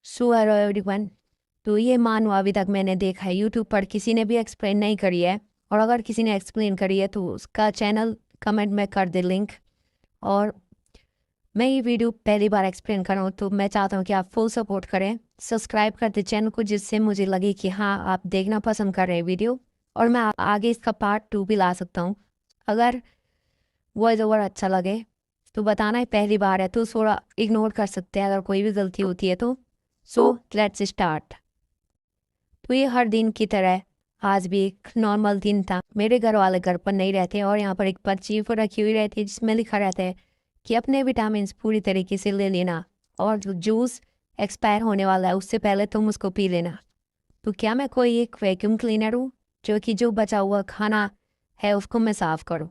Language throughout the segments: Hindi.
So hello everyone. तो ये मानो अभी तक मैंने देखा है यूट्यूब पर किसी ने भी एक्सप्लेन नहीं करी है, और अगर किसी ने एक्सप्लेन करी है तो उसका चैनल कमेंट में कर दे लिंक। और मैं ये वीडियो पहली बार एक्सप्लेन कर रहा हूँ तो मैं चाहता हूँ कि आप फुल सपोर्ट करें, सब्सक्राइब कर दे चैनल को, जिससे मुझे लगे कि हाँ आप देखना पसंद कर रहे हैं वीडियो, और मैं आगे इसका पार्ट 2 भी ला सकता हूँ। अगर वॉइस ओवर अच्छा लगे तो बताना, है पहली बार है तो थोड़ा इग्नोर कर सकते हैं अगर कोई भी गलती होती है तो। So let's start. तो ये हर दिन की तरह आज भी एक नॉर्मल दिन था। मेरे घर वाले घर पर नहीं रहते और यहाँ पर एक पर्ची पर रखी हुई रहती है जिसमें लिखा रहता है कि अपने विटामिन पूरी तरीके से ले लेना, और जो जूस एक्सपायर होने वाला है उससे पहले तुम उसको पी लेना। तो क्या मैं कोई एक वैक्यूम क्लीनर हूँ जो कि जो बचा हुआ खाना है उसको मैं साफ करूँ?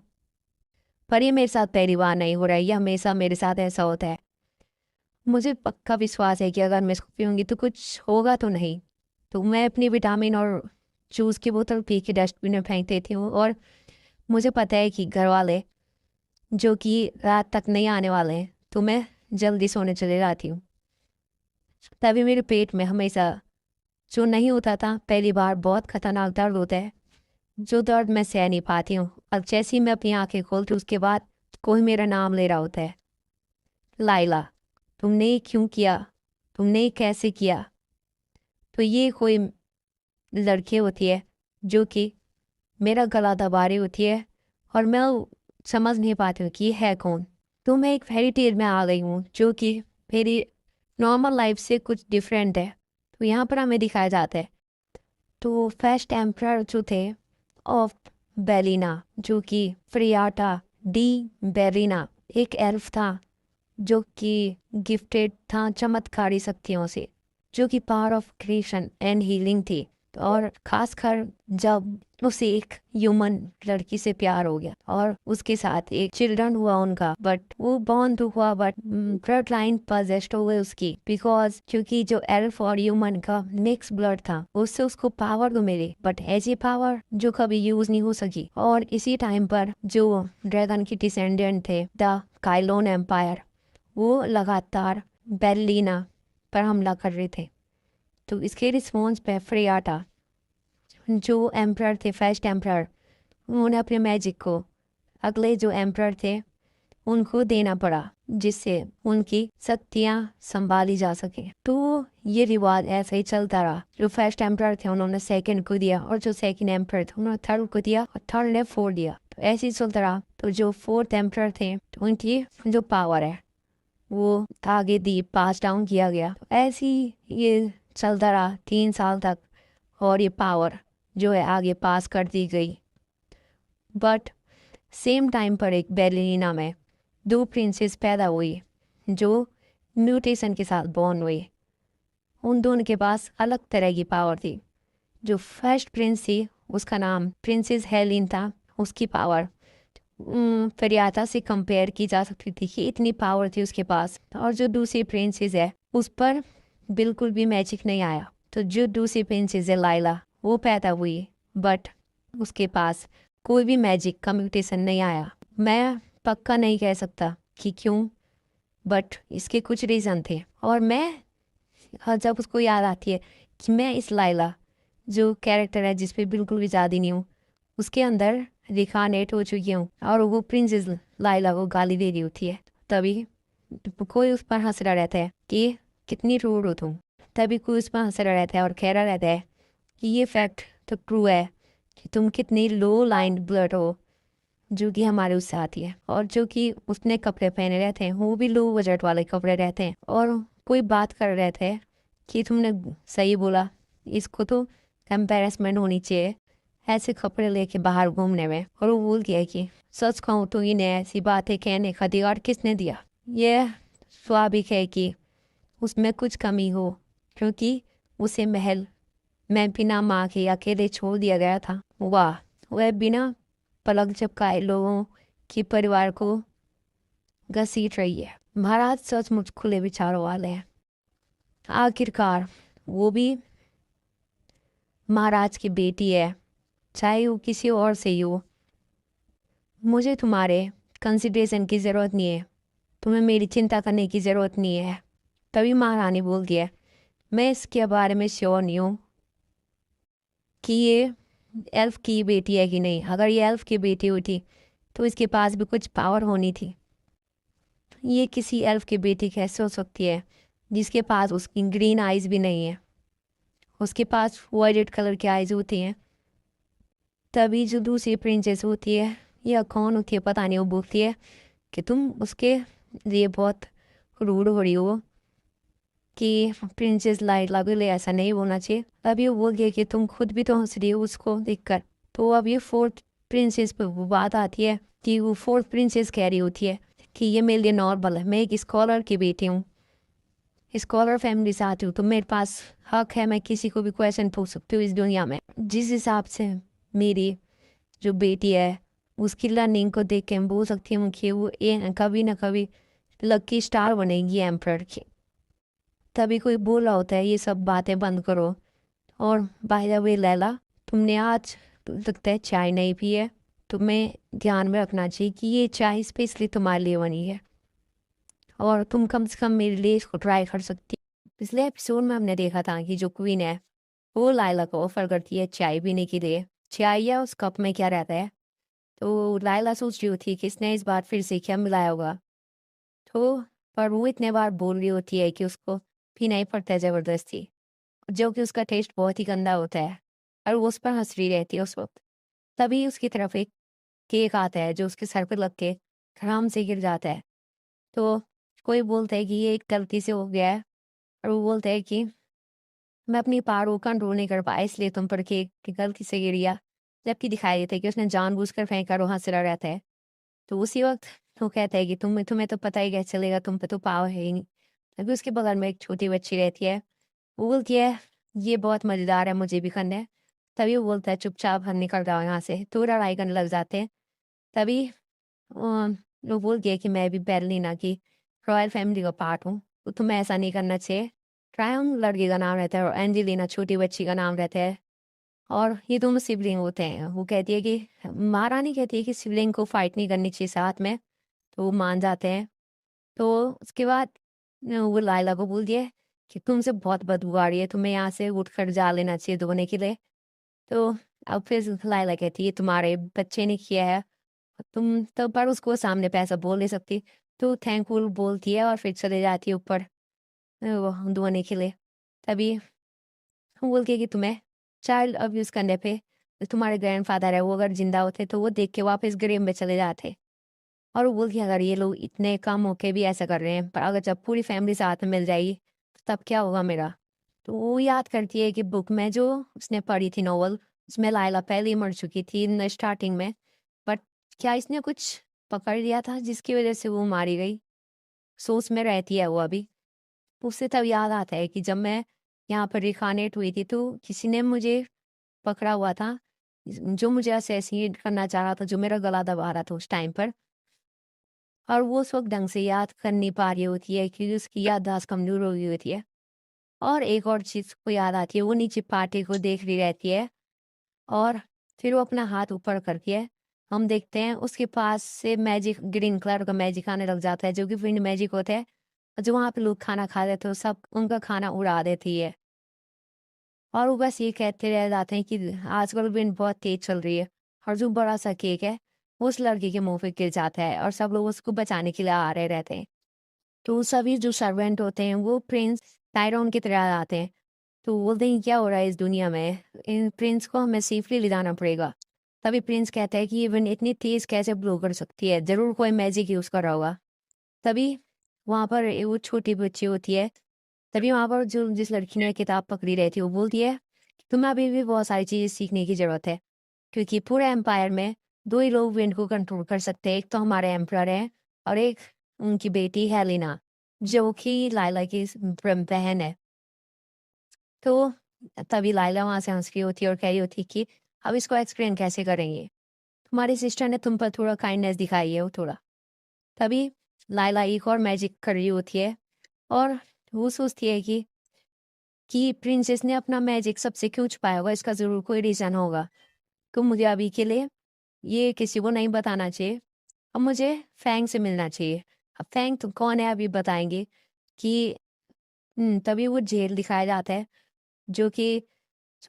पर ये मेरे साथ पहली बार नहीं हो रहा है, ये हमेशा मेरे साथ ऐसा होता है। मुझे पक्का विश्वास है कि अगर मैं इसको पीऊँगी तो कुछ होगा तो नहीं। तो मैं अपनी विटामिन और जूस की बोतल पी के डस्टबिन में फेंक देती हूँ, और मुझे पता है कि घर वाले जो कि रात तक नहीं आने वाले हैं, तो मैं जल्दी सोने चले जाती हूँ। तभी मेरे पेट में हमेशा जो नहीं होता था पहली बार, बहुत खतरनाक दर्द होता है, जो दर्द मैं सह नहीं पाती हूँ। अब जैसे ही मैं अपनी आंखें खोलती हूँ उसके बाद कोई मेरा नाम ले रहा होता है, लाइला, तुमने ये क्यों किया, तुमने ये कैसे किया? तो ये कोई लड़की होती है जो कि मेरा गला दबा रही होती है, और मैं समझ नहीं पाती हूँ कि ये है कौन। तो मैं एक फेरी टेल में आ गई हूँ जो कि मेरी नॉर्मल लाइफ से कुछ डिफरेंट है। तो यहाँ पर हमें दिखाया जाता है तो फर्स्ट एम्परर जो थे ऑफ बेलिना, जो कि फ्रियाटा डी बेलिना, एक एल्फ था जो कि गिफ्टेड था चमत्कारी शक्तियों से, जो कि power of creation and healing थी। और खासकर जब उसे एक ह्यूमन लड़की से प्यार हो गया और उसके साथ एक चिल्ड्रन हुआ उनका, बट वो बॉर्न तो हुआ बट ब्लड लाइन पजेस्ट हो गई उसकी, बिकॉज क्योंकि जो एल्फ और ह्यूमन का मिक्स ब्लड था उससे उसको पावर तो मिली, बट ऐसी पावर जो कभी यूज नहीं हो सकी। और इसी टाइम पर जो ड्रैगन की डिसेंडेंट थे द काइलोन एम्पायर, वो लगातार बेलिना पर हमला कर रहे थे। तो इसके रिस्पॉन्स पे फ्रियाटा जो एम्प्रर थे, फर्स्ट एम्प्रर, उन्होंने अपने मैजिक को अगले जो एम्प्रर थे उनको देना पड़ा, जिससे उनकी शक्तियाँ संभाली जा सके। तो ये रिवाज ऐसे ही चलता रहा। जो फर्स्ट एम्प्रर थे उन्होंने सेकंड को दिया, और जो सेकंड एम्प्रर थे उन्होंने थर्ड को दिया, और थर्ड ने फोर्थ दिया। तो ऐसे ही चलता रहा। तो जो फोर्थ एम्प्रर थे तो उनकी जो पावर है वो आगे दी पास डाउन किया गया। तो ऐसे ही ये चलता रहा 3 साल तक, और ये पावर जो है आगे पास कर दी गई। बट सेम टाइम पर एक बेलिना में 2 प्रिंसेस पैदा हुई जो म्यूटेशन के साथ बॉर्न हुई। उन दोनों के पास अलग तरह की पावर थी। जो फर्स्ट प्रिंस थी उसका नाम प्रिंसेस हेलिन था, उसकी पावर फरियाता से कंपेयर की जा सकती थी कि इतनी पावर थी उसके पास। और जो दूसरी प्रिंसेस है उस पर बिल्कुल भी मैजिक नहीं आया। तो जो दूसरी प्रिंसेस है लाइला, वो पैदा हुई बट उसके पास कोई भी मैजिक का म्यूटेशन नहीं आया। मैं पक्का नहीं कह सकता कि क्यों, बट इसके कुछ रीज़न थे। और मैं जब उसको याद आती है कि मैं इस लाइला जो कैरेक्टर है जिस पे बिल्कुल भी ज़्यादा नहीं हूँ, उसके अंदर रिखानेट हो चुकी हूँ, और वो प्रिंसेस लाइला को गाली दे रही होती है। तभी कोई उस पर हंस रहा रहता है कि कितनी रूड हो तुम। तभी कोई उस पर हंस रहा रहता है और कह रहा रहता है कि ये फैक्ट तो ट्रू है कि तुम कितनी लो लाइन ब्लड हो, जो कि हमारे उससे आती है। और जो कि उसने कपड़े पहने रहते हैं वो भी लो बजट वाले कपड़े रहते हैं। और कोई बात कर रहे थे कि तुमने सही बोला, इसको तो कंपेरिजमेंट होनी चाहिए ऐसे कपड़े लेके बाहर घूमने में। और वो भूल गया कि सच कहूँ तो इन्हें ऐसी बातें कहने का अधिकार किसने दिया। यह स्वाभाविक है कि उसमें कुछ कमी हो, क्योंकि उसे महल में बिना माँ के अकेले छोड़ दिया गया था। वाह, वह बिना पलक झपकाए लोगों के परिवार को घसीट रही है। महाराज सचमुच खुले विचारों वाले हैं। आखिरकार वो भी महाराज की बेटी है, चाहे वो किसी और से ही हो। मुझे तुम्हारे कंसिडरेशन की ज़रूरत नहीं है, तुम्हें मेरी चिंता करने की ज़रूरत नहीं है। तभी महारानी बोलती है मैं इसके बारे में श्योर नहीं हूँ कि ये एल्फ की बेटी है कि नहीं। अगर ये एल्फ की बेटी हुई थी तो इसके पास भी कुछ पावर होनी थी। ये किसी एल्फ की बेटी कैसे हो सकती है जिसके पास उसकी ग्रीन आइज भी नहीं है। उसके पास वायलेट कलर की आइज होती हैं। तभी जो दूसरी प्रिंसेस होती है या कौन होती है पता नहीं, वो बोलती है कि तुम उसके लिए बहुत रूड हो रही हो, कि प्रिंसेस लाइला के लिए ऐसा नहीं होना चाहिए। अभी वो बोल गया कि तुम खुद भी तो हंस रही हो उसको देखकर। तो अब ये फोर्थ प्रिंसेस पे वो बात आती है कि वो फोर्थ प्रिंसेस कह रही होती है कि ये मेरे लिए नॉर्मल है, मैं एक स्कॉलर की बेटी हूँ, स्कॉलर फैमिली से आती हूँ, तो मेरे पास हक है, मैं किसी को भी क्वेश्चन पूछ सकती हूँ इस दुनिया में। जिस हिसाब से मेरी जो बेटी है उसकी लर्निंग को देख के मैं बोल सकती हूँ कि वो कभी ना कभी लकी स्टार बनेगी एम्प्रर की। तभी कोई बोल रहा होता है ये सब बातें बंद करो। और बाय द वे लैला, तुमने आज लगता है चाय नहीं पी है। तुम्हें ध्यान में रखना चाहिए कि ये चाय स्पेशली तुम्हारे लिए बनी है और तुम कम से कम मेरे लिए इसको ट्राई कर सकती। पिछले एपिसोड में हमने देखा था कि जो क्वीन है वो लाइला को ऑफर करती है चाय पीने के लिए। चाय या उस कप में क्या रहता है, तो लाइला सोच रही होती है कि इसने इस बार फिर से क्या मिलाया होगा। तो पर वो इतने बार बोल रही होती है कि उसको पीना ही पड़ता है ज़बरदस्ती, जो कि उसका टेस्ट बहुत ही गंदा होता है और वो उस पर हंस रही रहती है उस वक्त। तभी उसकी तरफ एक केक आता है जो उसके सर पर लग के आराम से गिर जाता है। तो कोई बोलता है कि ये एक गलती से हो गया है और वो बोलता है कि मैं अपनी पावर को कंट्रोल नहीं कर पाया इसलिए तुम पर केक की गलती से गिर गया। जबकि दिखाई देता है कि उसने जानबूझकर फेंका और वो हंस रहा रहता है। तो उसी वक्त वो कहता है कि तुम्हें तो पता ही कैसे चलेगा, तुम पे तो पावर है ही नहीं। तभी उसके बगल में एक छोटी बच्ची रहती है। वो बोलती है ये बहुत मज़ेदार है, मुझे भी करना है। तभी वो बोलता है चुपचाप हम निकल जाओ यहाँ से। तो लड़ाई करने लग जाते हैं। तभी वो बोलती है कि मैं भी बैरलीना की रॉयल फैमिली का पार्ट हूँ, तो तुम्हें ऐसा नहीं करना चाहिए। ट्रायन लड़के का नाम रहता है और एंजेलिना छोटी बच्ची का नाम रहता है। और ये दोनों सिबलिंग होते हैं। वो कहती है कि महारानी कहती है कि सिबलिंग को फाइट नहीं करनी चाहिए साथ में। तो वो मान जाते हैं। तो उसके बाद वो लायला को बोल दिया कि तुमसे बहुत बदबू आ रही है, तुम्हें यहाँ से उठ कर जा लेना चाहिए धोने के लिए। तो अब फिर लायला कहती है तुम्हारे बच्चे ने किया है, तुम तो पर उसको सामने पे ऐसा बोल नहीं सकती। तो थैंकफुल बोलती है और फिर चले जाती है ऊपर वो धोने के लिए। तभी वो बोलती है कि तुम्हें चाइल्ड अब्यूज करने पे जो तुम्हारे ग्रैंडफादर है वो अगर जिंदा होते तो वो देख के वापस ग्रेव में चले जाते। और वो बोलती है अगर ये लोग इतने कम होके भी ऐसा कर रहे हैं, पर अगर जब पूरी फैमिली साथ में मिल जाएगी तो तब क्या होगा मेरा। तो वो याद करती है कि बुक में जो उसने पढ़ी थी नॉवल, उसमें लायला पहले ही मर चुकी थी इन स्टार्टिंग में। बट क्या इसने कुछ पकड़ लिया था जिसकी वजह से वो मारी गई। सोच में रहती है वो अभी। उससे तब याद आता है कि जब मैं यहाँ पर रिखानेट हुई थी तो किसी ने मुझे पकड़ा हुआ था, जो मुझे असैसिनेट करना चाह रहा था, जो मेरा गला दबा रहा था उस टाइम पर। और वो उस वक्त ढंग से याद कर नहीं पा रही होती है क्योंकि उसकी याददाश्त कमजोर हो गई होती है। और एक और चीज़ को याद आती है, वो नीचे पार्टी को देख रही रहती है और फिर वो अपना हाथ ऊपर करती है। हम देखते हैं उसके पास से मैजिक, ग्रीन कलर का मैजिक आने लग जाता है जो कि विंड मैजिक होता है। जो वहाँ पे लोग खाना खा रहे थे सब उनका खाना उड़ा देती है। और वो बस ये कहते रह जाते हैं कि आजकल विंड बहुत तेज चल रही है। और जो बड़ा सा केक है वो उस लड़की के मुंह पे गिर जाता है और सब लोग उसको बचाने के लिए आ रहे रहते हैं। तो सभी जो सर्वेंट होते हैं वो प्रिंस टायरॉन की तरह आते हैं। तो वो बोलते हैं क्या हो रहा है इस दुनिया में, इन प्रिंस को हमें सेफली ले जाना पड़ेगा। तभी प्रिंस कहता है कि ये विंड इतनी तेज कैसे ब्लो कर सकती है, जरूर कोई मैजिक यूज कर रहा होगा। तभी वहां पर वो छोटी बच्ची होती है। तभी वहां पर जो जिस लड़की ने किताब पकड़ी रहती है वो बोलती है कि तुम्हें अभी भी बहुत सारी चीजें सीखने की जरूरत है, क्योंकि पूरे एम्पायर में दो ही लोग विंड को कंट्रोल कर सकते हैं, एक तो हमारे एम्प्रर है और एक उनकी बेटी हेलिना, जो कि लाइला की बहन है। तो तभी लाइला वहां से हंस रही होती है और कह रही होती है कि अब इसको एक्सप्लेन कैसे करेंगे, तुम्हारी सिस्टर ने तुम पर थोड़ा काइंडनेस दिखाई है वो थोड़ा। तभी लाइला एक और मैजिक कर रही होती है और वो सोचती है कि प्रिंसेस ने अपना मैजिक सबसे क्यों छुपाया होगा, इसका जरूर कोई रीजन होगा। तो मुझे अभी के लिए ये किसी को नहीं बताना चाहिए। अब मुझे फैंग से मिलना चाहिए। अब फैंग तो कौन है अभी बताएंगे कि तभी वो जेल दिखाया जाता है, जो कि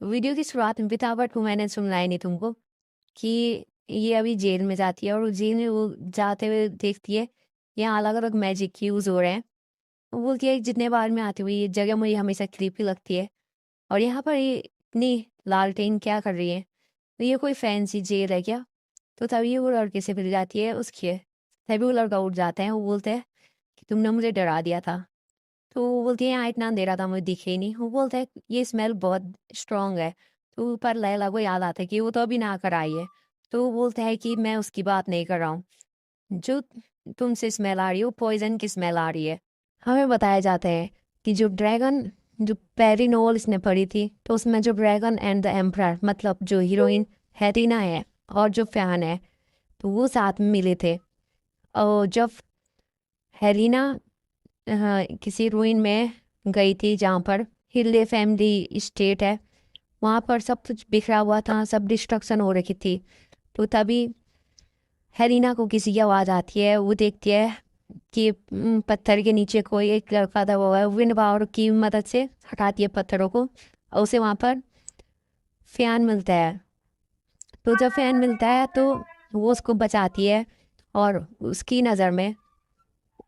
वीडियो की शुरुआत में भी था, बट वो मैंने सुनाया नहीं तुमको कि ये अभी जेल में जाती है और वो जेल में वो जाते हुए देखती है यहाँ अलग अलग मैजिक यूज़ हो रहे हैं। वो बोलती है जितने बार मैं आती हुई ये जगह मुझे हमेशा क्रीपी लगती है और यहाँ पर ये इतनी लालटेन क्या कर रही है, तो ये कोई फैंसी जेल है क्या? तो तभी वो लड़के से मिल जाती है उसकी, तभी वो लड़का उठ जाता है, वो बोलते हैं कि तुमने मुझे डरा दिया था। तो वो बोलती है यहाँ इतना अंधेरा था मुझे दिखे ही नहीं। वो बोलता है ये स्मेल बहुत स्ट्रांग है। तो पर लैला को याद आता है कि वो तो अभी ना कर आई है। तो वो बोलता है कि मैं उसकी बात नहीं कर रहा हूँ, जो तुमसे स्मेल आ रही है वो पॉइजन की स्मेल आ रही है। हमें बताया जाता है कि जो ड्रैगन, जो पैरी नोवेल इसने पढ़ी थी, तो उसमें जो ड्रैगन एंड द एम्परर मतलब जो हीरोइन हैरीना है और जो फैन है, तो वो साथ में मिले थे। और जब हैरीना किसी रूइन में गई थी जहाँ पर हिल्ले फैमिली स्टेट है, वहाँ पर सब कुछ बिखरा हुआ था, सब डिस्ट्रक्शन हो रखी थी। तो तभी हैरीना को किसी की आवाज़ आती है, वो देखती है कि पत्थर के नीचे कोई एक लड़का था, वो है विंड पावर की मदद से हटाती है पत्थरों को और उसे वहाँ पर फैन मिलता है। तो जब फैन मिलता है तो वो उसको बचाती है और उसकी नज़र में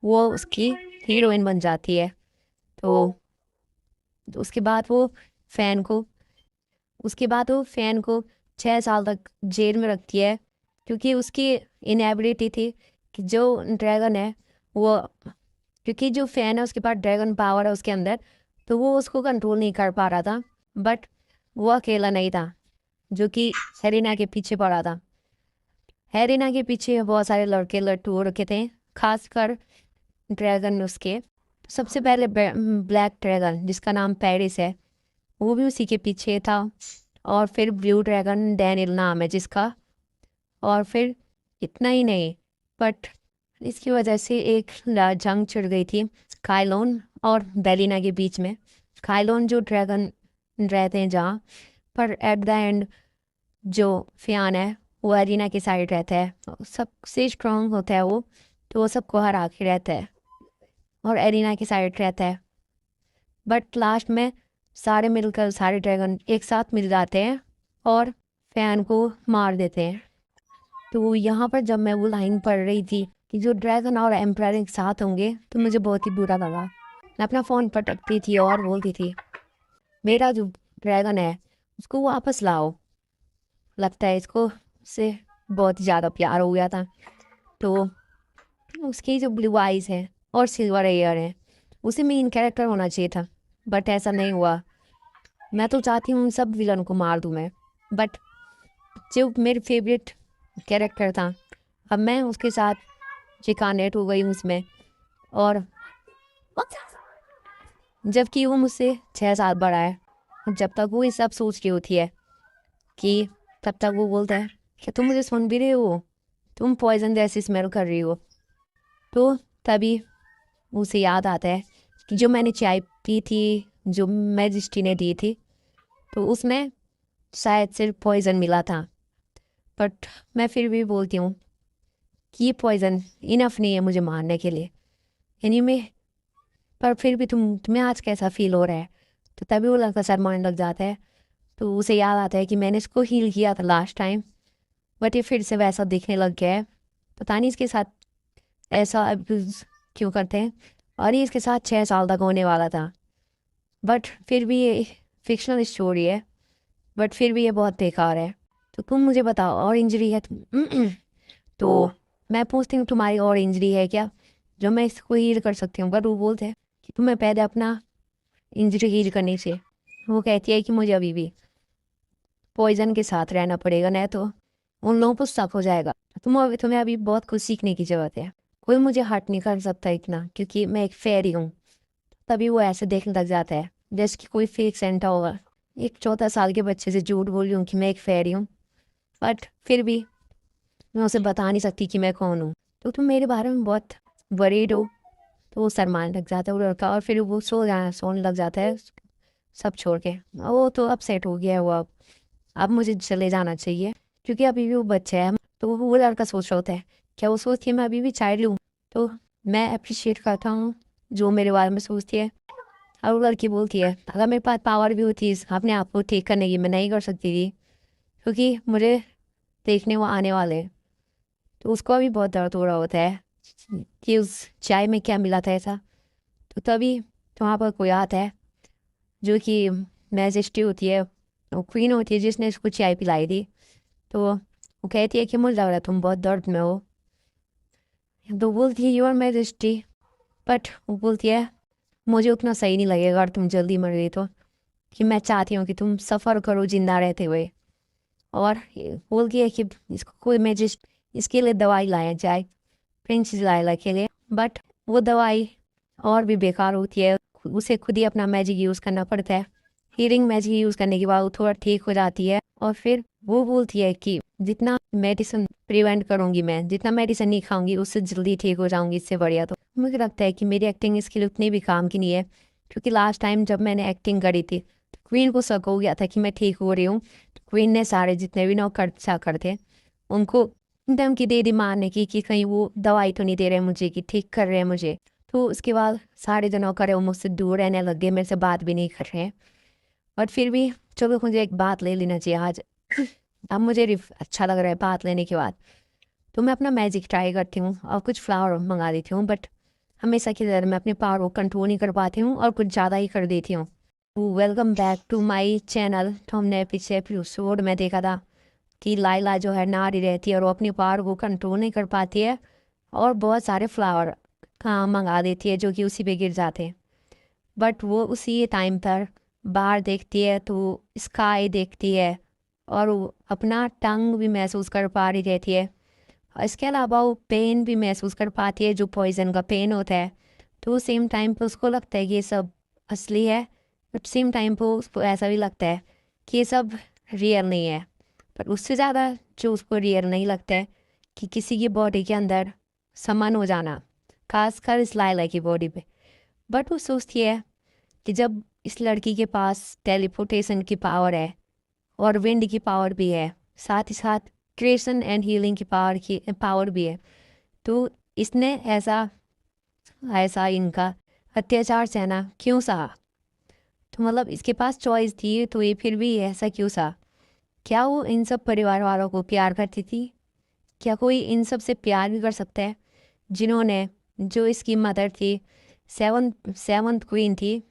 वो उसकी हीरोइन बन जाती है। तो उसके बाद वो फैन को उसके बाद वो फैन को 6 साल तक जेल में रखती है, क्योंकि उसकी इनएबिलिटी थी कि जो ड्रैगन है वो, क्योंकि जो फैन है उसके पास ड्रैगन पावर है उसके अंदर, तो वो उसको कंट्रोल नहीं कर पा रहा था। बट वो अकेला नहीं था जो कि हेरिना के पीछे पड़ा था। हेरिना के पीछे बहुत सारे लड़के लट्टू हो रखे थे, खासकर ड्रैगन उसके। सबसे पहले ब्लैक ड्रैगन जिसका नाम पेरिस है, वो भी उसी के पीछे था। और फिर ब्लू ड्रैगन डैनियल नाम है जिसका। और फिर इतना ही नहीं, बट इसकी वजह से एक जंग छिड़ गई थी काइलोन और बेलिना के बीच में। काइलोन जो ड्रैगन रहते हैं जहाँ पर, एट द एंड जो फियान है वो एरिना की साइड रहता है, सबसे स्ट्रांग होता है वो, तो वो सबको हरा के रहता है और एरिना की साइड रहता है। बट लास्ट में सारे मिलकर सारे ड्रैगन एक साथ मिल जाते हैं और फैन को मार देते हैं। तो यहाँ पर जब मैं वो लाइन पढ़ रही थी कि जो ड्रैगन और एम्परर एक साथ होंगे, तो मुझे बहुत ही बुरा लगा। मैं अपना फ़ोन पटकती थी और बोलती थी मेरा जो ड्रैगन है उसको वापस लाओ, लगता है इसको से बहुत ही ज़्यादा प्यार हो गया था। तो उसकी जो ब्लू आइज़ है और सिल्वर एयर है, उसे मेन कैरेक्टर होना चाहिए था, बट ऐसा नहीं हुआ। मैं तो चाहती हूँ उन सब विलन को मार दूँ मैं, बट जो मेरी फेवरेट कैरेक्टर था, अब मैं उसके साथ चिकानेट हो गई हूँ उसमें। और जबकि वो मुझसे 6 साल बड़ा है, और जब तक वो ये सब सोच रही होती है कि, तब तक वो बोलता है कि तुम मुझे सुन भी रहे हो, तुम पॉइजन जैसी स्मेल कर रही हो। तो तभी उसे याद आता है कि जो मैंने चाय पी थी, जो मैजिस्ट्री ने दी थी, तो उसमें शायद सिर्फ पॉइजन मिला था। बट मैं फिर भी बोलती हूँ कि ये पॉइजन इनफ नहीं है मुझे मारने के लिए, यानी मैं, पर फिर भी तुम्हें आज कैसा फील हो रहा है? तो तभी वो लड़का शर्माने लग जाता है। तो उसे याद आता है कि मैंने इसको हील किया था लास्ट टाइम, बट ये फिर से वैसा दिखने लग गया है। पता नहीं इसके साथ ऐसा अब्यूज क्यों करते हैं। और ये इसके साथ 6 साल तक होने वाला था। बट फिर भी ये फिक्शनल स्टोरी है, बट फिर भी ये बहुत बेकार है। तो तुम मुझे बताओ और इंजरी है तो मैं पूछती हूँ तुम्हारी और इंजरी है क्या जो मैं इसको हील कर सकती हूँ? बट वो बोलते हैं कि तुम्हें पहले अपना इंजरी हील करनी चाहिए। वो कहती है कि मुझे अभी भी पॉइजन के साथ रहना पड़ेगा, नहीं तो उन लोगों को शक हो जाएगा। तुम्हें अभी बहुत कुछ सीखने की जरूरत है। कोई मुझे हर्ट नहीं कर सकता इतना, क्योंकि मैं एक फेरी हूँ। तभी वो ऐसे देखने लग जाता है जैसे कि कोई फेक सेंटा होगा। एक 14 साल के बच्चे से झूठ बोल रही हूँ कि मैं एक फेरी हूँ, बट फिर भी मैं उसे बता नहीं सकती कि मैं कौन हूँ। तो तुम मेरे बारे में बहुत वरीड हो। तो वो शरमाने लग जाता है वो लड़का, और फिर वो सोने लग जाता है सब छोड़ के। वो तो अपसेट हो गया है वो। अब मुझे चले जाना चाहिए, क्योंकि अभी भी वो बच्चा है। तो वो लड़का सोच रहा होता है, क्या वो सोचती है मैं अभी भी चाइल्ड हूँ? तो मैं अप्रिशिएट करता हूँ जो मेरे बारे में सोचती है। और वो लड़की बोलती है अगर मेरे पास पावर भी होती अपने आप को ठीक करने की, मैं नहीं कर सकती थी क्योंकि मुझे देखने वो आने वाले हैं। तो उसको भी बहुत दर्द हो रहा होता है कि उस चाय में क्या मिला था ऐसा। तो तभी तो वहाँ पर कोई आता है जो कि मैजेस्टी होती है, वो क्वीन होती है जिसने उसको चाय पिलाई थी। तो वो कहती है कि मुझे लग रहा है तुम बहुत दर्द में हो। तो बोलती है योर मैजेस्टी, बट वो बोलती है मुझे उतना सही नहीं लगेगा अगर तुम जल्दी मर गई तो, कि मैं चाहती हूँ कि तुम सफ़र करो जिंदा रहते हुए। और ये बोलती है कि इसको कोई मैजिस्ट इसके लिए दवाई लाया जाए, प्रिंसेस लाइला के लिए। बट वो दवाई और भी बेकार होती है, उसे खुद ही अपना मैजिक यूज़ करना पड़ता है। हीलिंग मैजिक यूज़ करने के बाद वो थोड़ा ठीक हो जाती है और फिर वो बोलती है कि जितना मेडिसिन प्रिवेंट करूँगी, मैं जितना मेडिसिन नहीं खाऊंगी उससे जल्दी ठीक हो जाऊंगी इससे बढ़िया। तो मुझे लगता है कि मेरी एक्टिंग स्किल उतनी भी काम की नहीं है, क्योंकि लास्ट टाइम जब मैंने एक्टिंग करी थी तो क्वीन को शक हो गया था कि मैं ठीक हो रही हूँ। तो क्वीन ने सारे जितने भी नौकर चाकर थे उनको धमकी दे दी मारने की कि कहीं वो दवाई तो नहीं दे रहे मुझे कि ठीक कर रहे हैं मुझे। तो उसके बाद सारे जो नौकर है वो मुझसे दूर रहने लग गए, मेरे से बात भी नहीं कर रहे हैं। और फिर भी चलो मुझे एक बात ले लेना चाहिए आज। अब मुझे अच्छा लग रहा है बात लेने के बाद। तो मैं अपना मैजिक ट्राई करती हूँ और कुछ फ्लावर मंगा देती हूँ, बट हमेशा की तरह मैं अपने पावर को कंट्रोल नहीं कर पाती हूँ और कुछ ज़्यादा ही कर देती हूँ। Welcome back to my channel. तो हमने पीछे एपिसोड में देखा था कि लाइला जो है नारी रहती है और वो अपनी पावर को कंट्रोल नहीं कर पाती है और बहुत सारे फ्लावर कहाँ मंगा देती है जो कि उसी पे गिर जाते हैं। बट वो उसी टाइम पर बाहर देखती है तो स्काई देखती है और वो अपना टंग भी महसूस कर पा रही रहती है। और इसके अलावा वो पेन भी महसूस कर पाती है जो पॉइजन का पेन होता है। तो सेम टाइम पे उसको लगता है कि ये सब असली है, बट सेम टाइम पे उसको ऐसा भी लगता है कि ये सब रियल नहीं है। पर उससे ज़्यादा जो उसको रियल नहीं लगता है कि किसी की बॉडी के अंदर समन हो जाना, खासकर इस लाइला की बॉडी पे। बट वो सोचती है कि जब इस लड़की के पास टेलीपोर्टेशन की पावर है और विंड की पावर भी है, साथ ही साथ क्रिएशन एंड हीलिंग की पावर भी है, तो इसने ऐसा ऐसा इनका अत्याचार सहना क्यों सहा। तो मतलब इसके पास चॉइस थी तो ये फिर भी ऐसा क्यों सहा। क्या वो इन सब परिवार वालों को प्यार करती थी? क्या कोई इन सब से प्यार भी कर सकता है जिन्होंने, जो इसकी मदर थी, सेवंथ क्वीन थी।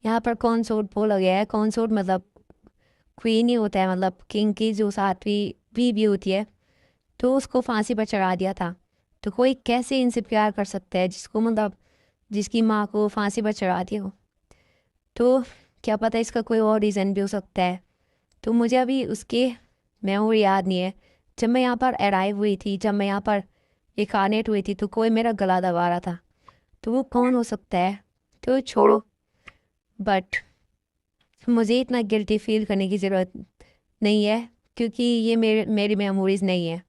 यहाँ पर कॉन्सोर्ट बोला गया है, कॉन्सोर्ट मतलब क्वीन ही होता है, मतलब किंग की जो सातवीं बीवी होती है। तो उसको फांसी पर चढ़ा दिया था। तो कोई कैसे इनसे प्यार कर सकता है जिसको, मतलब जिसकी माँ को फांसी पर चढ़ा दिया हो। तो क्या पता इसका कोई और रीज़न भी हो सकता है। तो मुझे अभी उसके मेमोरी याद नहीं है। जब मैं यहाँ पर अराइव हुई थी, जब मैं यहाँ पर इकानेट हुई थी तो कोई मेरा गला दबा रहा था। तो वो कौन हो सकता है? तो छोड़ो। बट मुझे इतना गिल्टी फील करने की ज़रूरत नहीं है क्योंकि ये मेरी मेमोरीज नहीं है।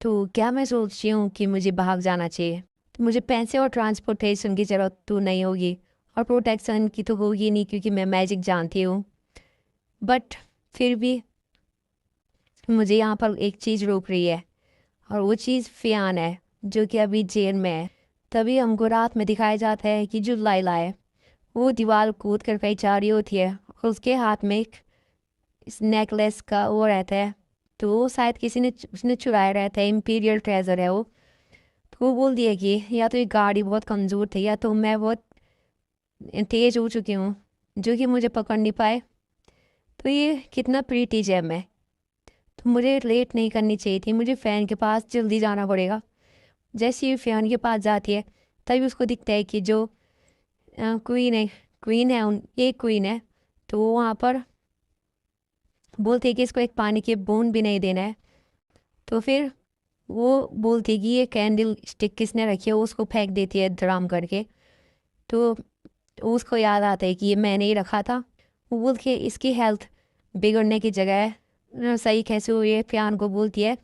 तो क्या मैं सोच रही हूँ कि मुझे भाग जाना चाहिए। तो मुझे पैसे और ट्रांसपोर्टेशन की ज़रूरत तो नहीं होगी और प्रोटेक्शन की तो होगी नहीं क्योंकि मैं मैजिक जानती हूँ। बट फिर भी मुझे यहाँ पर एक चीज़ रोक रही है और वो चीज़ फियान है जो कि अभी जेल में है। तभी हमको रात में दिखाया जाता है कि जो लाइला है वो दीवार कूद कर कहीं जा रही होती है और उसके हाथ में एक इस नेकलेस का वो रहता है। तो वो शायद किसी ने उसने चुराया रहता है, इम्पीरियल ट्रेजर है वो। तो वो बोल दिया कि या तो ये गाड़ी बहुत कमज़ोर थी या तो मैं बहुत तेज़ हो चुकी हूँ जो कि मुझे पकड़ नहीं पाए। तो ये कितना प्रीटी जेम है। तो मुझे लेट नहीं करनी चाहिए थी, मुझे फ़ैन के पास जल्दी जाना पड़ेगा। जैसे ही फ़ैन के पास जाती है तभी उसको दिखता है कि जो क्वीन है ये क्वीन है। तो वो वहाँ पर बोलती है कि इसको एक पानी की बूंद भी नहीं देना है। तो फिर वो बोलती है कि ये कैंडल स्टिक किसने रखी है, वो उसको फेंक देती है ड्राम करके। तो उसको याद आता है कि ये मैंने ही रखा था। वो बोलती है इसकी हेल्थ बिगड़ने की जगह है सही कैसे हुई है। फ्यान को बोलती है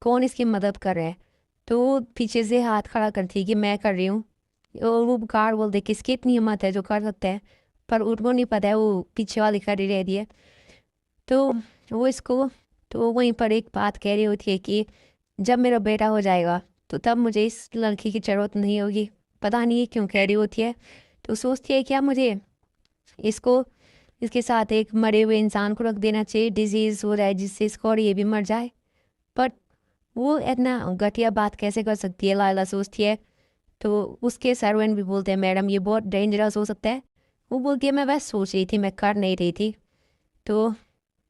कौन इसकी मदद कर रहा है। तो वो पीछे से हाथ खड़ा करती है कि मैं कर रही हूँ। और वो कार बोलते किसकी इतनी हिम्मत है जो कर सकता है, पर उनको नहीं पता है वो पीछे वाली खड़ी रह रही है। तो वो इसको तो वहीं पर एक बात कह रही होती है कि जब मेरा बेटा हो जाएगा तो तब मुझे इस लड़की की ज़रूरत नहीं होगी। पता नहीं ये क्यों कह रही होती है। तो सोचती है क्या मुझे इसको इसके साथ एक मरे हुए इंसान को रख देना चाहिए, डिजीज़ हो रहा है जिससे इसको और ये भी मर जाए। बट वो इतना घटिया बात कैसे कर सकती है, लायला सोचती है। तो उसके सर्वेंट भी बोलते हैं मैडम ये बहुत डेंजरस हो सकता है। वो बोलती है मैं बस सोच रही थी, मैं कर नहीं रही थी। तो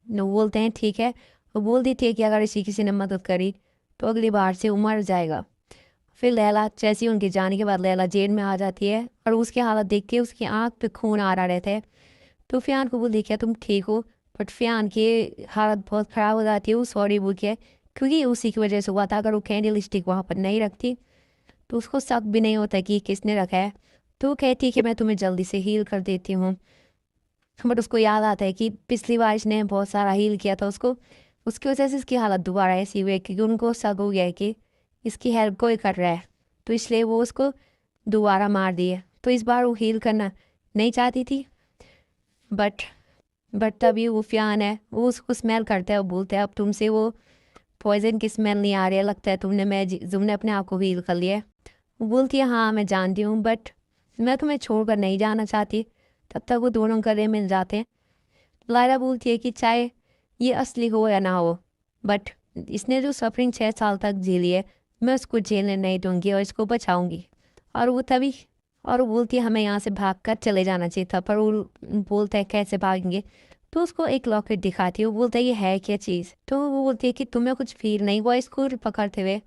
वो बोलते हैं ठीक है। वो बोल दी थी कि अगर इसी किसी ने मदद करी तो अगली बार से वो मर जाएगा। फिर लैला जैसे ही उनके जाने के बाद लैला जेल में आ जाती है और उसकी हालत देख के उसकी आँख पे खून आ रहा रहता है। तो फ़ियान को बोलती है क्या तुम ठीक हो? बट फ़ियान की हालत बहुत ख़राब हो जाती है, वो सॉरी बोल के, क्योंकि उसी की वजह से हुआ था। अगर वो कैंडल स्टिक वहाँ पर नहीं रखती तो उसको शक भी नहीं होता कि किसने रखा है। तो वो कहती है कि मैं तुम्हें जल्दी से हील कर देती हूँ। बट उसको याद आता है कि पिछली बार इसने बहुत सारा हील किया था उसको, उसकी वजह से इसकी हालत दोबारा ऐसी हुई है क्योंकि उनको शक हो गया है कि इसकी हेल्प कोई कर रहा है, तो इसलिए वो उसको दोबारा मार दिए। तो इस बार वो हील करना नहीं चाहती थी। बट तभी वो फ़ियान है, वो उसको स्मेल करता है, वो बोलता है अब तुमसे वो पॉइजन की स्मेल नहीं आ रही है, लगता है तुमने अपने आप को हील कर लिया है। वो बोलती है हाँ मैं जानती हूँ, बट मैं तुम्हें छोड़कर नहीं जाना चाहती। तब तक वो दोनों गले मिल जाते हैं। लायला बोलती है कि चाहे ये असली हो या ना हो, बट इसने जो सफरिंग 6 साल तक झेली है मैं उसको झेलने नहीं दूंगी और इसको बचाऊंगी। और वो बोलती है हमें यहाँ से भाग कर चले जाना चाहिए था, पर वो बोलता है कैसे भागेंगे। तो उसको एक लॉकेट दिखाती है, वो बोलता है ये है क्या चीज़। तो वो बोलती है कि तुम्हें कुछ फील नहीं हुआ इसको पकड़ते हुए।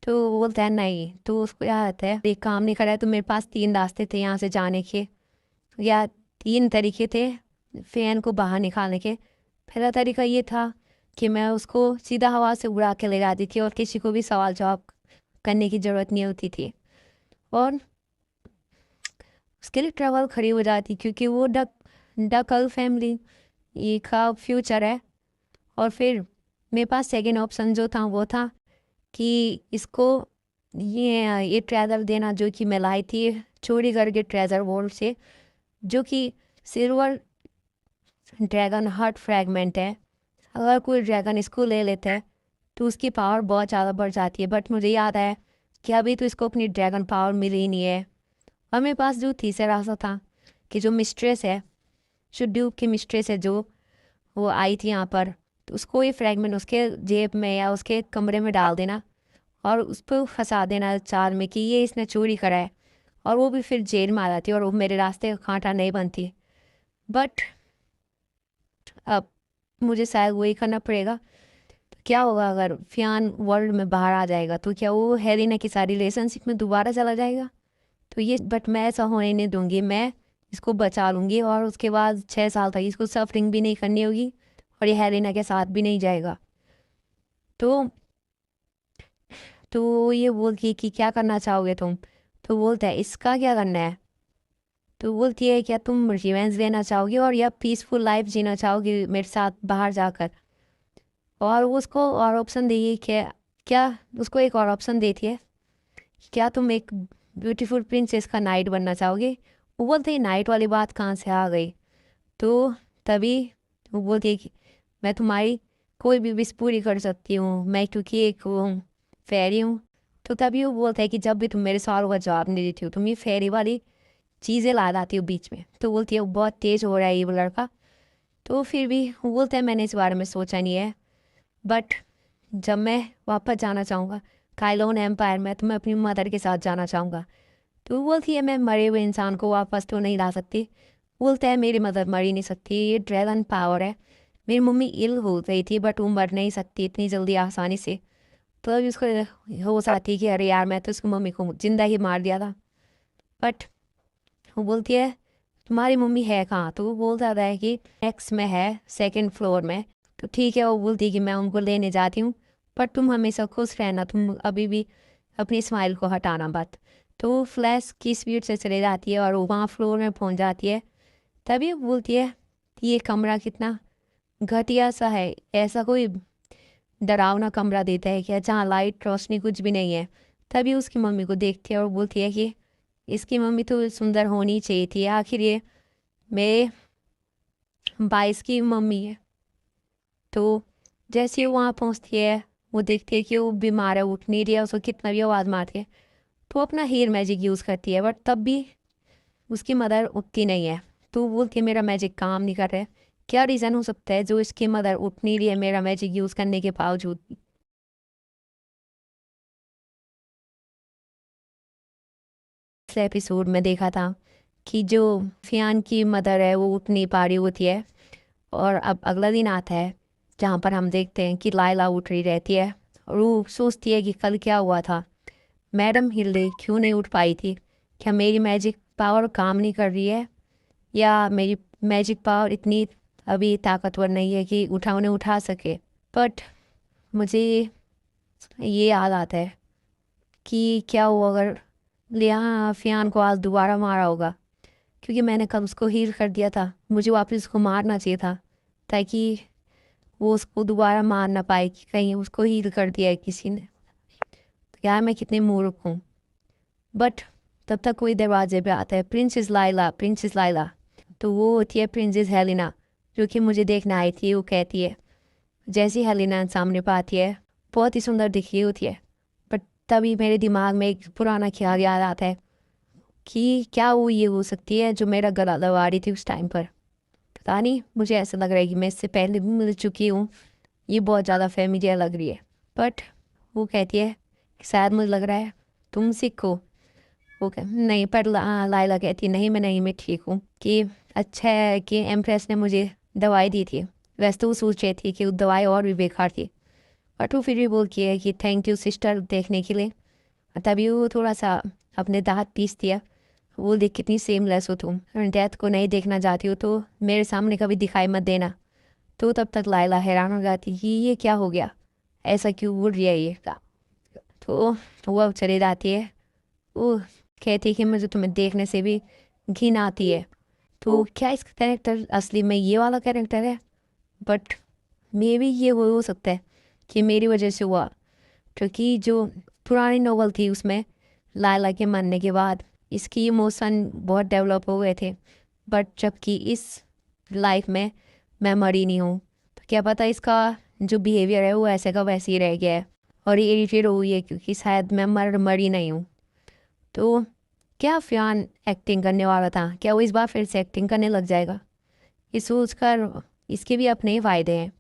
तो वो बोलता है नहीं। तो उसको याद आता है एक काम नहीं करा है, तो मेरे पास 3 रास्ते थे यहाँ से जाने के, या 3 तरीके थे फ़ैन को बाहर निकालने के। पहला तरीका ये था कि मैं उसको सीधा हवा से उड़ा के ले जाती थी और किसी को भी सवाल जवाब करने की ज़रूरत नहीं होती थी, और उसके लिए ट्रैवल खड़ी हो जाती क्योंकि वो डकल फैमिली ये का फ्यूचर है। और फिर मेरे पास सेकेंड ऑप्शन जो था वो था कि इसको ये ट्रेजर देना जो कि मैं लाई थी चोरी करके ट्रेजर वर्ल्ड से, जो कि सिल्वर ड्रैगन हार्ट फ्रैगमेंट है। अगर कोई ड्रैगन इसको ले लेता है तो उसकी पावर बहुत ज़्यादा बढ़ जाती है। बट मुझे याद है कि अभी तो इसको अपनी ड्रैगन पावर मिली ही नहीं है। और मेरे पास जो तीसरा रास्ता था कि जो मिस्ट्रेस है, जो ड्यूब की मिस्ट्रेस है, जो वो आई थी यहाँ पर, तो उसको ये फ्रैगमेंट उसके जेब में या उसके कमरे में डाल देना और उस पर फंसा देना चार में कि ये इसने चोरी करा है, और वो भी फिर जेल में आ जाती और वो मेरे रास्ते का कांटा नहीं बनती। बट अब मुझे शायद वही करना पड़ेगा। तो क्या होगा अगर फ़ियान वर्ल्ड में बाहर आ जाएगा, तो क्या वो हेलिना की सारी रिलेशनशिप में दोबारा चला जाएगा? तो ये बट मैं ऐसा होने नहीं दूंगी, मैं इसको बचा लूँगी और उसके बाद 6 साल तक इसको सफरिंग भी नहीं करनी होगी और ये हेलिना के साथ भी नहीं जाएगा। तो तो ये बोलती कि क्या करना चाहोगे तुम? तो बोलता है इसका क्या करना है? तो बोलती है क्या तुम रिवेंज लेना चाहोगी और या पीसफुल लाइफ जीना चाहोगी मेरे साथ बाहर जाकर? और वो उसको और ऑप्शन देगी क्या उसको एक और ऑप्शन देती है, क्या तुम एक ब्यूटीफुल प्रिंसेस का नाइट बनना चाहोगे? वो बोलते हैं नाइट वाली बात कहाँ से आ गई? तो तभी वो बोलती है कि मैं तुम्हारी कोई भी विश पूरी कर सकती हूँ, मैं क्योंकि एक वो हूँ, फेरी हूँ। तो तभी वो बोलता है कि जब भी तुम मेरे सवालों का जवाब नहीं देती हो तुम ये फेरी वाली चीज़ें ला लाती हो बीच में। तो बोलती है वो बहुत तेज़ हो रहा है ये वो लड़का। तो फिर भी वो बोलता है मैंने इस बारे में सोचा नहीं है, बट जब मैं वापस जाना चाहूँगा काइलोन एम्पायर में तो मैं अपनी मदर के साथ जाना चाहूँगा। तो वो बोलती है मैं मरे हुए इंसान को वापस तो नहीं ला सकती। बोलता है मेरी मदर मर ही नहीं सकती, ये ड्रैगन पावर है। मेरी मम्मी इल हो गई थी बट वो मर नहीं सकती इतनी जल्दी आसानी से। तो अभी उसको होश आती है कि अरे यार मैं तो उसकी मम्मी को जिंदा ही मार दिया था। बट वो बोलती है तुम्हारी मम्मी है कहाँ? तो वो बोलता है कि नेक्स्ट में है, 2nd फ्लोर में। तो ठीक है, वो बोलती है कि मैं उनको लेने जाती हूँ, पर तुम हमेशा खुश रहना, तुम अभी भी अपनी स्माइल को हटाना मत। तो वो फ्लैश की स्पीड से चले जाती है और वो वहाँ फ्लोर में पहुँच जाती है। तभी वो बोलती है कि ये कमरा कितना घटिया सा है, ऐसा कोई डरावना कमरा देता है क्या जहाँ लाइट रोशनी कुछ भी नहीं है। तभी उसकी मम्मी को देखती है और बोलती है कि इसकी मम्मी तो सुंदर होनी चाहिए थी, आखिर ये मेरे 22 की मम्मी है। तो जैसे ही वो वहाँ पहुँचती है वो देखती है कि वो बीमार है, उठ नहीं रही है, उसको कितना भी आवाज़ मारती है तो वो अपना हेयर मैजिक यूज़ करती है। बट तब भी उसकी मदर उठती नहीं है। तो बोलती है मेरा मैजिक काम नहीं कर रहा है। क्या रीज़न हो सकता है जो इसकी मदर उठ नहीं रही है मेरा मैजिक यूज़ करने के बावजूद? पिछले एपिसोड में देखा था कि जो फियान की मदर है वो उठ नहीं पा रही होती है, और अब अगला दिन आता है जहाँ पर हम देखते हैं कि लाइला उठ रही रहती है और वो सोचती है कि कल क्या हुआ था, मैडम हिल्डे क्यों नहीं उठ पाई थी, क्या मेरी मैजिक पावर काम नहीं कर रही है, या मेरी मैजिक पावर इतनी अभी ताकतवर नहीं है कि उन्हें उठा सके। बट मुझे ये याद आता है कि क्या हुआ अगर लिया फियान को आज दोबारा मारा होगा, क्योंकि मैंने कल उसको हील कर दिया था, मुझे वापस उसको मारना चाहिए था ताकि वो उसको दोबारा मार ना पाए कि कहीं उसको हील कर दिया है किसी ने। तो यार मैं कितनी मूर्ख हूँ। बट तब तक कोई दरवाजे पे आता है, प्रिंसेस लाइला, प्रिंसेस लाइला। तो वो होती है प्रिंसेस हेलिना जो कि मुझे देखने आई थी। वो कहती है, जैसी हेलिना सामने पर आती है बहुत ही सुंदर दिख रही होती है, बट तभी मेरे दिमाग में एक पुराना ख्याल याद आता है कि क्या वो ये हो सकती है जो मेरा गला दबा रही थी उस टाइम पर। पता नहीं, मुझे ऐसा लग रहा है कि मैं इससे पहले भी मिल चुकी हूँ, ये बहुत ज़्यादा फेमिलियर लग रही है। बट वो कहती है कि शायद मुझे लग रहा है तुम सीखो। वो कह नहीं, पर लाइला कहती है नहीं, मैं ठीक हूँ। कि अच्छा है कि एम्प्रेस ने मुझे दवाई दी थी, वैसे तो वो सोच रही थी कि वो दवाई और भी बेकार थी, बट वो फिर भी बोलती है कि थैंक यू सिस्टर देखने के लिए। तभी वो थोड़ा सा अपने दांत पीस दिया। वो देख कितनी सेमलेस हो तुम, डेथ को नहीं देखना चाहती हो तो मेरे सामने कभी दिखाई मत देना। तो तब तक लाइला हैरान हो जाती कि ये क्या हो गया, ऐसा क्यों उड़ रही है ये। तो वो अब चली जाती है। वो कहती है कि मुझे तुम्हें देखने से भी घिन आती है। तो क्या इसका कैरेक्टर असली में ये वाला कैरेक्टर है? बट मे भी ये वो हो सकता है कि मेरी वजह से हुआ, क्योंकि जो पुरानी नोवेल थी उसमें लायला के मरने के बाद इसकी इमोशन बहुत डेवलप हो गए थे, बट जबकि इस लाइफ में मैं मरी नहीं हूँ, तो क्या पता इसका जो बिहेवियर है वो ऐसे का वैसे ही रह गया है और ये इरिटेट हुई है क्योंकि शायद मैं मरी नहीं हूँ। तो क्या फियान एक्टिंग करने वाला था, क्या वो इस बार फिर से एक्टिंग करने लग जाएगा? ये सोच कर इसके भी अपने ही फ़ायदे हैं,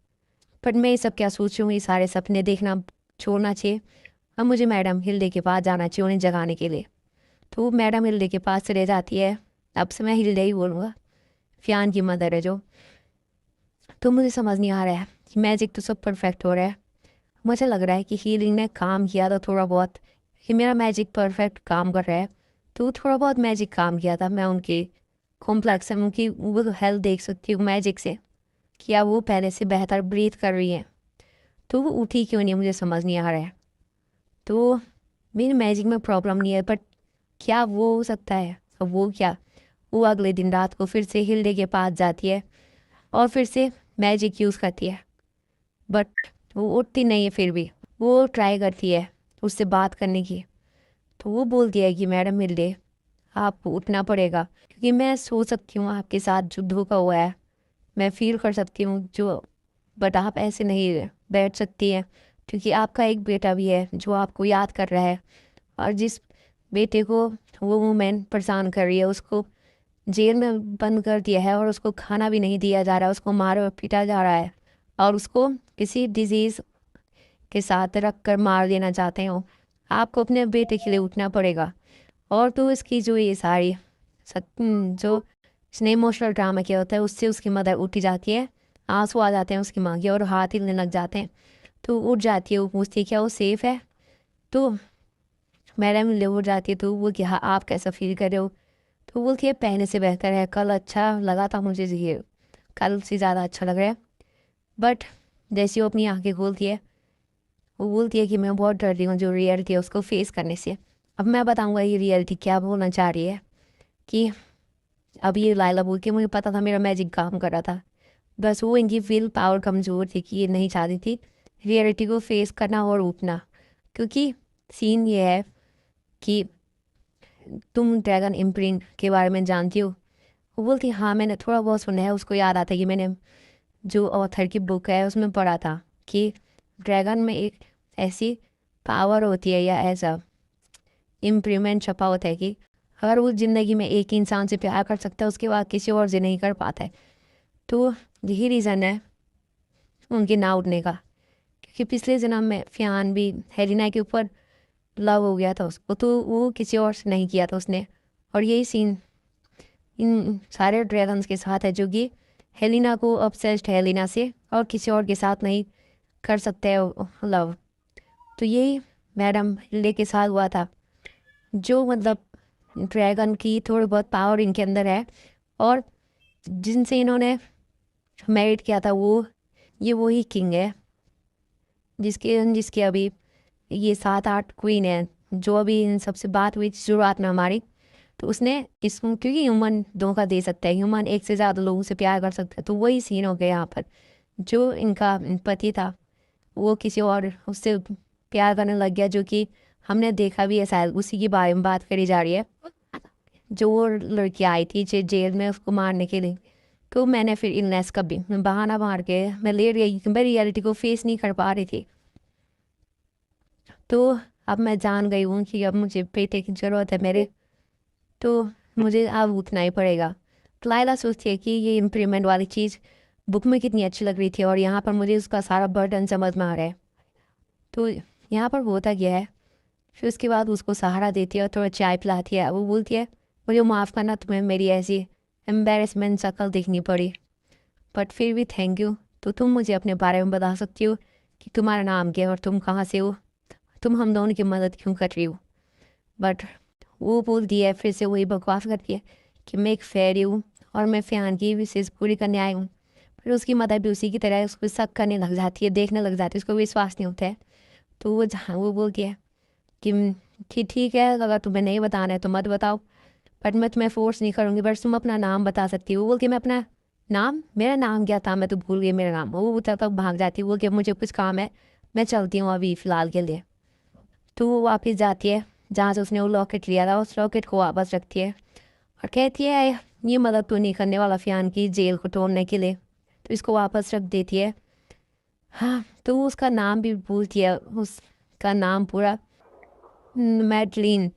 पर मैं ये सब क्या सोचूँ, ये सारे सपने देखना छोड़ना चाहिए। अब मुझे मैडम हिल्डे के पास जाना चाहिए उन्हें जगाने के लिए। तो वो मैडम हिल्डे के पास चले जाती है। अब से मैं हिल्डे ही बोलूँगा, फियान की मदर है जो। तो मुझे समझ नहीं आ रहा है कि मैजिक तो सब परफेक्ट हो रहा है, मुझे लग रहा है कि हीलिंग ने काम किया था थोड़ा बहुत, कि मेरा मैजिक परफेक्ट काम कर रहा है। तो थोड़ा बहुत मैजिक काम किया था, मैं उनकी कॉम्प्लेक्स उनकी वो हेल्थ देख सकती हूँ मैजिक से, क्या वो पहले से बेहतर ब्रीथ कर रही है। तो वो उठी क्यों नहीं मुझे समझ नहीं आ रहा है। तो मेरी मैजिक में प्रॉब्लम नहीं है, बट क्या वो हो सकता है? अब वो क्या, वो अगले दिन रात को फिर से हिल्डे के पास जाती है और फिर से मैजिक यूज़ करती है, बट वो उठती नहीं है। फिर भी वो ट्राई करती है उससे बात करने की। तो वो बोलती है कि मैडम हिल्डे आपको उठना पड़ेगा, क्योंकि मैं सो सकती हूँ आपके साथ जो धोखा हुआ है मैं फील कर सकती हूँ जो, बट आप ऐसे नहीं बैठ सकती हैं क्योंकि आपका एक बेटा भी है जो आपको याद कर रहा है, और जिस बेटे को वो वूमेन परेशान कर रही है उसको जेल में बंद कर दिया है और उसको खाना भी नहीं दिया जा रहा, उसको मार और पीटा जा रहा है, और उसको किसी डिजीज़ के साथ रख कर मार देना चाहते हो। आपको अपने बेटे के लिए उठना पड़ेगा। और तो इसकी जो ये सारी जो इसने इमोशनल ड्रामा किया होता है उससे उसकी मदर उठी जाती है, आंसू आ जाते हैं उसकी माँ के और हाथ हिलने लग जाते हैं। तो उठ जाती है, वो पूछती है क्या वो सेफ़ है। तो मैडम ले उठ जाती है। तो वो कि हाँ आप कैसा फील कर रहे हो? तो बोलती है पहले से बेहतर है, कल अच्छा लगा था मुझे, ये कल से ज़्यादा अच्छा लग रहा है। बट जैसे वो अपनी आंखें खोलती है वो बोलती है कि मैं बहुत डर रही हूँ जो रियलिटी है उसको फेस करने से। अब मैं बताऊँगा ये रियलिटी क्या बोलना चाह रही है। कि अब ये लाइला बोल के मुझे पता था मेरा मैजिक काम कर रहा था, बस वो इनकी विल पावर कमज़ोर थी कि ये नहीं चाहती थी रियलिटी को फेस करना और उठना। क्योंकि सीन ये है कि तुम ड्रैगन इम्प्रिंट के बारे में जानती हो? वो बोलती हाँ मैंने थोड़ा बहुत सुना है। उसको याद आता है कि मैंने जो ऑथर की बुक है उसमें पढ़ा था कि ड्रैगन में एक ऐसी पावर होती है या ऐसा इम्प्रीमेंट छपा होता है कि अगर वो ज़िंदगी में एक ही इंसान से प्यार कर सकता है उसके बाद किसी और से नहीं कर पाता है। तो यही रीज़न है उनके ना उठने का, क्योंकि पिछले जन्म में फ़ियान भी हेलिना के ऊपर लव हो गया था उसको, तो वो किसी और से नहीं किया था उसने। और यही सीन इन सारे ड्रैगन्स के साथ है, जो कि हेलिना को ऑब्सेस्ड है हेलिना से और किसी और के साथ नहीं कर सकते हैं लव। तो यही मैडम हिल्डे के साथ हुआ था, जो मतलब ड्रैगन की थोड़ी बहुत पावर इनके अंदर है, और जिनसे इन्होंने मैरिड किया था ये वही किंग है जिसके जिसके अभी ये 7-8 क्वीन है, जो अभी इन सबसे बात हुई शुरुआत में हमारी। तो उसने इसको, क्योंकि ह्यूमन धोखा दे सकता है, ह्यूमन एक से ज़्यादा लोगों से प्यार कर सकता है, तो वही सीन हो गया यहाँ पर। जो इनका पति था वो किसी और उससे प्यार करने लग गया, जो कि हमने देखा भी है, शायद उसी के बारे में बात करी जा रही है। जो वो लड़की आई थी जेल में उसको मारने के लिए, तो मैंने फिर इलनेस का भी बहाना मार के मैं ले रही, मैं रियलिटी को फेस नहीं कर पा रही थी। तो अब मैं जान गई हूँ कि अब मुझे बेटे की ज़रूरत है मेरे, तो मुझे अब उठना ही पड़ेगा। तो लाइला सोचती है कि ये इम्प्रूवमेंट वाली चीज़ बुक में कितनी अच्छी लग रही थी, और यहाँ पर मुझे उसका सारा बर्डन समझ में आ रहा है। तो यहाँ पर होता क्या है, फिर उसके बाद उसको सहारा देती है और थोड़ा चाय पिलाती है। वो बोलती है मुझे माफ़ करना, तुम्हें मेरी ऐसी एम्बेरसमेंट शक्ल देखनी पड़ी, बट फिर भी थैंक यू। तो तुम मुझे अपने बारे में बता सकती हो कि तुम्हारा नाम क्या है और तुम कहाँ से हो, तुम हम दोनों की मदद क्यों कर रही हो। बट वो बोलती है, फिर से वही बकवास करती है कि मैं एक फेरी हूँ और मैं फ़ियान की विशेष पूरी करने आई हूँ। फिर उसकी मदद भी उसी की तरह उसको शक करने लग जाती है, देखने लग जाती है, उसको विश्वास नहीं होता है। तो वो जहाँ वो बोलती है कि ठीक है, अगर तुम्हें नहीं बताना है तो मत बताओ, बट मैं तुम्हें फोर्स नहीं करूँगी, बट तुम अपना नाम बता सकती हो। वो बोल के मैं अपना नाम, मेरा नाम क्या था, मैं तो भूल गई मेरा नाम। वो तब तक भाग जाती है, वो कि मुझे कुछ काम है, मैं चलती हूँ अभी फ़िलहाल के लिए। तो वो वापस जाती है जहाँ से उसने वो लॉकेट लिया था, उस लॉकेट को वापस रखती है और कहती है ये मदद तो नहीं करने वाला फ़ियान की जेल को तोड़ने के लिए, तो इसको वापस रख देती है। हाँ, तो वो उसका नाम भी भूलती है, उसका नाम पूरा मैडलिन।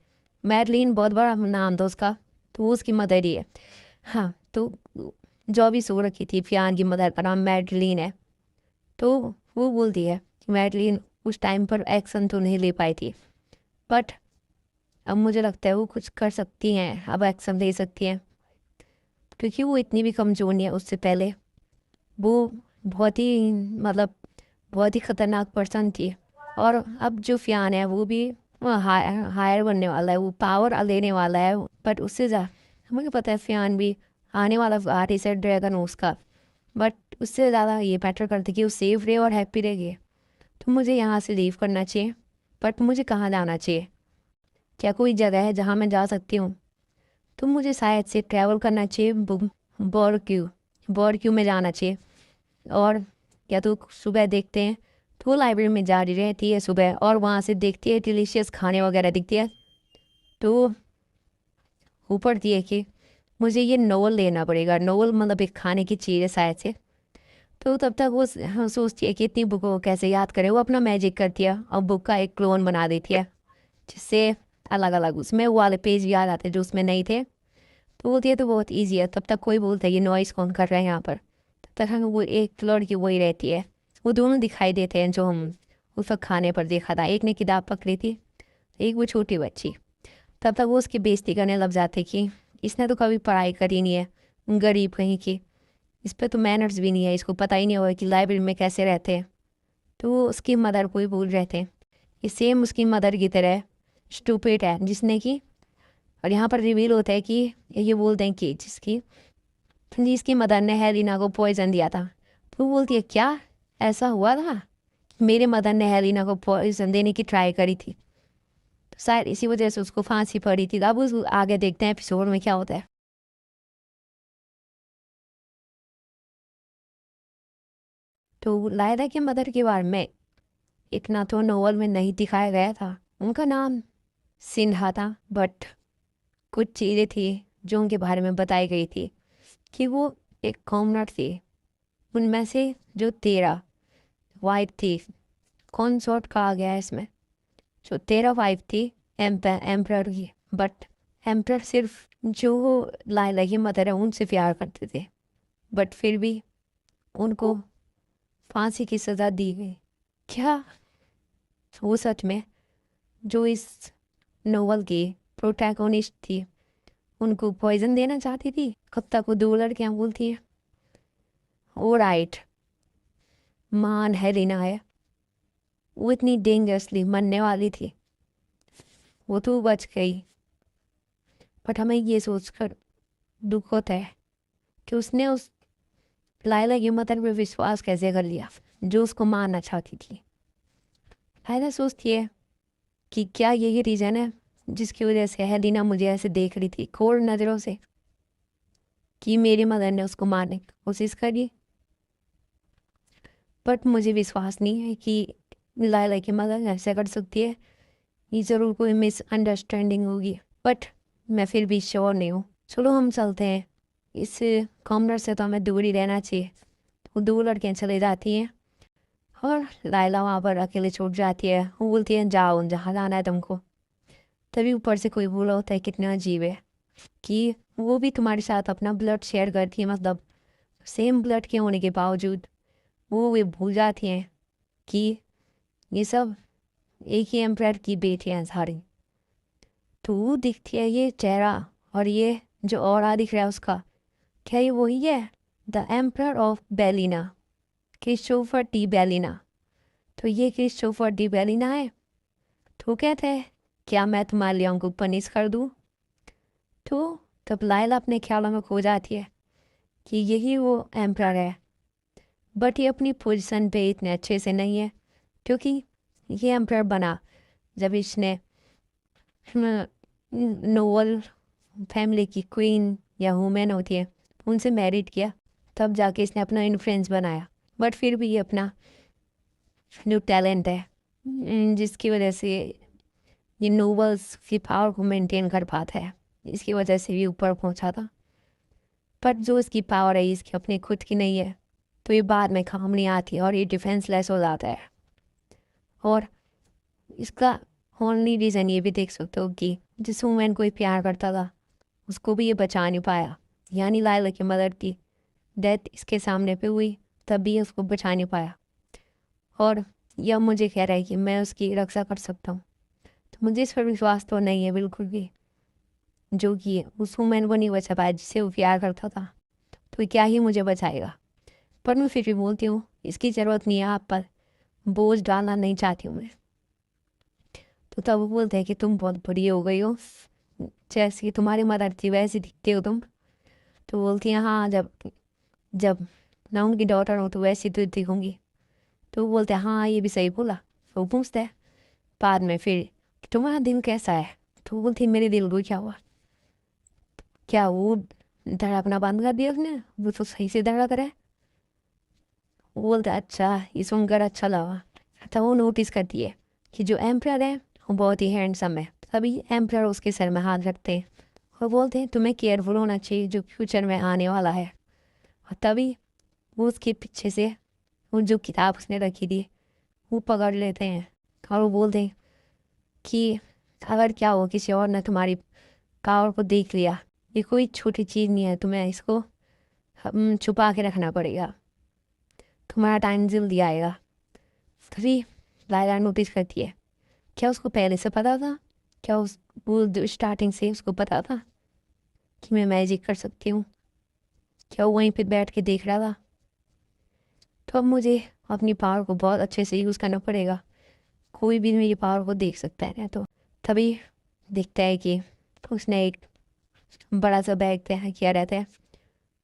मैडलिन बहुत बड़ा नाम था उसका, तो वो उसकी मदर ही है। हाँ, तो जो भी सो रखी थी फ़ियान की मदर का नाम मैडलिन है। तो वो बोलती है कि मैडलिन उस टाइम पर एक्शन तो नहीं ले पाई थी, बट अब मुझे लगता है वो कुछ कर सकती हैं, अब एक्शन ले सकती हैं, क्योंकि वो इतनी भी कमज़ोर नहीं है। उससे पहले वो बहुत ही मतलब बहुत ही ख़तरनाक पर्सन थी, और अब जो फ़ियान है वो भी हायर बनने वाला है, वो पावर लेने वाला है। बट उससे मुझे पता है फ़ियान भी आने वाला आर्टिस्ट है ड्रैगन उसका, बट उससे ज़्यादा ये मैटर करता है कि वो सेफ रहे और हैप्पी रहे। तो मुझे यहाँ से लीव करना चाहिए, बट मुझे कहाँ जाना चाहिए, क्या कोई जगह है जहाँ मैं जा सकती हूँ। तो मुझे शायद से ट्रैवल करना चाहिए बॉर्क्यू में जाना चाहिए, और या तो सुबह देखते हैं तो वो लाइब्रेरी में जा रही रहती है सुबह, और वहाँ से देखती है डिलीशियस खाने वगैरह दिखती है। तो ऊपर दिए कि मुझे ये नोवेल लेना पड़ेगा, नोवेल मतलब एक खाने की चीज़ है शायद से। तो तब तक वो सोचती है कि इतनी बुक को कैसे याद करे, वो अपना मैजिक करती है और बुक का एक क्लोन बना देती है, जिससे अलग अलग उसमें वो वाले पेज याद आते जो उसमें नहीं थे। तो बोलती है तो बहुत ईजी है। तब तक कोई बोलता है ये नॉइस कौन कर रहा है यहाँ पर, तब तक हम वो एक लड़की वही रहती है। वो दोनों दिखाई देते हैं जो हम उस वक्त खाने पर देखा था, एक ने किताब पकड़ी थी, एक वो छोटी बच्ची। तब तक वो उसकी बेइज्जती करने लग जाते कि इसने तो कभी पढ़ाई करी नहीं है, गरीब कहीं की, इस पर तो मैनर्स भी नहीं है, इसको पता ही नहीं होगा कि लाइब्रेरी में कैसे रहते हैं। तो वो उसकी मदर को ही भूल रहे थे, ये सेम उसकी मदर की तरह स्टूपिड है जिसने कि, और यहाँ पर रिवील होता है कि ये बोलते हैं कि जिसकी मदर ने हेलिना को पॉइजन दिया था। तो वो बोलती है क्या ऐसा हुआ था, मेरे मदर ने हेलिना को पॉइजन देने की ट्राई करी थी, तो शायद इसी वजह से उसको फांसी पड़ी थी। अब उस आगे देखते हैं एपिसोड में क्या होता है। तो लायदा की मदर के बारे में इतना तो नोवेल में नहीं दिखाया गया था। उनका नाम सिन्हा था, बट कुछ चीज़ें थी जो उनके बारे में बताई गई थी कि वो एक कॉमनर थी। उनमें से जो 13 वाइफ थी, कौन सॉर्ट कहा गया है इसमें, जो 13 वाइफ थी एम्प्रर की, बट एम्प्रर सिर्फ जो लायला की मदर है उनसे प्यार करते थे, बट फिर भी उनको फांसी की सज़ा दी गई। क्या वो सच में जो इस नोवेल की प्रोटैगोनिस्ट थी उनको पॉइजन देना चाहती थी? कब तक वो दो लड़कियां बोलती हैं ओ राइट, मान हेलिना है, वो इतनी डेंजरसली मरने वाली थी, वो तो बच गई। बट हमें ये सोचकर दुख होता है कि उसने उस लायला की मदर पे विश्वास कैसे कर लिया जो उसको मारना चाहती थी। लायला सोचती है कि क्या यही रीज़न है जिसकी वजह से हेलिना मुझे ऐसे देख रही थी खोर नज़रों से, कि मेरी मदर ने उसको मारने की कोशिश करी। बट मुझे विश्वास नहीं है कि लायला की मदर ऐसे कर सकती है, ये ज़रूर कोई मिसअंडरस्टैंडिंग होगी, बट मैं फिर भी श्योर नहीं हूँ। चलो हम चलते हैं, इस कॉमनर से तो हमें दूर ही रहना चाहिए। वो दो लड़कियाँ चले जाती हैं और लायला वहाँ पर अकेले छूट जाती है। वो बोलती है जाओ जहाँ जाना है तुमको। तभी ऊपर से कोई बोला होता है कितना अजीब है कि वो भी तुम्हारे साथ अपना ब्लड शेयर करती है, मतलब सेम ब्लड के होने के बावजूद वो भूल जाती हैं कि ये सब एक ही एम्पायर की बेटियाँ हैं सारी। तो वो दिखती है ये चेहरा और ये जो और दिख रहा है उसका, क्या ये वही है? The empire of Belina, Christopher D Belina. तो ये क्रिस्टोफर डी बेलिना है। तो कहते हैं क्या मैं तुम्हारे लिए उनको पनिश कर दूँ? तो तब लायला अपने ख्यालों में खो जाती है कि यही वो एम्पायर है, बट ये अपनी पोजीशन पे इतने अच्छे से नहीं है, क्योंकि ये एम्पायर बना जब इसने नोवल फैमिली की क्वीन या वुमेन होती है उनसे मैरिड किया, तब जाके इसने अपना इन्फ्लुएंस बनाया। बट फिर भी ये अपना जो टैलेंट है जिसकी वजह से ये नोवेल्स की पावर को मेंटेन कर पाता है, इसकी वजह से भी ऊपर पहुंचा था। पर जो इसकी पावर है इसकी अपनी खुद की नहीं है, तो ये बाद में काम नहीं आती और ये डिफेंसलेस हो जाता है। और इसका ओनली रीज़न ये भी देख सकते हो कि जिस वुमेन को ये प्यार करता था उसको भी ये बचा नहीं पाया, यानी लायला की मदर की डेथ इसके सामने पे हुई तब भी उसको बचा नहीं पाया। और यह मुझे कह रहा है कि मैं उसकी रक्षा कर सकता हूँ, तो मुझे इस पर विश्वास तो नहीं है बिल्कुल भी, जो कि उस वुमेन को नहीं बचा पाया जिससे वो प्यार करता था, तो क्या ही मुझे बचाएगा। पर मैं फिर भी बोलती हूँ इसकी ज़रूरत नहीं है, आप पर बोझ डालना नहीं चाहती हूँ मैं। तो तब वो बोलते हैं कि तुम बहुत बड़ी हो गई हो, जैसी तुम्हारी मदर थी वैसी दिखते हो तुम। तो बोलती हैं हाँ, जब जब ना उनकी डॉटर हो तो वैसी तो दिखूंगी। तो वो बोलते हैं हाँ ये भी सही बोला। तो वो पूछते हैं बाद में फिर कि तुम्हारा दिल कैसा है? तो वो बोलती है मेरे दिल को क्या हुआ, क्या वो धड़कना बंद कर दिया उसने, वो तो सही से धड़क रहा है। वो बोलता है अच्छा, ये सुनकर अच्छा लगा। तो वो नोटिस करती है कि जो एम्प्रर है वो बहुत ही हैंडसम है। तभी एम्प्रर उसके सर में हाथ रखते हैं और बोलते हैं तुम्हें केयरफुल होना चाहिए जो फ्यूचर में आने वाला है। और तभी वो उसके पीछे से वो जो किताब उसने रखी थी वो पकड़ लेते हैं और वो बोलते हैं कि अगर क्या हो किसी और ने तुम्हारी पावर को देख लिया, ये कोई छोटी चीज़ नहीं है, तुम्हें इसको छुपा के रखना पड़ेगा, तुम्हारा टाइम जल्दी आएगा। तभी लायला नोटिस करती है, क्या उसको पहले से पता था? क्या उस वो स्टार्टिंग से उसको पता था कि मैं मैजिक कर सकती हूँ? क्या वो वहीं पे बैठ के देख रहा था? तो अब मुझे अपनी पावर को बहुत अच्छे से यूज़ करना पड़ेगा, कोई भी मेरी पावर को देख सकता है। तो तभी दिखता है कि उसने एक बड़ा सा बैग तैयार किया रहता है,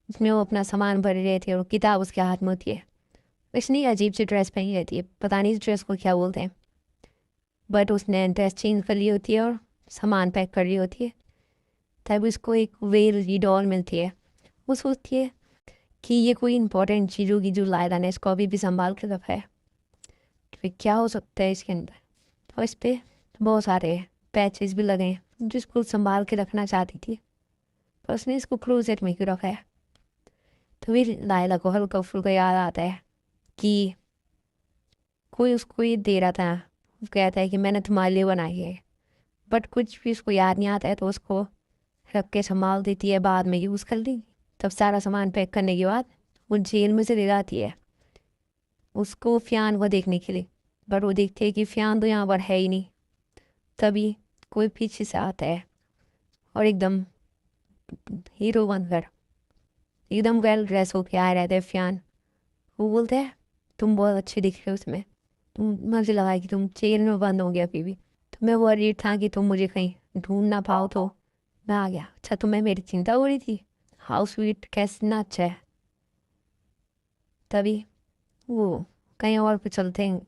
उसमें वो अपना सामान भरे रहती है और किताब उसके हाथ में होती है। इसने अजीब सी ड्रेस पहनी रहती है, पता नहीं इस ड्रेस को क्या बोलते हैं, बट उसने ड्रेस चेंज कर ली होती है और सामान पैक कर ली होती है। तब उसको एक वेल की डॉल मिलती है। वो सोचती है कि ये कोई इंपॉर्टेंट चीज़ होगी जो लायला ने इसको अभी भी संभाल के रखा है, फिर क्या हो सकता है इसके अंदर। और इस पर बहुत सारे पैचेस भी लगे हैं जिसको संभाल के रखना चाहती थी, पर उसने इसको क्लोजेट में क्यों रखा है। तो फिर लायला को हल्का फुल्का याद आता है कि कोई उसको ये दे रहा था, वो कहता है कि मैंने तुम्हारे लिए बनाई है, बट कुछ भी उसको याद नहीं आता है। तो उसको रख के संभाल देती है, बाद में यूज़ कर ली। तब सारा सामान पैक करने के बाद वो जेल में से ले जाती है उसको फ़ियान को देखने के लिए, पर वो देखते है कि फ़ियान तो यहाँ पर है ही नहीं। तभी कोई पीछे से आता है और एकदम हीरो बनकर एकदम वेल ड्रेस होके आए रहते हैं फ़ियान। वो बोलते हैं तुम बहुत अच्छे दिख रहे हो उसमें, मुझे लगा कि तुम जेल में बंद हो गया अभी भी, तो मैं वरीड था कि तुम मुझे कहीं ढूंढ ना पाओ, तो मैं आ गया। अच्छा तुम्हें मेरी चिंता हो रही थी, हाउ स्वीट, कैसे ना अच्छा है। तभी वो कहीं और पे चलते हैं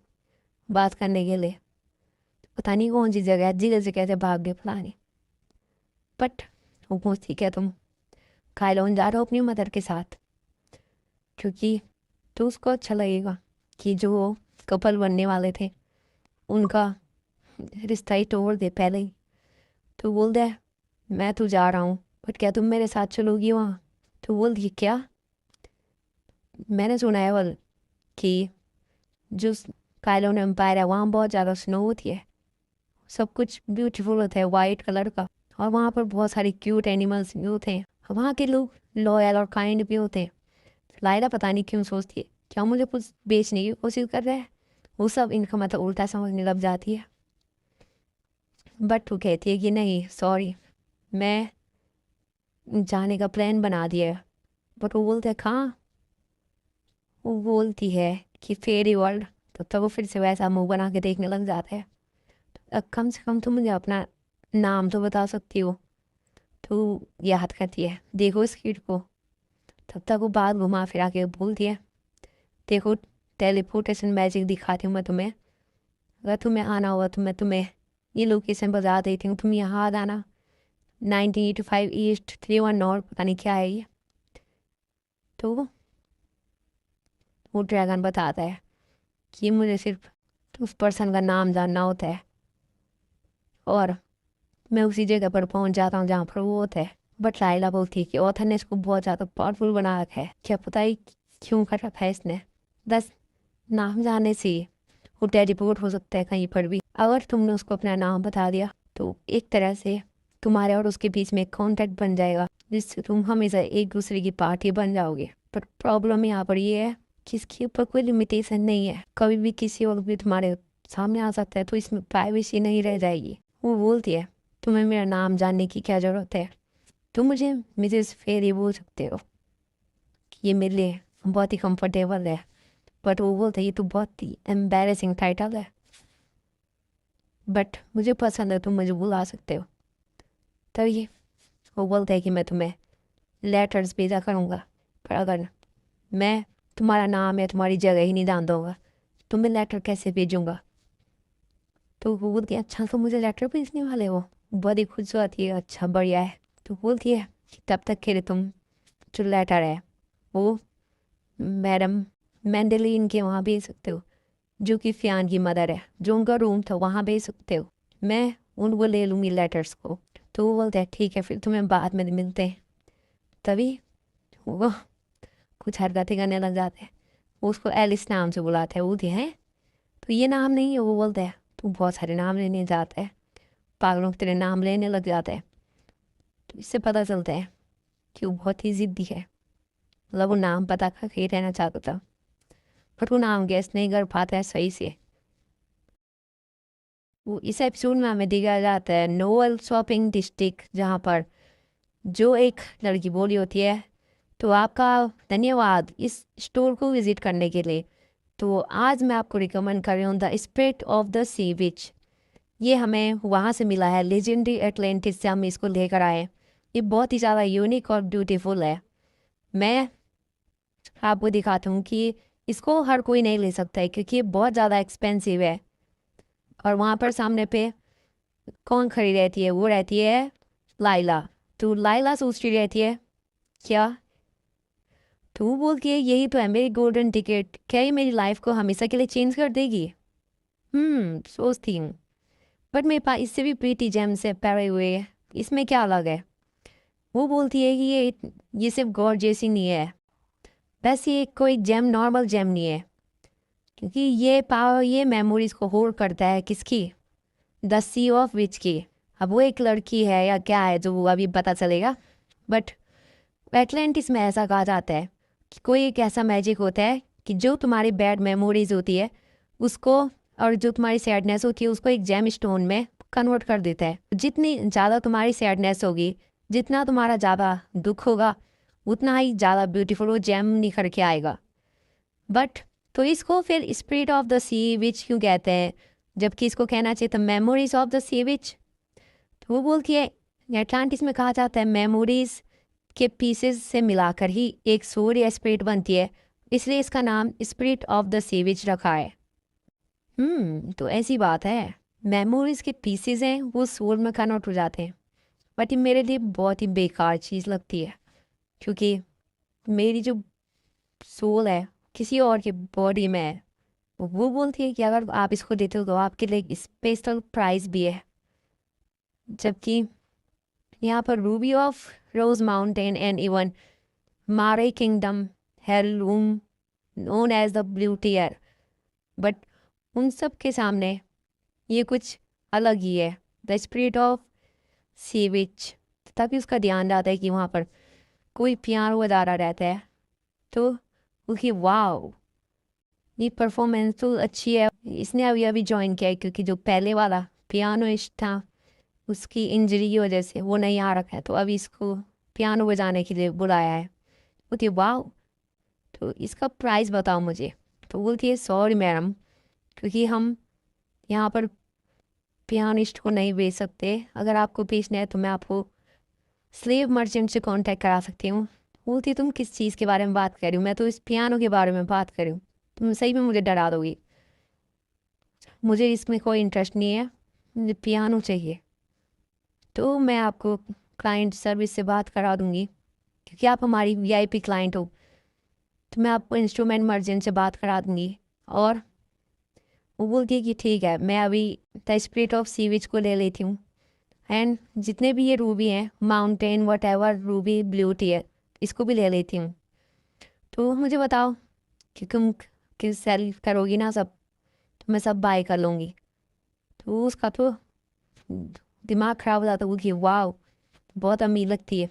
बात करने के लिए, पता नहीं कौन सी जगह है, जगह से कैसे भाग गए पता नहीं। बट वो पूछती क्या तुम कायलोन जा रहे हो अपनी मदर के साथ, क्योंकि तो उसको अच्छा लगेगा कि जो कपल बनने वाले थे उनका रिश्ता ही तोड़ दे पहले ही। तो बोल दे मैं तो जा रहा हूँ, बट क्या तुम मेरे साथ चलोगी वहाँ। तो बोल दी क्या, मैंने सुना है वल कि जो कायलोन एम्पायर है वहाँ बहुत ज़्यादा स्नो होती है, सब कुछ ब्यूटीफुल होता है वाइट कलर का, और वहाँ पर बहुत सारे क्यूट एनिमल्स भी होते हैं, वहाँ के लोग लॉयल और काइंड भी होते हैं। लायला पता नहीं क्यों सोचती है क्या मुझे कुछ बेचने की कोशिश कर रहा है, वो सब इनका मतलब उल्टा समझने लग जाती है। बट वो कहती है कि नहीं सॉरी, मैं जाने का प्लान बना दिया है। बट वो बोलते हैं कहाँ, वो बोलती है कि फेरी वर्ल्ड। तब वो फिर से वैसा मुंह बना के देखने लग जाता है। अब कम से कम तुम मुझे अपना नाम तो बता सकती हो। तो याद करती है देखो इस किड को। तब तक वो बात घुमा फिरा के बोलती है देखो टेलीपोर्टेशन मैजिक दिखाती हूँ मैं तुम्हें, अगर तुम्हें आना होगा तो मैं तुम्हें ये लोकेशन बता देती हूँ, तुम यहाँ आ जाना 1985 ईस्ट 31 नॉर्थ, पता नहीं क्या है ये। तो वो ड्रैगन बताता है कि मुझे सिर्फ उस पर्सन का नाम जानना होता है और मैं उसी जगह पर पहुंच जाता हूँ जहाँ पर वो होता है। बट लाइला बोलती है कि ऑथर ने इसको बहुत ज़्यादा पावरफुल बना रखा है, क्या पता ही क्यों कर रखा है इसने। बस नाम जानने से ही वो टेलीपोर्ट हो सकता है कहीं पर भी। अगर तुमने उसको अपना नाम बता दिया तो एक तरह से तुम्हारे और उसके बीच में कॉन्टैक्ट बन जाएगा, जिससे तुम हमेशा एक दूसरे की पार्टी बन जाओगे। पर प्रॉब्लम यहाँ पर ये है कि इसके ऊपर कोई लिमिटेशन नहीं है, कभी भी किसी और भी तुम्हारे सामने आ सकता है, तो इसमें प्राइवेसी नहीं रह जाएगी। वो बोलती है तुम्हें मेरा नाम जानने की क्या ज़रूरत है, तुम मुझे मिसेस फेरी बोल सकते हो, कि ये मेरे लिए बहुत ही कंफर्टेबल है। बट वो बोलते ये तो बहुत ही एम्बेरसिंग टाइटल है, बट मुझे पसंद है, तुम मुझे बुला सकते हो। तभी वो बोलते हैं कि मैं तुम्हें लेटर्स भेजा करूँगा, पर अगर मैं तुम्हारा नाम या तुम्हारी जगह ही नहीं जान दूँगा तो मैं लेटर कैसे भेजूँगा। तो वो बोलती है अच्छा तो मुझे लेटर भेजने वाले हो, बड़ी खुश होती है, अच्छा बढ़िया है। तो बोलती है कि तब तक के लिए तुम जो लेटर है वो मैडम मैंडलिन के वहाँ भेज सकते हो, जो कि फ़ियान की मदर है, जो उनका रूम था वहाँ भेज सकते हो, मैं उनको ले लूँगी लेटर्स को। तो वो बोलते हैं ठीक है फिर तुम्हें बाद में मिलते हैं। तभी वो कुछ हरकतें करने लग जाते हैं, वो उसको एलिस नाम से बुलाते हैं। बोलती है तो ये नाम नहीं है, वो बोलते हैं तू बहुत सारे नाम लेने जाता है, पागलों की तरह नाम लेने लग जाता है। तो इससे पता चलता है कि वो बहुत ही ज़िद्दी है, मतलब वो नाम पता करके ही रहना चाहता था, पर वो नाम गैस नहीं कर पाता है सही से। वो इस एपिसोड में हमें दिखाया जाता है नोवल शॉपिंग डिस्ट्रिक्ट, जहाँ पर जो एक लड़की बोली होती है तो आपका धन्यवाद इस स्टोर को विज़िट करने के लिए। तो आज मैं आपको रिकमेंड कर रही हूँ द स्पिरिट ऑफ द सी विच। ये हमें वहाँ से मिला है, लेजेंडरी एटलांटिस से हम इसको लेकर आए। ये बहुत ही ज़्यादा यूनिक और ब्यूटीफुल है। मैं आपको दिखाता हूँ कि इसको हर कोई नहीं ले सकता है क्योंकि ये बहुत ज़्यादा एक्सपेंसिव है। और वहाँ पर सामने पे कौन खड़ी रहती है, वो रहती है लाइला। तो लाइला सोचती रहती है क्या, तू बोलती है यही तो है मेरी गोल्डन टिकट, क्या ये मेरी लाइफ को हमेशा के लिए चेंज कर देगी। सोचती हूँ, बट मेरे पास इससे भी प्रीटी जेम से पड़े हुए है, इसमें क्या अलग है। वो बोलती है कि ये सिर्फ गॉर्जियस ही नहीं है, बस ये कोई जेम नॉर्मल जेम नहीं है, क्योंकि ये पावर ये मेमोरीज को होल्ड करता है किसकी, द सी ऑफ विच की। अब वो एक लड़की है या क्या है जो वो अभी पता चलेगा। बट एटलांटिस में ऐसा कहा जाता है कि कोई एक ऐसा मैजिक होता है कि जो तुम्हारी बैड मेमोरीज होती है उसको, और जो तुम्हारी सैडनेस होती है उसको एक जेम स्टोन में कन्वर्ट कर देता है। जितनी ज़्यादा तुम्हारी सैडनेस होगी, जितना तुम्हारा ज़्यादा दुख होगा, उतना ही ज़्यादा ब्यूटीफुल वो जेम निखर के आएगा। बट तो इसको फिर स्पिरिट ऑफ द सी विच क्यों कहते हैं, जबकि इसको कहना चाहिए था मेमोरीज ऑफ द सी विच। तो वो बोलती है एटलांटिस में कहा जाता है मेमोरीज के पीसेस से मिलाकर ही एक सोल या स्पिरिट बनती है, इसलिए इसका नाम स्पिरिट ऑफ द सी विच रखा है। तो ऐसी बात है, मेमोरीज के पीसेस हैं वो सोल में कन्वर्ट हो जाते हैं। बट ये मेरे लिए बहुत ही बेकार चीज़ लगती है, क्योंकि मेरी जो सोल है किसी और के बॉडी में है। वो बोलती है कि अगर आप इसको देते हो तो आपके लिए स्पेशल प्राइज भी है, जबकि यहाँ पर ruby of rose mountain and even Mare kingdom heirloom known as the blue tear, but उन सब के सामने ये कुछ अलग ही है, the spirit of sea witch. तभी उसका ध्यान जाता है कि वहाँ पर कोई पियानो बजा रहा रहता है, तो उसकी वाओ ये परफॉर्मेंस तो अच्छी है। इसने अभी अभी ज्वाइन किया है क्योंकि जो पहले वाला पियानोइस्ट था उसकी इंजरी की वजह से वो नहीं आ रखा है, तो अभी इसको पियानो बजाने के लिए बुलाया है। बोलती है वाओ, तो इसका प्राइस बताओ मुझे। तो बोलती है सॉरी मैडम, क्योंकि हम यहाँ पर पियानिस्ट को नहीं बेच सकते, अगर आपको बेचना है तो मैं आपको स्लेव मर्चेंट से कांटेक्ट करा सकती हूँ। बोलती तुम किस चीज़ के बारे में बात कर रही हूँ, मैं तो इस पियानो के बारे में बात कर रही हूँ, तुम सही में मुझे डरा दोगी। मुझे इसमें कोई इंटरेस्ट नहीं है, मुझे पियानो चाहिए। तो मैं आपको क्लाइंट सर्विस से बात करा दूँगी, क्योंकि आप हमारी वीआईपी क्लाइंट हो, तो मैं आपको इंस्ट्रूमेंट मर्चेंट से बात करा दूँगी। और वो बोलती है कि ठीक है, मैं अभी द स्पिरिट ऑफ सी विच को ले लेती हूँ, एंड जितने भी ये रूबी हैं mountain whatever ruby blue tear, इसको भी ले लेती हूँ। तो मुझे बताओ कि तुम किस सेल करोगी ना सब, तो मैं सब बाय कर लूँगी। तो उसका तो दिमाग ख़राब हो जाता है कि वाह बहुत अमीर लगती है,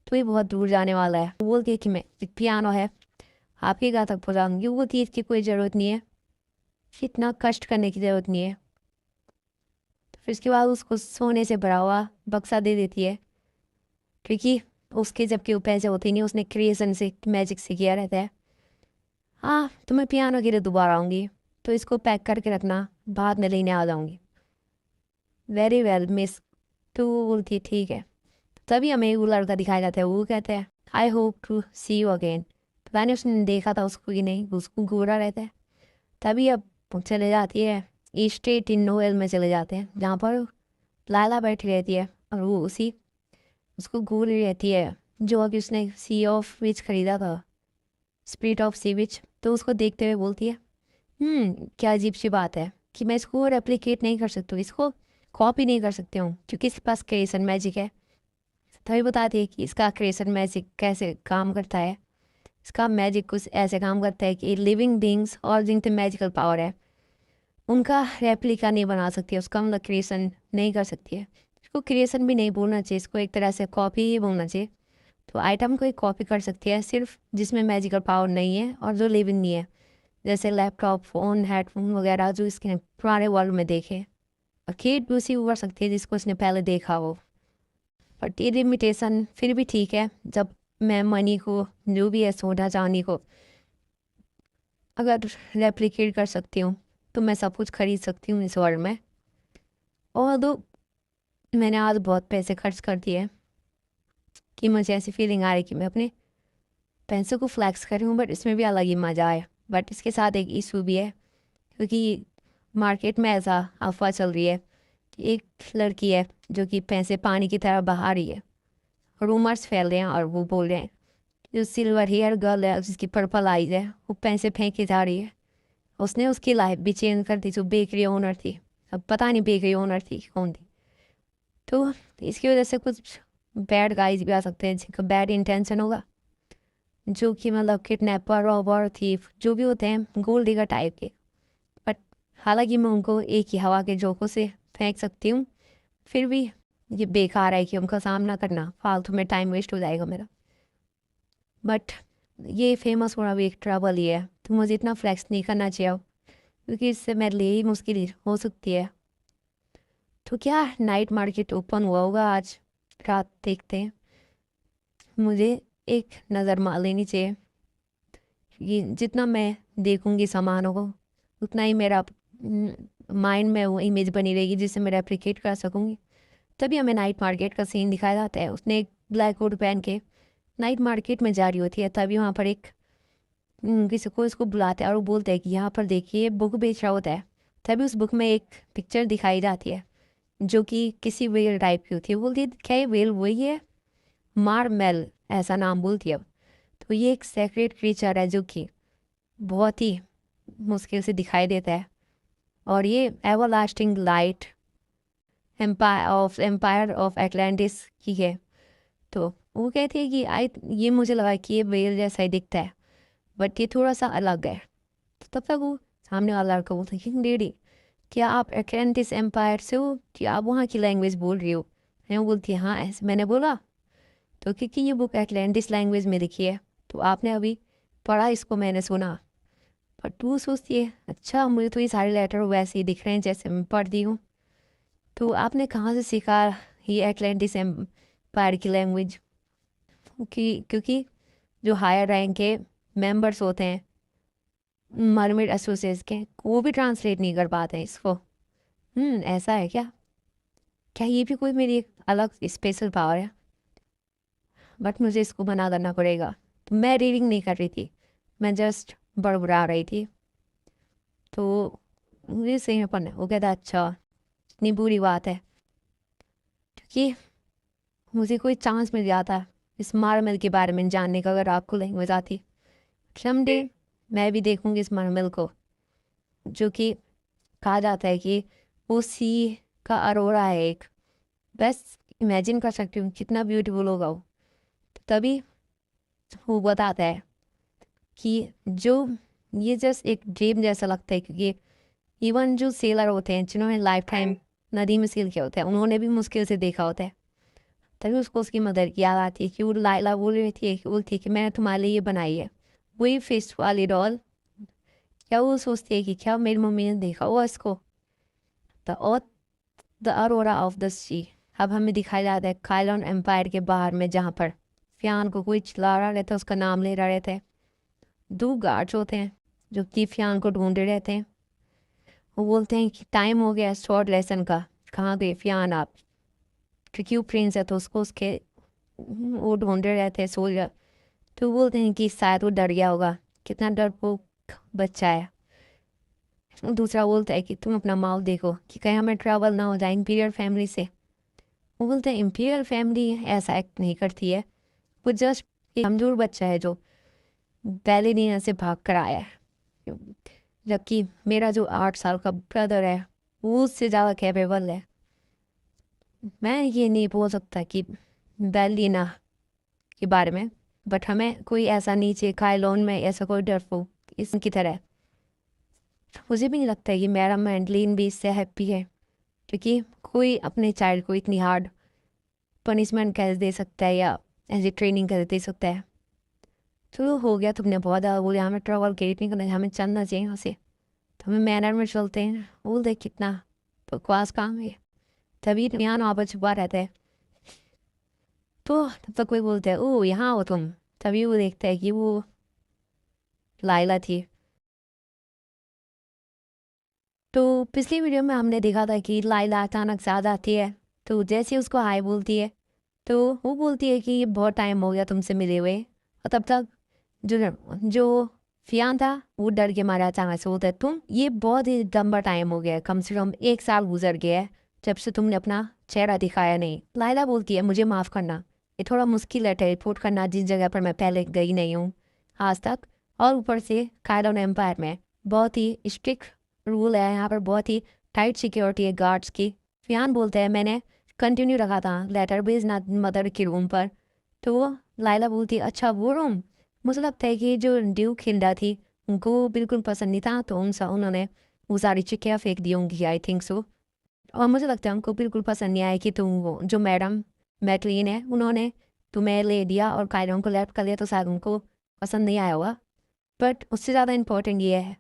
तो ये बहुत दूर जाने वाला है। वो बोलती है कि मैं पियानो है आपके घर तक पहुँचाऊँगी। वो बोलती है इसकी कोई ज़रूरत नहीं है, इतना कष्ट करने की ज़रूरत नहीं है। तो फिर इसके बाद उसको सोने से भरा हुआ बक्सा दे देती है, क्योंकि उसके जबकि वो पैसे होते ही नहीं, उसने क्रिएशन से मैजिक से किया रहता है। हाँ तो मैं पियानो के लिए दोबारा आऊँगी, तो इसको पैक करके रखना, बाद में लेने आ जाऊँगी। Very well miss. तो वो बोलती है ठीक है। तभी हमें वो लड़का दिखाया जाता है, वो कहता है I hope to see you again. पता नहीं उसने देखा था उसको कि नहीं, उसको घूरा रहता है। तभी अब वो चले जाती है स्टेट इन नोएल में चले जाते हैं, जहाँ पर लाला बैठी रहती है और वो उसी उसको घूर रही रहती है, जो अभी उसने सी ऑफ विच खरीदा था, स्पिरिट ऑफ सी विच। तो उसको देखते हुए बोलती है क्या अजीब सी बात है कि मैं इसको रेप्लिकेट नहीं कर सकती हूँ, इसको कॉपी नहीं कर सकती हूँ, क्योंकि इसके पास क्रिएशन मैजिक है। तभी बताती है कि इसका क्रिएशन मैजिक कैसे काम करता है। इसका मैजिक कुछ ऐसे काम करता है कि लिविंग बींग्स और जिनके मैजिकल पावर है उनका रेप्लिका नहीं बना सकती है, उसका मतलब क्रिएशन नहीं कर सकती है। इसको क्रिएशन भी नहीं बोलना चाहिए, इसको एक तरह से कॉपी ही बोलना चाहिए। तो आइटम को एक कॉपी कर सकती है सिर्फ जिसमें मैजिकल पावर नहीं है और जो लिविंग नहीं है, जैसे लैपटॉप फ़ोन हेडफोन वगैरह जो इसके पुराने वर्ल्ड में देखे। और केट भी उसी उभर सकती है जिसको इसने पहले देखा हो। बट ये लिमिटेशन फिर भी ठीक है, जब मैं मनी को जो भी है सोना चांदी को अगर रेप्लिकेट कर सकती हूँ तो मैं सब कुछ खरीद सकती हूँ इस वर्ल्ड में। और दो मैंने आज बहुत पैसे खर्च कर दिए कि मुझे ऐसी फीलिंग आ रही कि मैं अपने पैसों को फ्लैक्स कर रही हूँ, बट इसमें भी अलग ही मज़ा आया। बट इसके साथ एक इशू भी है, क्योंकि मार्केट में ऐसा अफवाह चल रही है कि एक लड़की है जो कि पैसे पानी की तरह बहा रही है। रूमर्स फैल रहे हैं और वो बोल रहे हैं जो सिल्वर हेयर गर्ल है जिसकी पर्पल आइज है वो पैसे फेंक के जा रही है। उसने उसकी लाइफ भी चेंज कर दी, जो बेकरी ओनर थी। अब पता नहीं बेकरी ओनर थी कौन थी। तो इसकी वजह से कुछ बैड गाइज भी आ सकते हैं जिनका बैड इंटेंशन होगा, जो कि मतलब किडनैपर रॉबर थीफ जो भी होते हैं गोल्ड डिगर टाइप के। बट हालांकि मैं उनको एक ही हवा के झोंकों से फेंक सकती हूँ, फिर भी ये बेकार है कि उनका सामना करना, फालतू में टाइम वेस्ट हो जाएगा मेरा। बट ये फेमस होना भी एक ट्रबल ही है, तो मुझे इतना फ्लेक्स नहीं करना चाहिए क्योंकि इससे मेरे लिए ही मुश्किल हो सकती है। तो क्या नाइट मार्केट ओपन हुआ होगा आज रात, देखते हैं। मुझे एक नज़र मार लेनी चाहिए। ये जितना मैं देखूंगी सामानों को उतना ही मेरा माइंड में वो इमेज बनी रहेगी जिससे मैं रेप्लिकेट कर सकूंगी। तभी हमें नाइट मार्केट का सीन दिखाया जाता है। उसने एक ब्लैक कोट पहन के नाइट मार्केट में जा रही होती है, तभी वहाँ पर एक किसी को इसको बुलाते हैं और वो बोलते हैं कि यहाँ पर देखिए बुक बेच रहा होता है। तभी उस बुक में एक पिक्चर दिखाई जाती है जो कि किसी वेल टाइप की होती है। बोलती है क्या ये वेल वही है? मारमेल ऐसा नाम बोलती है। तो ये एक सेक्रेट क्रीचर है जो कि बहुत ही मुश्किल से दिखाई देता है, और ये everlasting light empire of Atlantis की है। तो वो कहती है कि ये मुझे लगा कि ये वेल जैसा ही दिखता है बट ये थोड़ा सा अलग है। तो तब तक वो सामने वाला लड़का बोलता है कि लेडी क्या आप एटलांटिस एम्पायर से हो, कि आप वहाँ की लैंग्वेज बोल रही हो? वो बोलती है हाँ ऐसे मैंने बोला। तो क्योंकि ये बुक एटलांटिस लैंग्वेज में लिखी है तो आपने अभी पढ़ा, इसको मैंने सुना। पर तू सोचती है अच्छा मुझे तो ये सारे लेटर वैसे ही दिख रहे हैं जैसे मैं पढ़ती हूँ। तो आपने कहाँ से सीखा ये एटलांटिस एम्पायर की लैंग्वेज? क्योंकि जो हायर रैंक के मेंबर्स होते हैं मरमिड एसोसिएट्स के, वो भी ट्रांसलेट नहीं कर पाते हैं इसको। ऐसा है क्या? क्या ये भी कोई मेरी एक अलग स्पेशल पावर है? बट मुझे इसको मना करना पड़ेगा। तो मैं रीडिंग नहीं कर रही थी, मैं जस्ट बड़बड़ा रही थी। तो मुझे सही में पढ़ना है। वो कहता अच्छा इतनी बुरी बात है, क्योंकि मुझे कोई चांस मिल जाता इस मार्मल के बारे में जानने का अगर आपको लैंग्वेज आती। समडे मैं भी देखूंगी इस मार्मल को, जो कि कहा जाता है कि वो सी का अरोरा है एक। बस इमेजिन कर सकती हूँ कितना ब्यूटीफुल होगा वो। तो तभी वो बताता है कि जो ये जस्ट एक ड्रीम जैसा लगता है, क्योंकि इवन जो सेलर होते हैं जिन्होंने लाइफ टाइम नदी में सेल किया होता है उन्होंने भी मुश्किल से देखा होता है। तभी उसको उसकी मदर की याद आती है कि वो लाइला बोल रही थी कि बोलती है कि मैंने तुम्हारे लिए ये बनाई है वही फिश वाली डॉल। क्या वो सोचती है कि क्या मेरी मम्मी ने देखा हुआ इसको? द अरोरा ऑफ द सी। अब हमें दिखाया जाता है काइलॉन एम्पायर के बाहर में, जहाँ पर फियान को कोई चिल्ला रहा रहता है, उसका नाम ले रहा रहता है। दो गार्ड्स होते हैं जो कि फियान को ढूंढे रहते हैं। वो बोलते हैं कि टाइम हो गया शॉर्ट लेसन का, कहाँ गए फियान आप? क्योंकि वो प्रिंस है तो उसको उसके वो ढूंढे रहते हैं सोल्जर। तो बोलते हैं कि शायद वो डर गया होगा, कितना डरपोक बच्चा है। दूसरा बोलता है कि तुम अपना माहौल देखो कि कहीं हमें ट्रैवल ना हो जाए इंपीरियल फैमिली से। वो बोलते हैं इंपीरियल फैमिली ऐसा एक्ट नहीं करती है, वो जस्ट एक कमजोर बच्चा है जो बैलेरिना से भाग कर आया है, जबकि मेरा जो 8 साल का ब्रदर है वो उससे ज़्यादा कैपेबल है। मैं ये नहीं बोल सकता कि बैलेरिना के बारे में, बट हमें कोई ऐसा नीचे काइलोन में ऐसा कोई डरपोक इसकी तरह मुझे भी नहीं लगता है कि मेरा मैंडलिन भी इससे हैप्पी है, क्योंकि कोई अपने चाइल्ड को इतनी हार्ड पनिशमेंट कैसे दे सकता है या ऐसी ट्रेनिंग कैसे दे सकता है। चलो हो गया, तुमने बहुत ज़्यादा बोले, हमें ट्रैवल क्रिएट नहीं करना, हमें चलना चाहिए यहाँ से। तो हमें मैनर में चलते हैं। बोल दे कितना बकवास काम है। तभी यहाँ वहाँ पर छुपा रहता है। तो तब तक कोई बोलता है ओ यहाँ हो तुम। तभी वो देखता है कि वो लाइला थी। तो पिछली वीडियो में हमने देखा था कि लाइला अचानक से आ जाती है, तो जैसे उसको हाय बोलती है तो वो बोलती है कि ये बहुत टाइम हो गया तुमसे मिले हुए। और तब तक जो जो फियान था वो डर के मारे अचानक से बोलता है तुम, ये बहुत ही लंबा टाइम हो गया है, कम से कम 1 साल गुजर गया है जब से तुमने अपना चेहरा दिखाया नहीं। लाइला बोलती है मुझे माफ़ करना, ये थोड़ा मुश्किल है टेलीपोर्ट करना जिस जगह पर मैं पहले गई नहीं हूँ आज तक। और ऊपर से काइलोन एम्पायर में बहुत ही स्ट्रिक्ट रूल है, यहाँ पर बहुत ही टाइट सिक्योरिटी है गार्ड्स की। फियान बोलता है मैंने कंटिन्यू रखा था लेटर भेजना मदर के रूम पर। तो वो लाइला बोलती है अच्छा वो रूम? मुझे लगता है कि जो ड्यूक हिल्डा थी उनको बिल्कुल पसंद नहीं था, तो उनसा उन्होंने वो सारी चिट्ठियाँ फेंक दी होंगी, आई थिंक सो। और मुझे लगता है उनको बिल्कुल पसंद नहीं आया कि तुम वो जो मैडम मैकलीन है उन्होंने तुम्हें ले दिया और कायरोन को लेफ्ट कर लिया, तो शायद उनको पसंद नहीं आया होगा। बट उससे ज़्यादा इम्पोर्टेंट ये है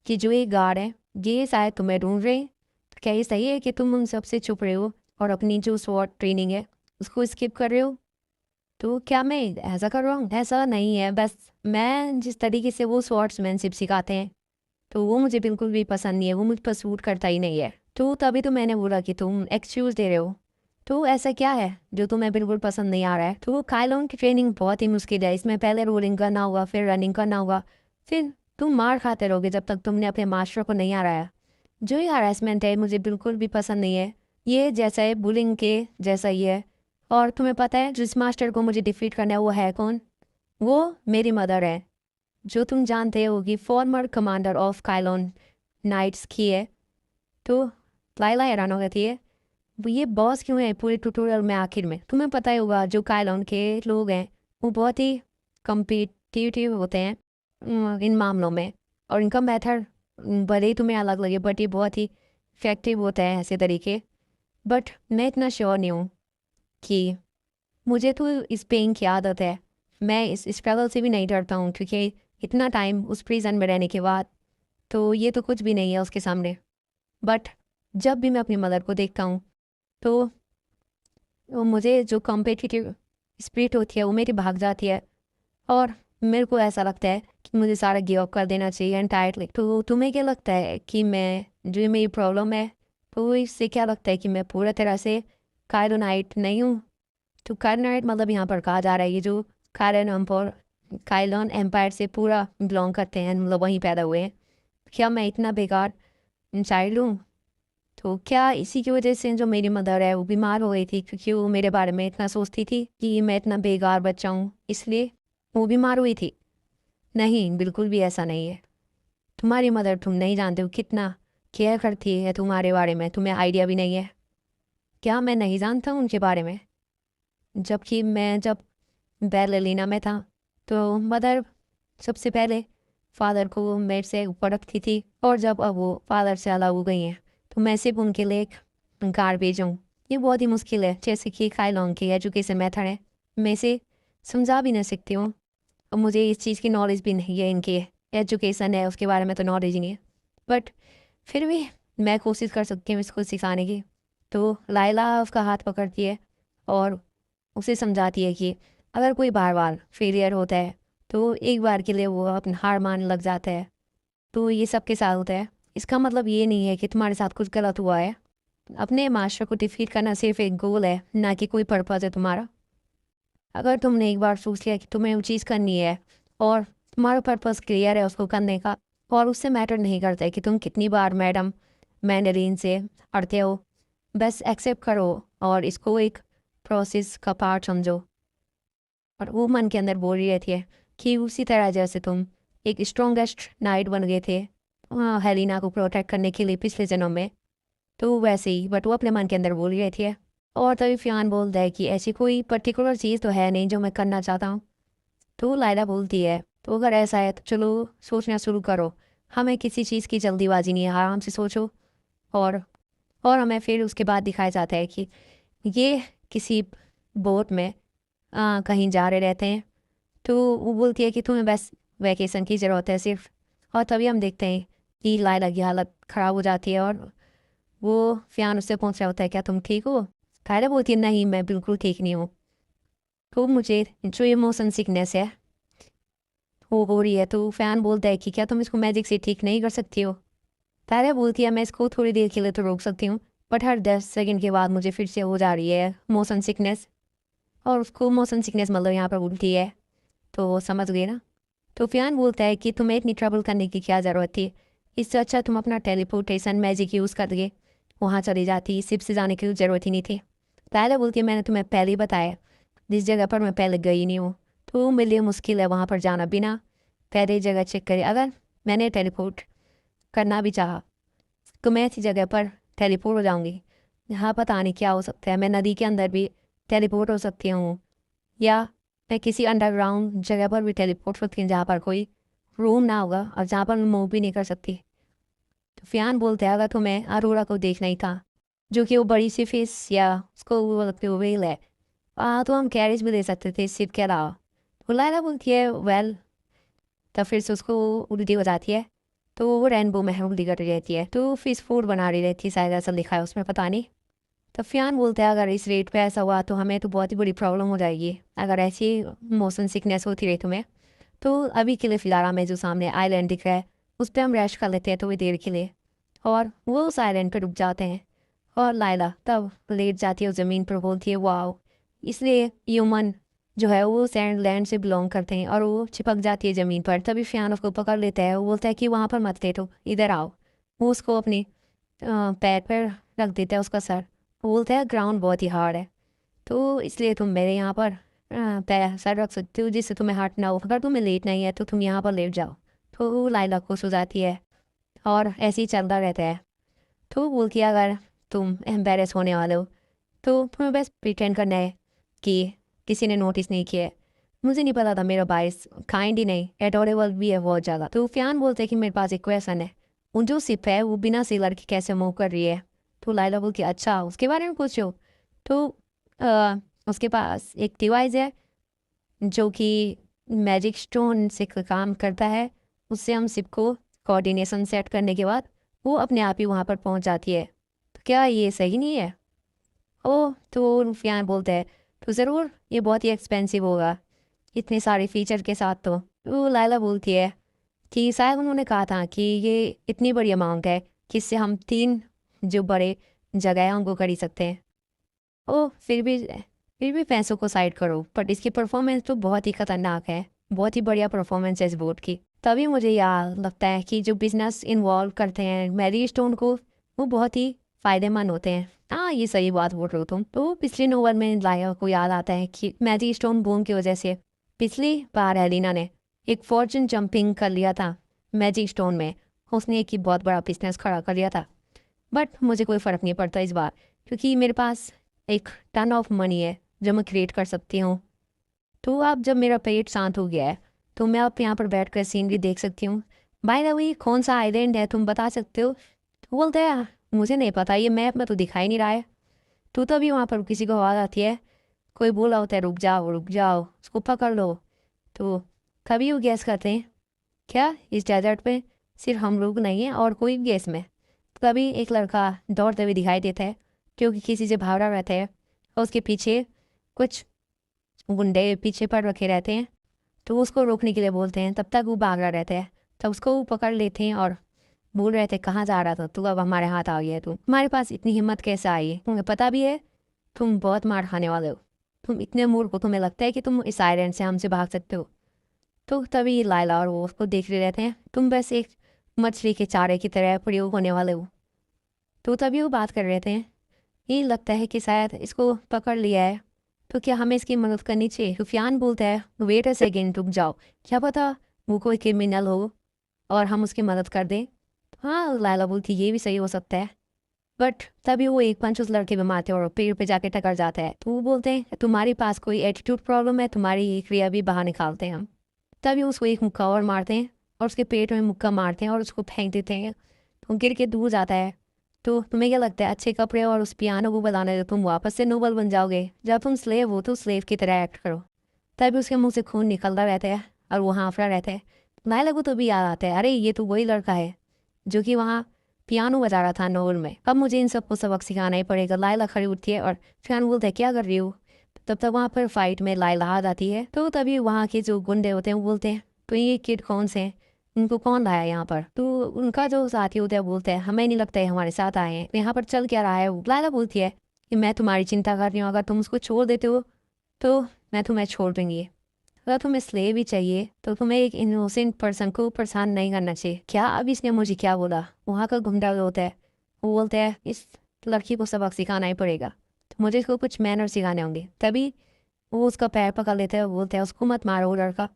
कि जो ये गार्ड है ये शायद तुम्हें ढूंढ रहे हैं। तो क्या ये सही है कि तुम उन सबसे छुप रहे हो और अपनी जो स्वॉट ट्रेनिंग है उसको स्किप कर रहे हो? तो क्या मैं ऐसा कर रहा हूँ? ऐसा नहीं है, बस मैं जिस तरीके से वो स्वॉर्ड्समैनशिप सिखाते हैं तो वो मुझे बिल्कुल भी पसंद नहीं है, वो मुझ पर सूट करता ही नहीं है। तो तभी तो मैंने बोला कि तुम एक्सक्यूज़ दे रहे हो। तो ऐसा क्या है जो तुम्हें बिल्कुल पसंद नहीं आ रहा है? तो कायलोन की ट्रेनिंग बहुत ही मुश्किल है, इसमें पहले रोलिंग करना होगा, फिर रनिंग करना होगा, फिर तुम मार खाते रहोगे जब तक तुमने अपने मास्टर को नहीं हराया। जो ये हरासमेंट है मुझे बिल्कुल भी पसंद नहीं है, ये जैसा है बुलिंग के जैसा ही है। और तुम्हें पता है जिस मास्टर को मुझे डिफीट करना है वो है कौन? वो मेरी मदर है, जो तुम जानते होगी फॉर्मर कमांडर ऑफ काइलोन नाइट्स की है। तो लाइला हैरान हो गई थी वो ये बॉस क्यों है पूरे ट्यूटोरियल में? आखिर में तुम्हें पता ही होगा जो काइलोन के लोग हैं वो बहुत ही कम्पिटिटिव होते हैं इन मामलों में, और इनका मेथड भले ही तुम्हें अलग लगे बट ये बहुत ही इफेक्टिव होता है ऐसे तरीके। बट मैं इतना श्योर नहीं हूँ कि मुझे तो इस पेन की आदत है, मैं इस स्ट्रगल से भी नहीं डरता हूँ, क्योंकि इतना टाइम उस प्रिजन में रहने के बाद तो ये तो कुछ भी नहीं है उसके सामने। बट जब भी मैं अपनी मदर को देखता हूँ तो वो मुझे जो कॉम्पिटिटिव स्पिरिट होती है वो मेरी भाग जाती है, और मेरे को ऐसा लगता है कि मुझे सारा गिव अप कर देना चाहिए एंटायरली। तो तुम्हें क्या लगता है कि मैं जो मेरी प्रॉब्लम है तो इससे क्या लगता है कि मैं पूरा तरह से काइलोनाइट नहीं हूँ? तो काइलोनाइट मतलब यहाँ पर कहा जा रहा है ये जो काइलोन एम्पायर से पूरा बिलोंग करते हैं, मतलब वहीं पैदा हुए हैं। क्या मैं इतना बेकार चाइल्ड हूँ? तो क्या इसी की वजह से जो मेरी मदर है वो बीमार हो गई थी, क्योंकि वो मेरे बारे में इतना सोचती थी कि मैं इतना बेकार बच्चा हूँ इसलिए वो बीमार हुई थी? नहीं, बिल्कुल भी ऐसा नहीं है। तुम्हारी मदर, तुम नहीं जानते हो कितना केयर करती है तुम्हारे बारे में, तुम्हें आइडिया भी नहीं है। क्या मैं नहीं जानता हूँ उनके बारे में? जबकि मैं जब बेलेलिना में था तो मदर सबसे पहले फादर को मेरे से ऊपर रखती थी, और जब अब वो फादर से अलग हो गई हैं तो मैं सिर्फ उनके लिए एक कार भेजूँ, ये बहुत ही मुश्किल है। जैसे कि काइलोन की एजुकेशन मेथड है, मैं इसे समझा भी नहीं सकती हूँ, और मुझे इस चीज़ की नॉलेज भी नहीं है, इनकी एजुकेशन है उसके बारे में तो नॉलेज ही नहीं है। बट फिर भी मैं कोशिश कर सकती हूँ इसको सिखाने की। तो लाइला उसका हाथ पकड़ती है और उसे समझाती है कि अगर कोई बार बार फेलियर होता है तो एक बार के लिए वो अपना हार मान लग जाता है, तो ये सबके साथ होता है। इसका मतलब ये नहीं है कि तुम्हारे साथ कुछ गलत हुआ है। अपने मास्टर को डिफीट करना सिर्फ एक गोल है, ना कि कोई पर्पज़ है तुम्हारा। अगर तुमने एक बार सोच लिया कि तुम्हें वो चीज़ करनी है और तुम्हारा पर्पज़ क्लियर है उसको करने का, और उससे मैटर नहीं करता है कि तुम कितनी बार मैडम मैंडरीन से अड़ते हो, बस एक्सेप्ट करो और इसको एक प्रोसेस का पार्ट समझो। और वो मन के अंदर बोल रही रहती है कि उसी तरह जैसे तुम एक स्ट्रॉन्गेस्ट नाइट बन गए थे हेलिना को प्रोटेक्ट करने के लिए पिछले जन्म में, तो वैसे ही बट वो अपने मन के अंदर बोल रही रहती है। और तभी फियान बोलता है कि ऐसी कोई पर्टिकुलर चीज़ तो है नहीं जो मैं करना चाहता हूँ। तो लायला बोलती है तो अगर ऐसा है तो चलो सोचना शुरू करो, हमें किसी चीज़ की जल्दीबाजी नहीं है, आराम से सोचो। और और हमें फिर उसके बाद दिखाया जाता है कि ये किसी बोट में कहीं जा रहे रहते हैं। तो वो बोलती है कि तुम्हें बस वैकेशन की ज़रूरत है सिर्फ। और तभी हम देखते हैं कि लायला की हालत ख़राब हो जाती है और वो फ़ियान उससे पूछ रहा होता है क्या तुम ठीक हो? लायला बोलती है नहीं, मैं बिल्कुल ठीक नहीं हूँ। तो मुझे जो ये मोशन सिकनेस है वो हो रही है। तो फ़ैन बोलता है कि क्या तुम इसको मैजिक से ठीक नहीं कर सकती हो? तारा बोलती है मैं इसको थोड़ी देर के लिए तो रोक सकती हूँ, बट हर 10 सेकंड के बाद मुझे फिर से हो जा रही है मोशन सिकनेस। और उसको मोशन सिकनेस मतलब यहाँ पर उल्टी है, तो वो समझ गई ना। तो फ़ियान बोलता है कि तुम्हें इतनी ट्रबल करने की क्या ज़रूरत थी, इससे अच्छा तुम अपना टेलीपोर्टेशन मैजिक यूज़ कर गए वहाँ चली जाती, सिप से जाने की ज़रूरत ही नहीं थी। तारा बोलती है मैंने तुम्हें पहले ही बताया जिस जगह पर मैं पहले गई नहीं हूँ, तो मेरे लिए मुश्किल है वहाँ पर जाना बिना पहले जगह चेक करे। अगर मैंने टेलीपोर्ट करना भी चाहा तो मैं ऐसी जगह पर टेलीपोर्ट हो जाऊंगी जहाँ पता नहीं क्या हो सकता है। मैं नदी के अंदर भी टेलीपोर्ट हो सकती हूँ, या मैं किसी अंडरग्राउंड जगह पर भी टेलीपोर्ट हो सकती हूँ जहाँ पर कोई रूम ना होगा और जहाँ पर मैं मूव भी नहीं कर सकती। तो फ़ियान बोलते हैं अगर तुम्हें अरोरा को देखना ही था जो कि वो बड़ी सी फिश या उसको वो लगती है व्हेल है, तो हम कैरेज भी दे सकते थे शिप के अलावा। तो लायला बोलती है वेल, तब फिर से उसको उल्टी हो जाती है, तो वो रेनबो में उल्टी कर रही रहती है, तो फिश फूड बना रही रहती है, शायद ऐसा लिखा है उसमें, पता नहीं। तो फियान बोलते हैं अगर इस रेट पे ऐसा हुआ तो हमें तो बहुत ही बड़ी प्रॉब्लम हो जाएगी, अगर ऐसी मोशन सिकनेस होती रही तुम्हें। तो अभी के लिए फ़िलहाल हमें जो सामने आइलैंड दिख रहा है उस पर हम रेस्ट कर लेते हैं थोड़ी देर के लिए, और वो उस आइलैंड पर रुक जाते हैं। और लायला तब लेट जाती है उस ज़मीन पर, बोलती है वाओ, इसलिए ह्यूमन जो है वो सैंड लैंड से बिलोंग करते हैं, और वो चिपक जाती है ज़मीन पर। तभी फियान उसको पकड़ लेता है, वो बोलता है कि वहाँ पर मत लेटो, इधर आओ। वो उसको अपनी पैर पर रख देता है उसका सर, वो बोलता है ग्राउंड बहुत ही हार्ड है, तो इसलिए तुम मेरे यहाँ पर पैर सर रख सकते हो जिससे तुम्हें हर्ट ना हो, अगर तुम्हें लेटना ही है तो तुम यहाँ पर लेट जाओ। तो वो लाइला खुश हो जाती है और ऐसे ही चलता रहता है। तो वो बोलती है अगर तुम एम्बेरस होने वाले हो तो तुम्हें बस प्रिटेंड करना है कि किसी ने नोटिस नहीं किया है। मुझे नहीं पता था मेरा भाई काइंड ही नहीं एडोरेबल भी है बहुत ज़्यादा। तो फियान बोलते हैं कि मेरे पास एक क्वेश्चन है, वो जो सिप है वो बिना सेलर के कैसे मूव कर रही है। तो लाइला बोलती है अच्छा उसके बारे में पूछो। तो अ, उसके पास एक डिवाइस है जो कि मैजिक स्टोन से काम करता है, उससे हम सिप को कोऑर्डिनेशन सेट करने के बाद वो अपने आप ही वहाँ पर पहुँच जाती है। तो क्या ये सही नहीं है? ओह, तो रुफियान बोलते हैं तो ज़रूर ये बहुत ही एक्सपेंसिव होगा इतने सारे फीचर के साथ। तो लाइला बोलती है कि शायद उन्होंने कहा था कि ये इतनी बड़ी अमाउंट है कि इससे हम 3 जो बड़े जगह हैं उनको खरीद सकते हैं। ओह, फिर भी पैसों को साइड करो, बट इसकी परफॉर्मेंस तो बहुत ही खतरनाक है, बहुत ही बढ़िया परफॉर्मेंस है इस बोट की। तभी मुझे याद लगता है कि जो बिजनेस इन्वॉल्व करते हैं मैरी स्टोन को, वो बहुत ही फ़ायदेमंद होते हैं। हाँ, ये सही बात बोल रहे हो तुम। तो पिछले नोवेल में लाया को याद आता है कि मैरी स्टोन बूम की वजह से पिछली बार एलिना ने एक फॉर्चून जंपिंग कर लिया था मैजिक स्टोन में, उसने एक ही बहुत बड़ा बिजनेस खड़ा कर लिया था। बट मुझे कोई फ़र्क नहीं पड़ता इस बार, क्योंकि मेरे पास एक टन ऑफ मनी है जो मैं क्रिएट कर सकती हूँ। तो अब जब मेरा पेट शांत हो गया है तो मैं अब यहाँ पर बैठ कर सीनरी देख सकती हूँ। बाय द वे कौन सा आइलैंड है तुम बता सकते हो? तो बोलते हैं मुझे नहीं पता, ये मैप में तो दिखाई नहीं रहा है। तो तभी वहाँ पर किसी को आवाज़ आती है, कोई बोला होता है रुक जाओ उसको पकड़ लो। तो तभी वो गैस करते हैं क्या इस डेजर्ट पे सिर्फ हम लोग नहीं हैं और कोई भी गैस में। तभी एक लड़का दौड़ते हुए दिखाई देता है क्योंकि किसी से भाग रहा रहता है, और उसके पीछे कुछ गुंडे पीछे पर रखे रहते हैं। तो वो उसको रोकने के लिए बोलते हैं, तब तक वो भाग रहा रहता है, तब उसको वो पकड़ लेते हैं और बोल रहे थे कहाँ जा रहा था तू, अब हमारे हाथ आ गया, तू तुम्हारे पास इतनी हिम्मत कैसे आई, तुम्हें पता भी है तुम बहुत मार खाने वाले हो, तुम इतने मूर्ख हो, तुम्हें लगता है कि तुम इस आयरन से हमसे भाग सकते हो। तो तभी लायला और वो उसको देख रहे रहते हैं, तुम बस एक मछली के चारे की तरह प्रयोग होने वाले हो। तो तभी वो बात कर रहे थे, ये लगता है कि शायद इसको पकड़ लिया है, तो क्या हमें इसकी मदद करनी चाहिए? सुफियान बोलता है वेट अ सेकेंड, रुक जाओ, क्या पता वो कोई क्रिमिनल हो और हम उसकी मदद कर दें। हाँ, लायला बोलती ये भी सही हो सकता है। बट तभी वो एक पंच उस लड़के पे मारते हैं और पेड़ पे जाके टकर जाता है। तो वो बोलते हैं तुम्हारे पास कोई एटीट्यूड प्रॉब्लम है, तुम्हारी ये क्रिया भी बाहर निकालते हैं हम। तभी उसको एक मुक्का और मारते हैं और उसके पेट में मुक्का मारते हैं और उसको फेंक देते हैं, तो गिर के दूर जाता है। तो तुम्हें क्या लगता है अच्छे कपड़े और उस पियानो को बजाने से तुम वापस से नोबल बन जाओगे? जब तुम स्लेव हो तो स्लेव की तरह एक्ट करो। तभी उसके मुंह से खून निकलता रहता है और वो हाँफड़ा रहता है। नायला को तो भी याद आता है, अरे ये तो वही लड़का है जो कि वहाँ पियानो बजा रहा था नोवेल में, अब मुझे इन सबको सबक सिखाना ही पड़ेगा। लायला खड़ी उठती है और फिर बोलते हैं क्या कर रही हो? तब तक वहाँ पर फाइट में लायला आ जाती है। तो तभी वहाँ के जो गुंडे होते हैं वो बोलते हैं तो ये किड कौन से हैं, उनको कौन लाया यहाँ पर? तो उनका जो साथी होता है बोलते हैं हमें नहीं लगता है हमारे साथ आए हैं, यहाँ पर चल क्या रहा है? लायला बोलती है कि मैं तुम्हारी चिंता कर रही हूँ, अगर तुम उसको छोड़ देते हो तो मैं तुम्हें छोड़ दूंगी, अगर तुम्हें स्लेव भी चाहिए तो तुम्हें एक इनोसेंट पर्सन को परेशान नहीं करना चाहिए। क्या अब इसने मुझे क्या बोला? वहाँ का गुंडा जो होता है वो बोलता है इस लड़की को सबक सिखाना ही पड़ेगा, तो मुझे इसको कुछ मैनर सिखाने होंगे। तभी वो उसका पैर पकड़ लेता है, वो बोलता है उसको मत मारो वो लड़का,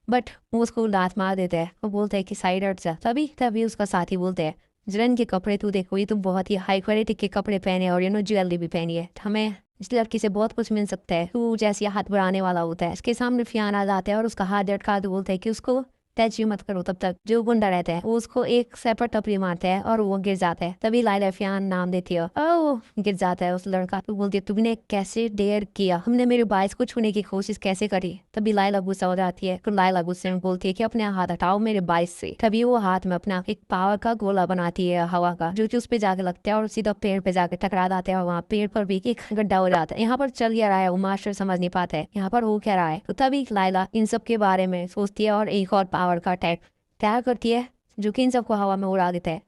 बट वो उसको लात मार देता है, वो बोलता है कि साइड हट जा। तभी तभी उसका साथी बोलते हैं जरन के कपड़े तू देखो, ये तो बहुत ही हाई क्वालिटी के कपड़े पहने और ज्वेलरी भी पहनी है, हमें इस लड़की से बहुत कुछ मिल सकता है, तू जैसे हाथ बढ़ाने वाला होता है। इसके सामने फियान आ जाता है और उसका हाथ झटका तो बोलता है कि उसको टच यू मत करो तब तक। जो गुंडा रहता है वो उसको एक सेपरेट टपरी मारता है और वो गिर जाता है। तभी लाइला फियान नाम देती है और वो गिर जाता है उस लड़का। तो बोलती है तुमने कैसे डेयर किया, हमने मेरे बाइस को छूने की कोशिश कैसे करी। तभी लाइला गुस्सा हो जाती है। तो लाइला गुस्से में बोलती है कि अपने हाथ हटाओ मेरे बाइस से। तभी वो हाथ में अपना एक पावर का गोला बनाती है हवा का, जो कि उस पे जाके लगता है और सीधा पेड़ पे जाके टकरा जाता है और वहाँ पेड़ पर भी एक गड्ढा हो जाता है। यहाँ पर चल क्या रहा है वो मास्टर समझ नहीं पाता है यहाँ पर हो क्या रहा है। तो तभी लाइला इन सब के बारे में सोचती है और एक और पावर का अटैक तैयार करती है जो कि इन सबको हवा में उड़ा देता है।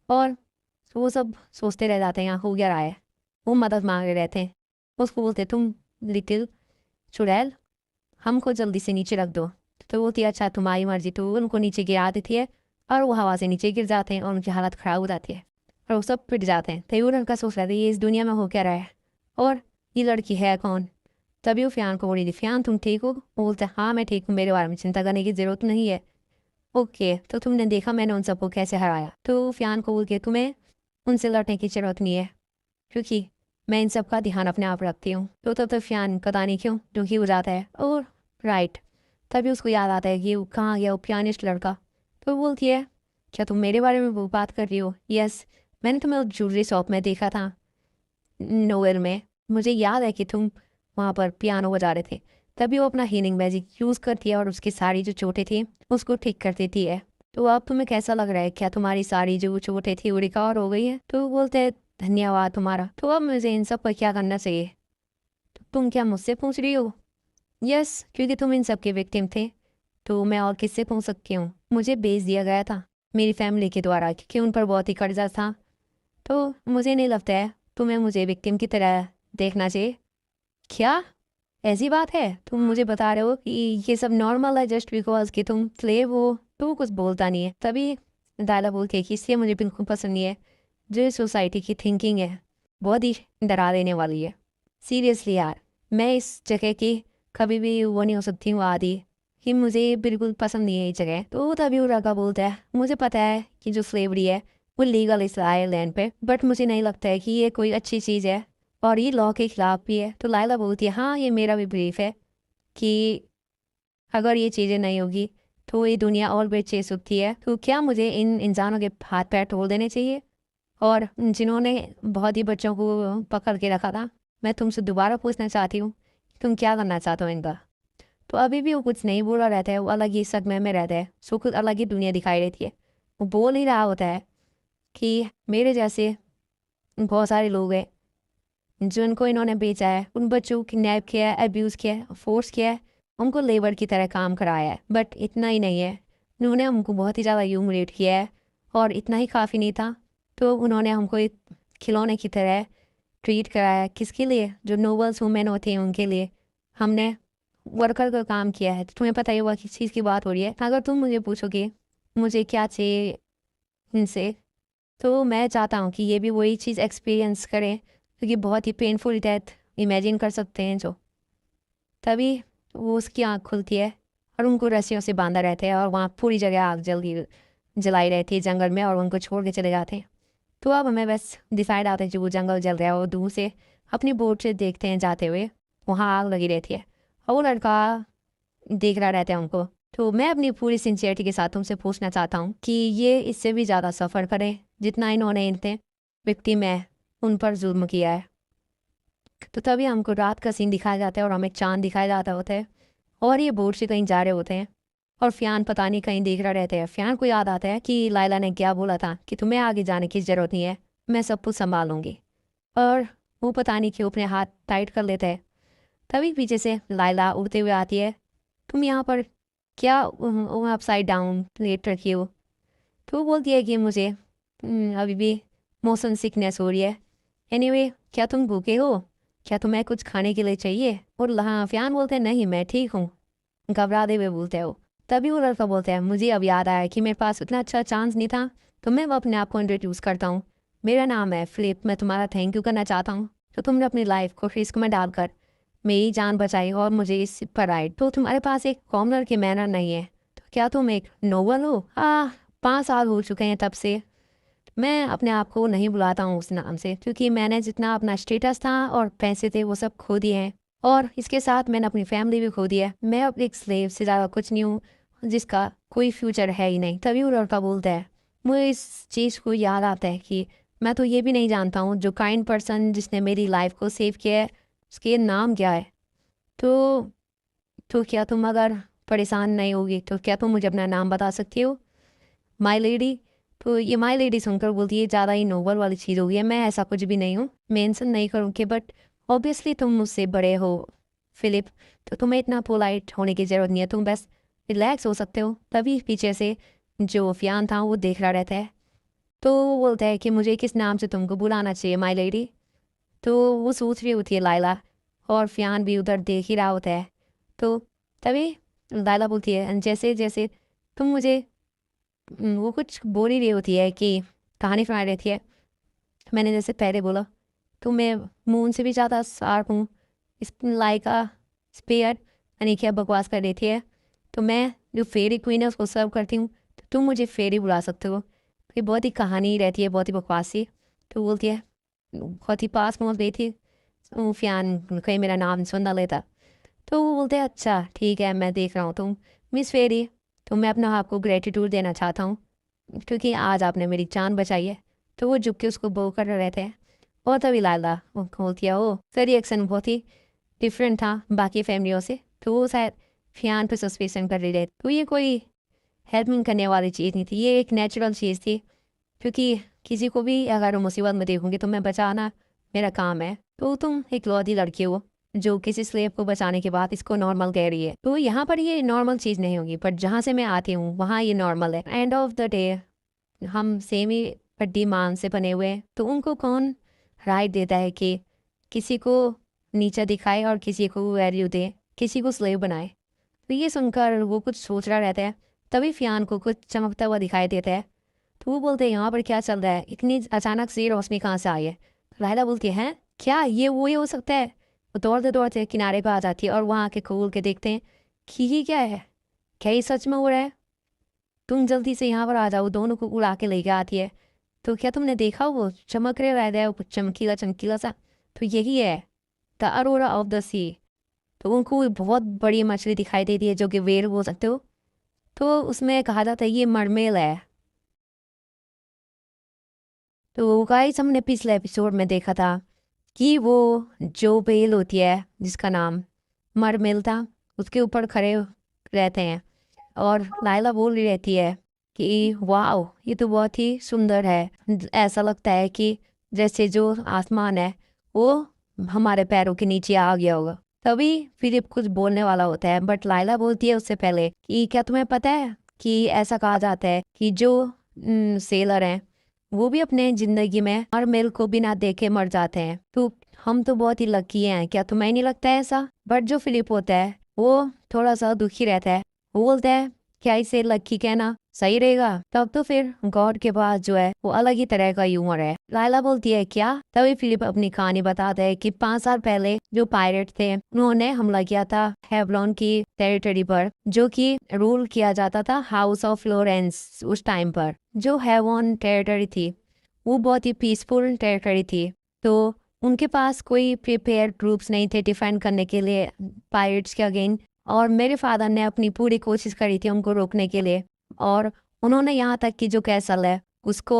और वो सब सोचते रह जाते हैं यहाँ हो क्या रहा है। वो मदद मांग रहे रहते हैं। उसको बोलते तुम लिटिल चुड़ैल हमको जल्दी से नीचे रख दो। तो वो थी अच्छा तुम्हारी मर्जी। तो उनको नीचे गिरा देती है और वो हवा से नीचे गिर जाते हैं और उनकी हालत ख़राब हो जाती है और वो सब पिट जाते हैं। तो वो लड़का सोच रहा था ये इस दुनिया में हो क्या रहा है और ये लड़की है कौन। तभी वो फ़ियान को बोली थी फ़ियान तुम ठीक हो। वो बोलते हाँ मैं ठीक हूँ, मेरे बारे में चिंता करने की ज़रूरत नहीं है। ओके तो तुमने देखा मैंने उन सबको कैसे हराया। तो फ़ियान को बोल के तुम्हें उनसे लड़ने की ज़रूरत नहीं है क्योंकि मैं इन सब का ध्यान अपने आप रखती हूँ। तो तब तक फ़ियान पता नहीं क्यों दुखी हो जाता है और राइट तभी उसको याद आता है कि वो कहाँ गया वो पियानिस्ट लड़का। तो वो बोलती है क्या तुम मेरे बारे में वो बात कर रही हो। यस मैंने तुम्हें ज्वेलरी शॉप में देखा था नोवेल में, मुझे याद है कि तुम वहाँ पर पियानो बजा रहे थे। तभी वो अपना हीलिंग मैजिक यूज़ करती है और उसकी सारी जो चोटें थी उसको ठीक कर देती है। तो अब तुम्हें कैसा लग रहा है, क्या तुम्हारी सारी जो चोटें थी वो रिकवर हो गई है। तो वो बोलते हैं धन्यवाद तुम्हारा। तो अब मुझे इन सब पर क्या करना चाहिए। तो तुम क्या मुझसे पूछ रही हो। यस क्योंकि तुम इन सब के विक्टिम थे तो मैं और किससे पूछ सकती हूँ। मुझे बेच दिया गया था मेरी फैमिली के द्वारा क्योंकि उन पर बहुत ही कर्जा था। तो मुझे नहीं लगता है तुम्हें मुझे विक्टिम की तरह देखना चाहिए। क्या ऐसी बात है तुम मुझे बता रहे हो कि ये सब नॉर्मल है जस्ट बिकॉज कि तुम स्लेव हो। तो कुछ बोलता नहीं है। तभी दादा बोलते हैं कि इसलिए मुझे बिल्कुल पसंद नहीं है जो सोसाइटी की थिंकिंग है बहुत ही डरा देने वाली है। सीरियसली यार मैं इस जगह की कभी भी वो नहीं हो सकती हूँ आदि कि मुझे बिल्कुल पसंद नहीं है ये जगह। तो तभी वो लड़का बोलता है मुझे पता है कि जो स्लेवरी है वो लीगल इस आयरलैंड पे, बट मुझे नहीं लगता है कि ये कोई अच्छी चीज़ है और ये लॉ के खिलाफ भी है। तो लाइला बोलती है हाँ ये मेरा भी बिलीफ है कि अगर ये चीज़ें नहीं होगी तो ये दुनिया और बेचे सकती है। तो क्या मुझे इन इंसानों के हाथ पैर तोड़ देने चाहिए और जिन्होंने बहुत ही बच्चों को पकड़ के रखा था। मैं तुमसे दोबारा पूछना चाहती हूँ तुम क्या करना चाहते हो इनका। तो अभी भी वो कुछ नहीं बोला रहता है, वो अलग ही सदमे में रहता है, सो कुछ अलग ही दुनिया दिखाई देती है। वो बोल ही रहा होता है कि मेरे जैसे बहुत सारे लोग हैं जिनको इन्होंने बेचा है, उन बच्चों को किडनैप किया है, अब्यूज़ किया है, फोर्स किया है, उनको लेबर की तरह काम कराया है। बट इतना ही नहीं है, उन्होंने हमको बहुत ही ज़्यादा ह्यूमिलेट किया है और इतना ही काफ़ी नहीं था तो उन्होंने हमको एक खिलौने की तरह ट्रीट कराया। किसके लिए, जो नोबल्स वुमेन होते हैं उनके लिए हमने वर्कर का काम किया है। तो तुम्हें पता ही होगा किस चीज़ की बात हो रही है। अगर तुम मुझे पूछोगे मुझे क्या चाहिए इनसे, तो मैं चाहता हूँ कि ये भी वही चीज़ एक्सपीरियंस करें क्योंकि बहुत ही पेनफुल डेथ इमेजिन कर सकते हैं जो। तभी वो उसकी आँख खुलती है और उनको रस्सियों से बांधा रहते हैं और वहाँ पूरी जगह आग जलाई रहती है जंगल में और उनको छोड़ के चले जाते हैं। तो अब हमें बस डिसाइड आता है जो वो जंगल जल रहा है और दूर से अपनी बोट से देखते हैं जाते हुए, वहाँ आग लगी रहती है और वो लड़का देख रहा रहता है उनको। तो मैं अपनी पूरी सिंसियरिटी के साथ तुमसे पूछना चाहता हूँ कि ये इससे भी ज़्यादा सफ़र करें जितना इन्होंने इनते विक्टिम है उन पर जुल्म किया है। तो तभी हमको रात का सीन दिखाया जाता है और हमें चांद दिखाया जाता होता है और ये बोट से कहीं जा रहे होते हैं और फ़ियान पता नहीं कहीं देख रहा रहता है। फ़ियान को याद आता है कि लाइला ने क्या बोला था कि तुम्हें आगे जाने की ज़रूरत नहीं है, मैं सब कुछ संभालूंगी। और वो पता नहीं क्यों अपने हाथ टाइट कर लेते हैं। तभी पीछे से लाइला उड़ते हुए आती है। तुम यहाँ पर क्या अपसाइड डाउन लेट रखी हो। तो वो बोलती है कि मुझे अभी भी मोशन सिकनेस हो रही है। एनीवे क्या तुम भूखे हो, क्या तुम्हें कुछ खाने के लिए चाहिए। और हाँ फ़ियान बोलते हैं नहीं मैं ठीक हूँ, घबराते हुए बोलते हो। तभी वो लड़का बोलता है मुझे अब याद आया कि मेरे पास उतना अच्छा चांस नहीं था तो मैं वो अपने आप को इंट्रोड्यूस करता हूँ। मेरा नाम है फिलिप, मैं तुम्हारा थैंक यू करना चाहता हूँ तो तुमने अपनी लाइफ को रिस्क में डालकर मेरी जान बचाई और मुझे इस पर आई। तो तुम्हारे पास एक कॉमनर की मैनर नहीं है तो क्या तुम एक नोबल हो। 5 साल हो चुके हैं तब से मैं अपने आप को नहीं बुलाता हूँ उस नाम से क्योंकि मैंने जितना अपना स्टेटस था और पैसे थे वो सब खो दिए हैं और इसके साथ मैंने अपनी फैमिली भी खो दी है। मैं अब एक स्लेव से ज़्यादा कुछ नहीं हूँ जिसका कोई फ्यूचर है ही नहीं। तभी वो लड़का बोलता है, मुझे इस चीज़ को याद आता है कि मैं तो ये भी नहीं जानता हूँ जो काइंड पर्सन जिसने मेरी लाइफ को सेव किया है उसके नाम क्या है। तो क्या तुम अगर परेशान नहीं होगी तो क्या तुम मुझे अपना नाम बता सकती हो, माई लेडी। तो ये माई लेडी सुनकर बोलती है ज़्यादा ही नोबल वाली चीज़ हो गई है, मैं ऐसा कुछ भी नहीं हूँ, मेंशन नहीं करूँगी, बट ऑब्वियसली तुम मुझसे बड़े हो फिलिप, तो तुम्हें इतना पोलाइट होने की ज़रूरत नहीं है, तुम बस रिलैक्स हो सकते हो। तभी पीछे से जो फियान था वो देख रहा रहता है, तो वो बोलता है कि मुझे किस नाम से तुमको बुलाना चाहिए माई लेडी। तो वो सोच रही होती है लाइला, और फियान भी उधर देख ही रहा होता है। तो तभी लाइला बोलती है, जैसे जैसे तुम मुझे वो कुछ बोल ही रही होती है कि कहानी सुना रहती है, मैंने जैसे पहले बोला तो मैं मून से भी ज़्यादा शार्प हूँ, इस लाइका स्पेयर यानी क्या बकवास कर रही थी। तो मैं जो फेरी क्वीन है उसको सर्व करती हूँ, तो तुम मुझे फेरी बुला सकते हो। ये बहुत ही कहानी रहती है, बहुत ही बकवास सी। तो बोलती है बहुत ही पास पहुँच गई थी, फियान कहीं मेरा नाम सुन ना लेता। तो वो बोलते हैं अच्छा ठीक है मैं देख रहा हूँ, तुम मिस फेरी, तो मैं अपना आपको ग्रेटिट्यूड देना चाहता हूँ क्योंकि आज आपने मेरी जान बचाई है। तो वो झुक के उसको बो कर रहे थे। और तभी लाला वो बोलती है, ओ सर रिएक्शन बहुत ही डिफरेंट था बाकी फैमिलियों से, तो वो शायद फियान पे सस्पेंशन कर रही रहे। तो ये कोई हेल्पिंग करने वाली चीज़ नहीं थी, ये एक नेचुरल चीज़ थी, क्योंकि किसी को भी अगर मुसीबत में देखूंगी तो मैं बचाना मेरा काम है। तो तुम एक लौती लड़की हो जो किसी स्लेव को बचाने के बाद इसको नॉर्मल कह रही है, तो यहाँ पर ये नॉर्मल चीज़ नहीं होगी, पर जहाँ से मैं आती हूँ वहाँ ये नॉर्मल है। एंड ऑफ द डे हम सेम ही हड्डी मान से बने हुए हैं, तो उनको कौन राइट देता है कि किसी को नीचा दिखाए और किसी को वैल्यू दे, किसी को स्लेव बनाए। तो ये सुनकर वो कुछ सोच रहा रहता है। तभी फियान को कुछ चमकता हुआ दिखाई देता है, तो वो बोलते हैं यहाँ पर क्या चल रहा है, इतनी अचानक से रोशनी कहाँ से आई है। लाइला बोलती है क्या ये वो ही हो सकता है। वो दौड़ते दौड़ते किनारे पर आ जाती है और वहाँ आके खोल के देखते हैं कि ये क्या है, क्या ये सच में हो रहा है, तुम जल्दी से यहाँ पर आ जाओ। दोनों को उड़ा के लेके आती है। तो क्या तुमने देखा वो चमक रहे रहता है, वो चमकीला चमकीला सा, तो यही है द अरोरा ऑफ द सी। तो उनको बहुत बड़ी मछली दिखाई देती है जो कि वेल बोल सकते हो। तो उसमें कहा जाता है ये मरमेल है। तो गाइस हमने पिछले एपिसोड में देखा था कि वो जो बेल होती है जिसका नाम मरमेल था उसके ऊपर खड़े रहते हैं, और लाइला बोल रही रहती है कि वाओ ये तो बहुत ही सुंदर है, ऐसा लगता है कि जैसे जो आसमान है वो हमारे पैरों के नीचे आ गया होगा। तभी फिलिप कुछ बोलने वाला होता है, बट लाइला बोलती है उससे पहले कि क्या तुम्हें पता है कि ऐसा कहा जाता है कि जो सेलर हैं वो भी अपने जिंदगी में हर मेल को बिना देखे मर जाते हैं। तो हम तो बहुत ही लकी हैं, क्या तुम्हें नहीं लगता है ऐसा। बट जो फिलिप होता है वो थोड़ा सा दुखी रहता है, वो बोलता है क्या इसे लकी कहना सही रहेगा, तब तो फिर गॉड के पास जो है वो अलग ही तरह का ह्यूमर है। लाइला बोलती है क्या। तभी फिलिप अपनी कहानी बताता है कि 5 साल पहले जो पायरेट थे उन्होंने हमला किया था हेवलॉन की टेरिटरी पर, जो कि रूल किया जाता था हाउस ऑफ फ्लोरेंस। उस टाइम पर जो हेवॉन टेरिटरी थी वो बहुत ही पीसफुल टेरिटरी थी, तो उनके पास कोई प्रिपेयर ट्रूप्स नहीं थे डिफेंड करने के लिए पायरेट्स के अगेंस्ट। और मेरे फादर ने अपनी पूरी कोशिश करी थी उनको रोकने के लिए, और उन्होंने यहाँ तक कि जो कैसल है उसको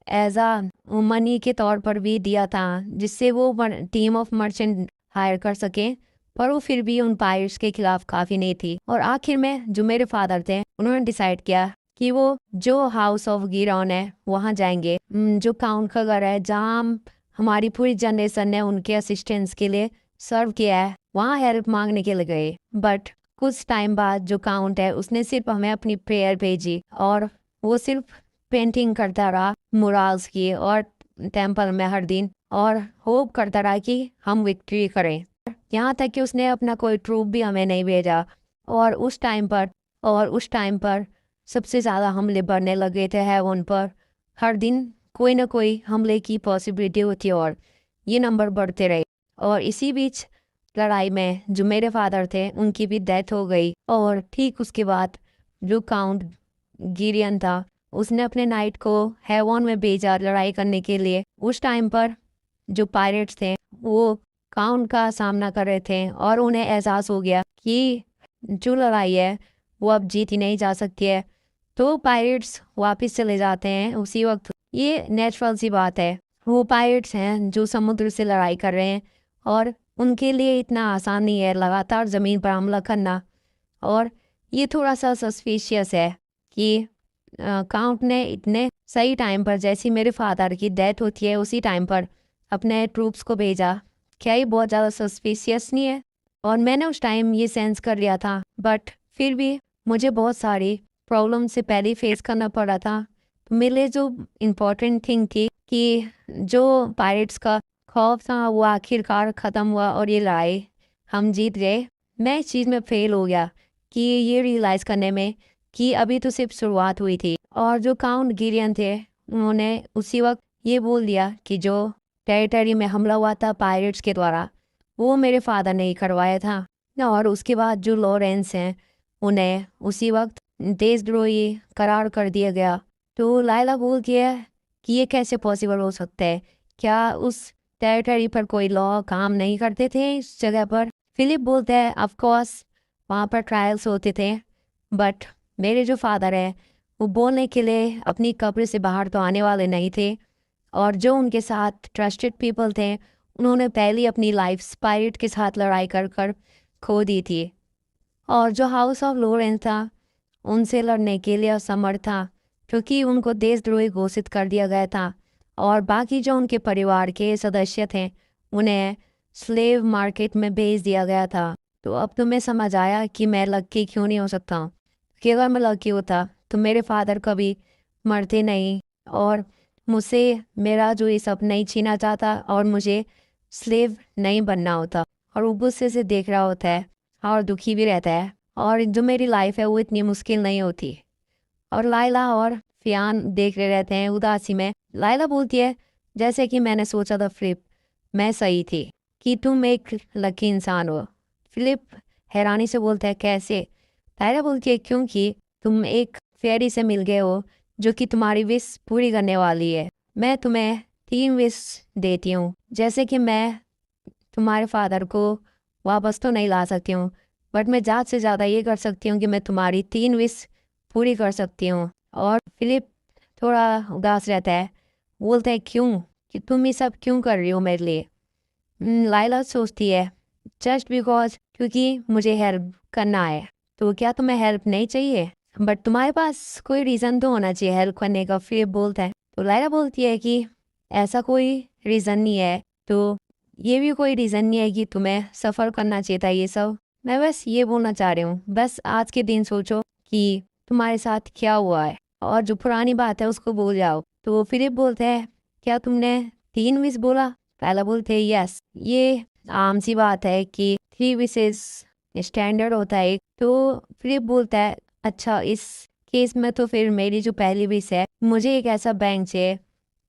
एज आ मनी के तौर पर भी दिया था जिससे वो टीम ऑफ मर्चेंट हायर कर सके, पर वो फिर भी उन पायरेट्स के खिलाफ काफ़ी नहीं थी। और आखिर में जो मेरे फादर थे उन्होंने डिसाइड किया कि वो जो हाउस ऑफ गिरॉन है वहाँ जाएंगे, जो काउंट का घर है जहाँ हमारी पूरी जनरेशन ने उनके असिस्टेंस के लिए सर्व किया है, वहाँ हेल्प मांगने के लिए गए। बट कुछ टाइम बाद जो काउंट है उसने सिर्फ हमें अपनी प्रेयर भेजी, और वो सिर्फ पेंटिंग करता रहा मुराल्स की और टेम्पल में हर दिन, और होप करता रहा कि हम विक्ट्री करें। यहाँ तक कि उसने अपना कोई ट्रूप भी हमें नहीं भेजा। और उस टाइम पर सबसे ज़्यादा हमले बढ़ने लगे थे हेवन पर। हर दिन कोई ना कोई हमले की पॉसिबिलिटी होती और ये नंबर बढ़ते रहे। और इसी बीच लड़ाई में जो मेरे फादर थे उनकी भी डेथ हो गई। और ठीक उसके बाद जो काउंट गिरियन था उसने अपने नाइट को हेवन में भेजा लड़ाई करने के लिए। उस टाइम पर जो पायरेट्स थे वो काउंट का सामना कर रहे थे और उन्हें एहसास हो गया कि जो लड़ाई है वो अब जीती नहीं जा सकती है। तो पायरेट्स वापस चले जाते हैं उसी वक्त। ये नेचुरल सी बात है, वो पायरेट्स हैं जो समुद्र से लड़ाई कर रहे हैं और उनके लिए इतना आसान नहीं है लगातार ज़मीन पर हमला करना। और ये थोड़ा सा सस्पिशियस है कि काउंट ने इतने सही टाइम पर, जैसी मेरे फादर की डेथ होती है उसी टाइम पर अपने ट्रूप्स को भेजा। क्या ये बहुत ज़्यादा सस्पिशियस नहीं है? और मैंने उस टाइम ये सेंस कर लिया था, बट फिर भी मुझे बहुत सारी प्रॉब्लम से पहले फेस करना पड़ा था। तो मेरे लिए जो इम्पोर्टेंट थिंग थी कि जो पायरेट्स का खौफ था वो आखिरकार ख़त्म हुआ और ये लड़ाई हम जीत गए। मैं इस चीज़ में फेल हो गया कि ये रियलाइज़ करने में कि अभी तो सिर्फ शुरुआत हुई थी। और जो काउंट गिरियन थे उन्होंने उसी वक्त ये बोल दिया कि जो टेरिटरी में हमला हुआ था पायरेट्स के द्वारा वो मेरे फादर ने ही करवाया था। और उसके बाद जो लॉरेंस हैं उन्हें उसी वक्त देशद्रोही करार कर दिया गया। तो लायला बोलती है कि ये कैसे पॉसिबल हो सकता है, क्या उस टेरिटरी पर कोई लॉ काम नहीं करते थे इस जगह पर? फिलिप बोलते हैं ऑफ कोर्स वहाँ पर ट्रायल्स होते थे, बट मेरे जो फादर है वो बोलने के लिए अपनी कब्र से बाहर तो आने वाले नहीं थे। और जो उनके साथ ट्रस्टेड पीपल थे उन्होंने पहले अपनी लाइफ स्पायरेट के साथ लड़ाई कर कर खो दी थी। और जो हाउस ऑफ लॉरेंस था उनसे लड़ने के लिए असमर्थ था क्योंकि उनको देशद्रोही घोषित कर दिया गया था। और बाकी जो उनके परिवार के सदस्य थे उन्हें स्लेव मार्केट में भेज दिया गया था। तो अब तुम्हें समझ आया कि मैं लकी क्यों नहीं हो सकता हूँ, कि अगर मैं लकी होता तो मेरे फादर कभी मरते नहीं और मुझसे मेरा जो ये सब नहीं छीना चाहता और मुझे स्लेव नहीं बनना होता। और वो गुस्से से देख रहा होता है और दुखी भी रहता है और जो मेरी लाइफ है वो इतनी मुश्किल नहीं होती। और लायला और फियान देख रहे रहते हैं उदासी में। लायला बोलती है जैसे कि मैंने सोचा था फिलिप, मैं सही थी कि तुम एक लकी इंसान हो। फिलिप हैरानी से बोलता है कैसे? लायला बोलती है क्योंकि तुम एक फेरी से मिल गए हो जो कि तुम्हारी विश पूरी करने वाली है। मैं तुम्हें 3 विश देती हूँ। जैसे कि मैं तुम्हारे फादर को वापस तो नहीं ला सकती हूँ, बट मैं ज़्यादा से ज़्यादा ये कर सकती हूँ कि मैं तुम्हारी 3 विश पूरी कर सकती हूँ। और फिलिप थोड़ा उदास रहता है, बोलता है क्यों, कि तुम ये सब क्यों कर रही हो मेरे लिए? लायला सोचती है जस्ट बिकॉज, क्योंकि मुझे हेल्प करना है। तो क्या तुम्हें हेल्प नहीं चाहिए? बट तुम्हारे पास कोई रीज़न तो होना चाहिए हेल्प करने का, फिलिप बोलता है। तो लायला बोलती है कि ऐसा कोई रीज़न नहीं है, तो ये भी कोई रीज़न नहीं है कि तुम्हें सफ़र करना चाहिए था ये सब। मैं बस ये बोलना चाह रही हूँ, बस आज के दिन सोचो कि तुम्हारे साथ क्या हुआ है और जो पुरानी बात है उसको भूल जाओ। तो फिलिप बोलते हैं क्या तुमने 3 विश बोला? लायला बोलते हैं यस, ये आम सी बात है कि 3 विशेस स्टैंडर्ड होता है। तो फिलिप बोलता है अच्छा इस केस में तो फिर मेरी जो पहली विश है, मुझे एक ऐसा बैंक चाहिए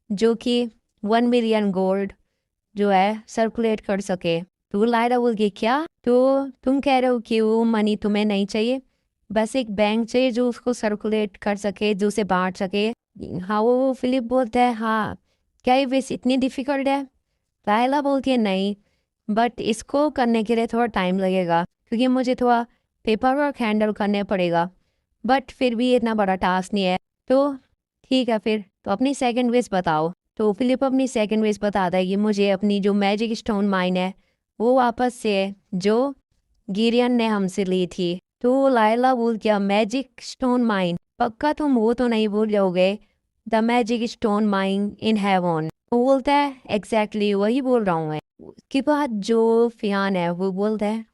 जो कि 1 मिलियन गोल्ड जो है सर्कुलेट कर सके। तो लायला बोल के क्या, तो तुम कह रहे हो कि वो मनी तुम्हें नहीं चाहिए, बस एक बैंक चाहिए जो उसको सर्कुलेट कर सके, जो उसे बांट सके? हाँ, वो फिलिप बोलता है हाँ, क्या ये विश इतनी डिफ़िकल्ट है? लायला बोलती है नहीं, बट इसको करने के लिए थोड़ा टाइम लगेगा क्योंकि मुझे थोड़ा पेपर वर्क हैंडल करने पड़ेगा, बट फिर भी इतना बड़ा टास्क नहीं है। तो ठीक है फिर, तो अपनी सेकंड विश बताओ। तो फिलिप अपनी सेकंड विश बताता है कि मुझे अपनी जो मैजिक स्टोन माइन है वो वापस से जो गिरियन ने हमसे ली थी। तो लायला बोल क्या मैजिक स्टोन माइन? पक्का तुम वो तो नहीं भूल जाओगे, the magic stone mine in heaven? वो बोलता है एग्जैक्टली वही बोल रहा हूँ मैं। उसके बाद जो फियान है वो बोलता है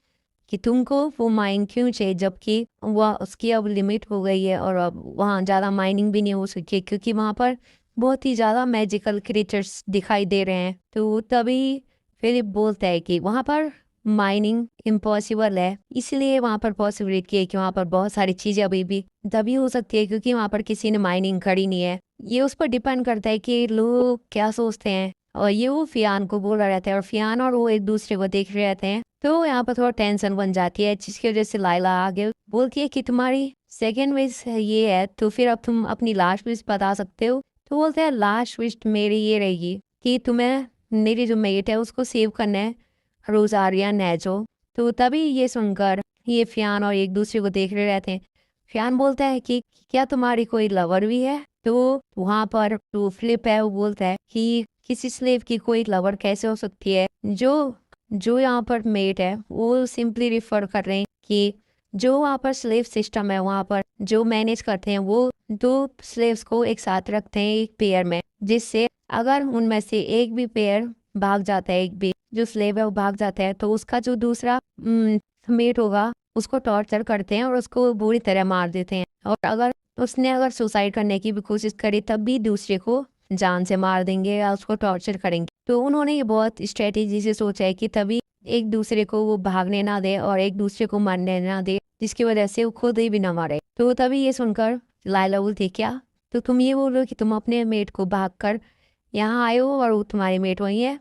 कि तुमको वो माइन क्यों चाहिए जबकि वह उसकी अब लिमिट हो गई है और अब वहाँ ज़्यादा माइनिंग भी नहीं हो सकी क्योंकि वहाँ पर बहुत ही ज़्यादा मैजिकल क्रिएचर्स दिखाई दे रहे हैं। तो तभी फिलिप बोलता है कि वहाँ पर माइनिंग इम्पॉसिबल है, इसलिए वहाँ पर पॉसिबिलिटी है कि वहाँ पर बहुत सारी चीज़ें अभी भी तभी हो सकती है क्योंकि वहाँ पर किसी ने माइनिंग करी नहीं है। ये उस पर डिपेंड करता है कि लोग क्या सोचते हैं। और ये वो फियान को बोल रहा रहता है और फियान और वो एक दूसरे को देख रहे रहते हैं। तो यहाँ पर थोड़ा टेंशन बन जाती है जिसकी वजह से लायला आगे बोलती है कि तुम्हारी सेकेंड विश ये है तो फिर अब तुम अपनी लास्ट विश बता सकते हो। तो बोलते हैं लास्ट विश मेरी ये रहेगी कि तुम्हें मेरी जो मेट है उसको सेव करना है, रोजारिया नेजो। तो तभी ये सुनकर ये फियान और एक दूसरे को देख रहे रहते हैं। फियान बोलता है कि क्या तुम्हारी कोई लवर भी है? तो वहाँ पर तो फिलिप है वो बोलता है कि किसी स्लेव की कोई लवर कैसे हो सकती है? जो जो यहाँ पर मेट है वो सिंपली रिफर कर रहे हैं कि जो वहाँ पर स्लेव सिस्टम है वहाँ पर जो मैनेज करते हैं वो दो स्लेव्स को एक साथ रखते हैं एक पेयर में, जिससे अगर उनमें से एक भी पेयर भाग जाता है, एक भी जो स्लेव है वो भाग जाता है, तो उसका जो दूसरा मेट होगा उसको टॉर्चर करते हैं और उसको बुरी तरह मार देते हैं। और अगर अगर सुसाइड करने की भी कोशिश करी तब भी दूसरे को जान से मार देंगे या उसको टॉर्चर करेंगे। तो उन्होंने ये बहुत स्ट्रेटेजी से सोचा है कि तभी एक दूसरे को वो भागने ना दे और एक दूसरे को मारने ना दे, जिसकी वजह से वो खुद ही भी ना मारे। तो तभी ये सुनकर लायला बोलती क्या तो तुम ये बोलो कि तुम अपने मेट को भाग कर यहाँ आए हो और वो तुम्हारी मेट वही है?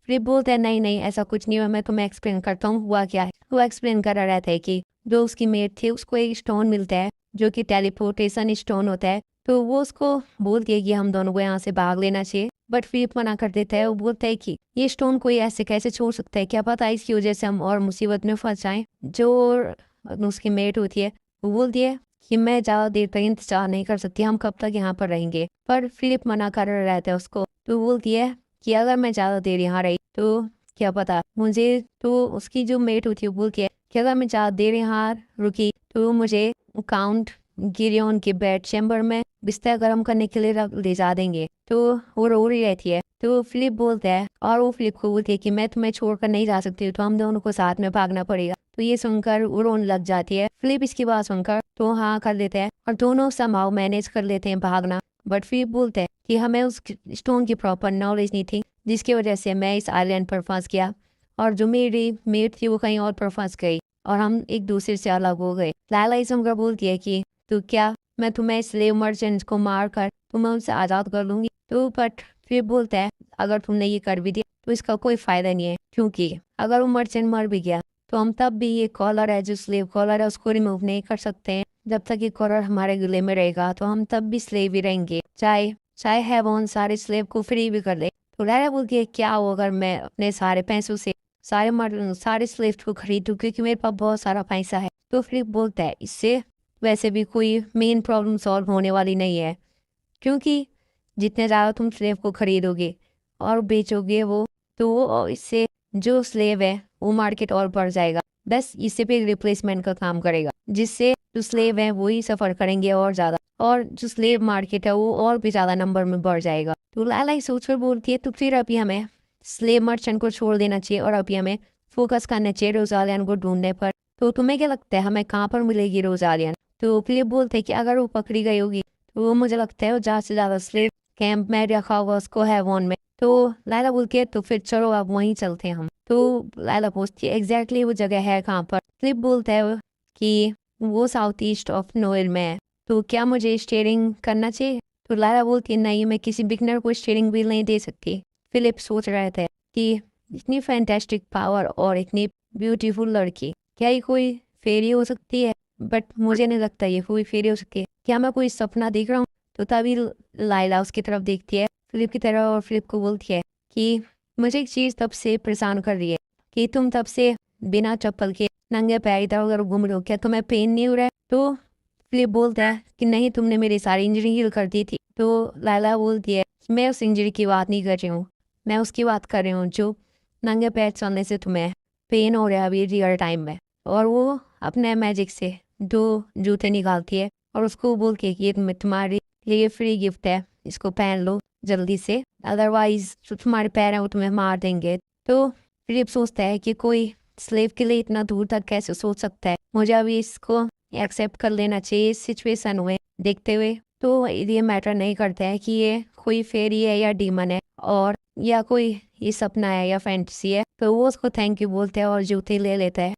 फिलिप बोलता है नहीं नहीं ऐसा कुछ नहीं हुआ, मैं तुम्हें एक्सप्लेन करता हूँ हुआ क्या है। वो एक्सप्लेन कर रहा था कि जो उसकी मेट थी उसको एक स्टोन मिलता है जो कि टेलीपोर्टेशन स्टोन होता है, तो वो उसको बोलती है कि हम दोनों को यहाँ से भाग लेना चाहिए। बट फिलिप मना कर देता है, वो बोलता है कि ये स्टोन कोई ऐसे कैसे छोड़ सकता है, क्या पता इसकी वजह से हम और मुसीबत में फंस जाएं। जो उसकी मेट होती है वो बोलती है कि मैं ज़्यादा देर तक इंतजार नहीं कर सकती, हम कब तक यहाँ पर रहेंगे। पर फिलिप मना कर रहता है उसको, तो बोलती है कि अगर मैं ज़्यादा देर यहाँ रही तो क्या पता मुझे, तो उसकी जो मेट होती है वो बोलती है कि अगर मैं ज़्यादा देर यहाँ रुकी तो मुझे काउंट गिरियन के बेड चैम्बर में बिस्तर गर्म करने के लिए ले जा देंगे। तो वो रो रही रहती है, तो फिलिप बोलता है और वो फिलिप को बोलती है कि मैं तुम्हें छोड़कर नहीं जा सकती, तो हम दोनों को साथ में भागना पड़ेगा। तो ये सुनकर वो रोने लग जाती है। फिलिप इसकी बात सुनकर तो हाँ कर देते हैं और दोनों समाव मैनेज कर लेते हैं भागना। बट फिलिप बोलते हैं कि हमें उस स्टोन की प्रॉपर नॉलेज नहीं थी, जिसकी वजह से मैं इस आइलैंड पर फंस गया और जो मेरी मेट थी वो कहीं और पर फंस गई और हम एक दूसरे से अलग हो गए। लायला इस समझकर बोलती है कि तो क्या मैं तुम्हें स्लेव मर्चेंट्स को मार कर तुम्हें उनसे आज़ाद कर लूँगी? तो बट फिर बोलता है अगर तुमने ये कर भी दिया तो इसका कोई फ़ायदा नहीं है, क्योंकि अगर वो मर्चेंट मर भी गया तो हम तब भी ये कॉलर है जो स्लेव कॉलर है उसको रिमूव नहीं कर सकते हैं। जब तक ये कॉलर हमारे गले में रहेगा तो हम तब भी स्लेव ही रहेंगे, चाहे चाहे हैवॉन सारे स्लेव को फ्री भी कर दे। तो लायला बोलती है क्या हो अगर मैं अपने सारे पैसों से सारे स्लेव को खरीदूँ, क्योंकि मेरे पास बहुत सारा पैसा है। तो फिलिप बोलता है इससे वैसे भी कोई मेन प्रॉब्लम सॉल्व होने वाली नहीं है, क्योंकि जितने ज़्यादा तुम स्लेव को खरीदोगे और बेचोगे वो तो इससे जो स्लेव है वो मार्केट और बढ़ जाएगा, बस इससे भी रिप्लेसमेंट का काम करेगा, जिससे जो स्लेव है वही सफ़र करेंगे और ज़्यादा, और जो स्लेव मार्केट है वो और भी ज़्यादा नंबर में बढ़ जाएगा। तो लायला सोच कर बोलती है तो फिर अभी हमें स्लेव मर्चेंट को छोड़ देना चाहिए और अभी हमें फोकस करना चाहिए रोज़ालियन को ढूंढने पर। तो तुम्हें क्या लगता है हमें कहाँ पर मिलेगी रोज़ालियन? तो फिलिप बोलते हैं कि अगर वो पकड़ी गई होगी तो वो मुझे लगता है वो ज़्यादा से ज़्यादा स्लेव कैंप में रखा होगा उसको हैवॉन में। तो लायला बोलती है तो फिर चलो अब वहीं चलते हैं हम। तो लायला पूछती है एग्जैक्टली वो जगह है कहाँ पर? फिलिप बोलता है कि वो साउथ ईस्ट ऑफ नोएल में है, तो क्या मुझे स्टीयरिंग करना चाहिए? तो लायला बोलती है नहीं, मैं किसी बिगनर को स्टीयरिंग व्हील नहीं दे सकती। फिलिप सोच रहे थे कि इतनी फैंटास्टिक पावर और इतनी ब्यूटीफुल लड़की, क्या ये कोई फेरी हो सकती है? बट मुझे नहीं लगता ये कोई फेरी हो सकती है, क्या मैं कोई सपना देख रहा हूँ? तो तभी लायला उसकी तरफ देखती है, फिलिप की तरफ, और फिलिप को बोलती है कि मुझे एक चीज़ तब से परेशान कर रही है कि तुम तब से बिना चप्पल के नंगे पैर इधर उधर घूम रहे हो, क्या तुम्हें पेन नहीं हो रहा है? तो फिलिप बोलता है कि नहीं, तुमने मेरी सारी इंजरी हील कर दी थी। तो लायला बोलती है मैं उस इंजरी की बात नहीं कर रही हूँ, मैं उसकी बात कर रही हूँ जो नंगे पैर चलने से तुम्हें पेन हो रहा है अभी रियल टाइम में। और वो अपने मैजिक से 2 जूते निकालती है और उसको बोल के कि ये तुम्हारे लिए फ्री गिफ्ट है, इसको पहन लो जल्दी से, अदरवाइज जो तुम्हारे पैर हैं वो तुम्हें मार देंगे। तो फिलिप सोचता है कि कोई स्लेव के लिए इतना दूर तक कैसे सोच सकता है, मुझे अभी इसको एक्सेप्ट कर लेना चाहिए इस सिचुएशन में देखते हुए। तो ये मैटर नहीं करता है कि ये कोई फेरी है या डीमन है और या कोई ये सपना है या फैंटेसी है। तो वो उसको थैंक यू बोलते हैं और जूते ले लेता है।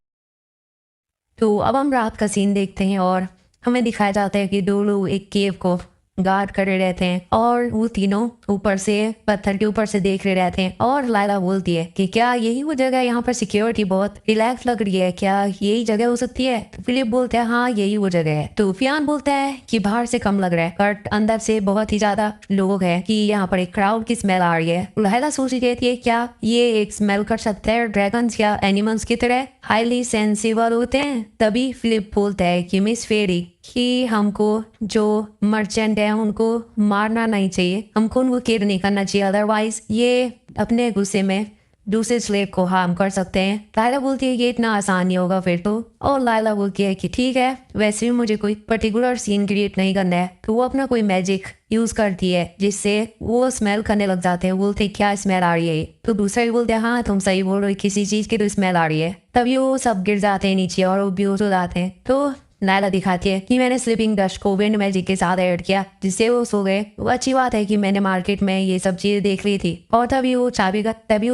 तो अब हम रात का सीन देखते हैं और हमें दिखाया जाता है कि 2 लोग एक केव को गार्ड करे रहते हैं और वो तीनों ऊपर से पत्थर के ऊपर से देख रहे रहते हैं। और लायला बोलती है कि क्या यही वो जगह, यहाँ पर सिक्योरिटी बहुत रिलैक्स लग रही है, क्या यही जगह हो सकती है? तो फिलिप बोलता है हाँ यही वो जगह है। तो फियान बोलता है कि बाहर से कम लग रहा है बट अंदर से बहुत ही ज्यादा लोग हैं, कि यहाँ पर एक क्राउड की स्मेल आ रही है। लायला सोच रही थी क्या ये एक स्मेल कर सकता है ड्रैगन्स या एनिमल्स की तरह? हाईली सेंसिबल होते हैं। तभी फिलिप बोलता है कि मिस फेरी कि हमको जो मर्चेंट है उनको मारना नहीं चाहिए, हमको उनको किल नहीं करना चाहिए, अदरवाइज ये अपने गुस्से में दूसरे स्लेव को हार्म कर सकते हैं। लायला बोलती है कि इतना आसान नहीं होगा फिर तो, और लायला बोलती है कि ठीक है, वैसे भी मुझे कोई पर्टिकुलर सीन क्रिएट नहीं करना है। तो वो अपना कोई मैजिक यूज करती है जिससे वो स्मेल करने लग जाते हैं। बोलते क्या स्मेल आ रही है? तो दूसरा भी बोलते हैं हाँ तुम सही बोल रहे हो, किसी चीज की तो स्मेल आ रही है। तभी वो सब गिर जाते हैं नीचे और वो बेहोश हो जाते हैं। तो नायला दिखाती है कि मैंने स्लीपिंग डस्ट को विंड मैजिक के साथ ऐड किया जिससे वो सो गए। वो अच्छी बात है कि मैंने मार्केट में ये सब चीजें देख ली थी। और तभी वो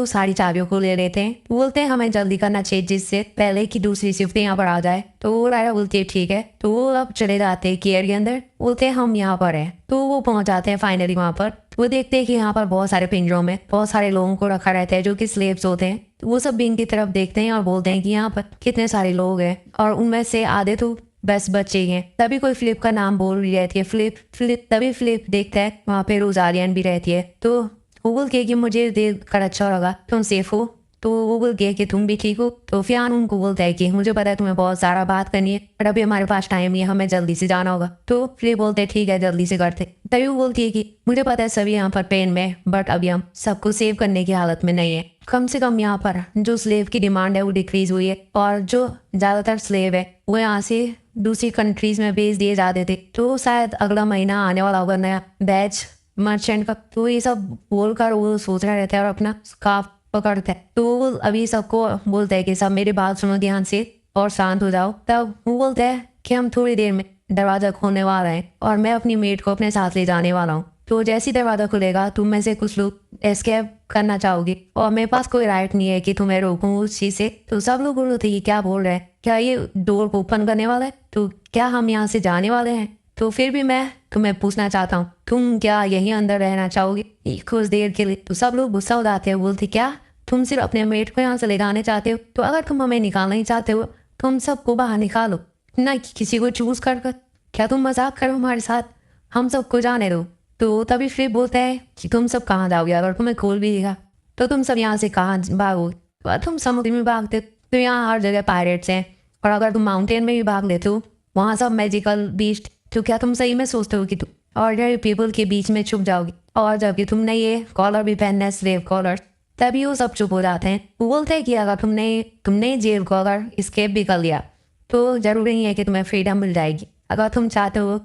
सारी चाबियों को ले लेते हैं। बोलते हैं हमें जल्दी करना चाहिए जिससे पहले की दूसरी शिफ्ट यहाँ पर आ जाए। तो वो नायला बोलती है ठीक है। तो वो अब चले जाते हैं केयर के अंदर। बोलते हैं हम यहाँ पर हैं। तो वो पहुंच जाते हैं फाइनली वहाँ पर। वो देखते हैं कि यहाँ पर बहुत सारे पिंजरों में बहुत सारे लोगों को रखा रहता है जो कि स्लेव्स होते हैं। तो वो सब बिंग की तरफ देखते हैं और बोलते हैं कि यहाँ पर कितने सारे लोग हैं और उनमें से आधे तो बस बच्चे ही हैं। तभी कोई फिलिप का नाम बोल रही रहती है, फिलिप। तभी फिलिप देखता है वहाँ पे रोजारियन भी रहती है। तो वो बोलती है कि मुझे देख कर अच्छा लगा, तुम सेफ हो। तो वो बोलती है कि तुम भी ठीक हो। तो फियान उनको बोलता है कि मुझे पता है तुम्हें बहुत सारा बात करनी है पर अभी हमारे पास टाइम नहीं है, हमें जल्दी से जाना होगा। तो फिलिप बोलते हैं ठीक है जल्दी से करते। तभी वो बोलती है कि मुझे पता है सभी यहाँ पर पेन में, बट अभी हम सबको सेव करने की हालत में नहीं है। कम से कम यहाँ पर जो स्लेव की डिमांड है वो डिक्रीज हुई है और जो ज़्यादातर स्लेव है वो यहाँ से दूसरी कंट्रीज में भेज दिए जाते थे। तो शायद अगला महीना आने वाला होगा नया बैच मर्चेंट का। तो ये सब बोलकर वो सोच रहा रहता है और अपना स्कार्फ पकड़ता है। तो वो अभी सबको बोलता है कि सब मेरी बात सुनो ध्यान से और शांत हो जाओ। तब वो बोलता है कि हम थोड़ी देर में दरवाज़ा खोलने वाला है और मैं अपनी मेट को अपने साथ ले जाने वाला हूँ। तो जैसे ही दरवाज़ा खुलेगा तुम में से कुछ लोग एस्केप करना चाहोगे और मेरे पास कोई राइट नहीं है कि तुम्हें रोकूं उस चीज़ से। तो सब लोग बोल रहे थे कि क्या बोल रहे हैं, क्या ये डोर को ओपन करने वाला है? तो क्या हम यहाँ से जाने वाले हैं? तो फिर भी मैं तुम्हें पूछना चाहता हूँ, तुम क्या यहीं अंदर रहना चाहोगे कुछ देर के लिए? तो सब लोग गुस्सा हो जाते हैं, बोलते क्या तुम सिर्फ अपने मेट को यहाँ से ले जाने चाहते हो? तो अगर तुम हमें निकालना ही चाहते हो तो हम सबको बाहर निकालो, ना कि किसी को चूज कर कर। क्या तुम मजाक करो हमारे साथ? हम सबको जाने दो। तो तभी फिर बोलता है कि तुम सब कहाँ जाओगे? अगर तुम्हें खोल भी दिखा तो तुम सब यहाँ से कहाँ भागोगे? तो तुम समुद्र में भागते तो यहाँ हर जगह पायरेट्स हैं, और अगर तुम माउंटेन में भी भाग लेते हो वहाँ सब मैजिकल बीस्ट। तो क्या तुम सही में सोचते हो कि तुम ऑर्डिनरी पीपल के बीच में छुप जाओगे? और जबकि तुमने ये कॉलर भी पहनना है, स्लेव कॉलर। तभी वो सब चुप हो जाते हैं। वो बोलते हैं कि अगर तुमने जेल को अगर स्केप भी कर लिया तो जरूरी नहीं है कि तुम्हें फ्रीडम मिल जाएगी। अगर तुम चाहते हो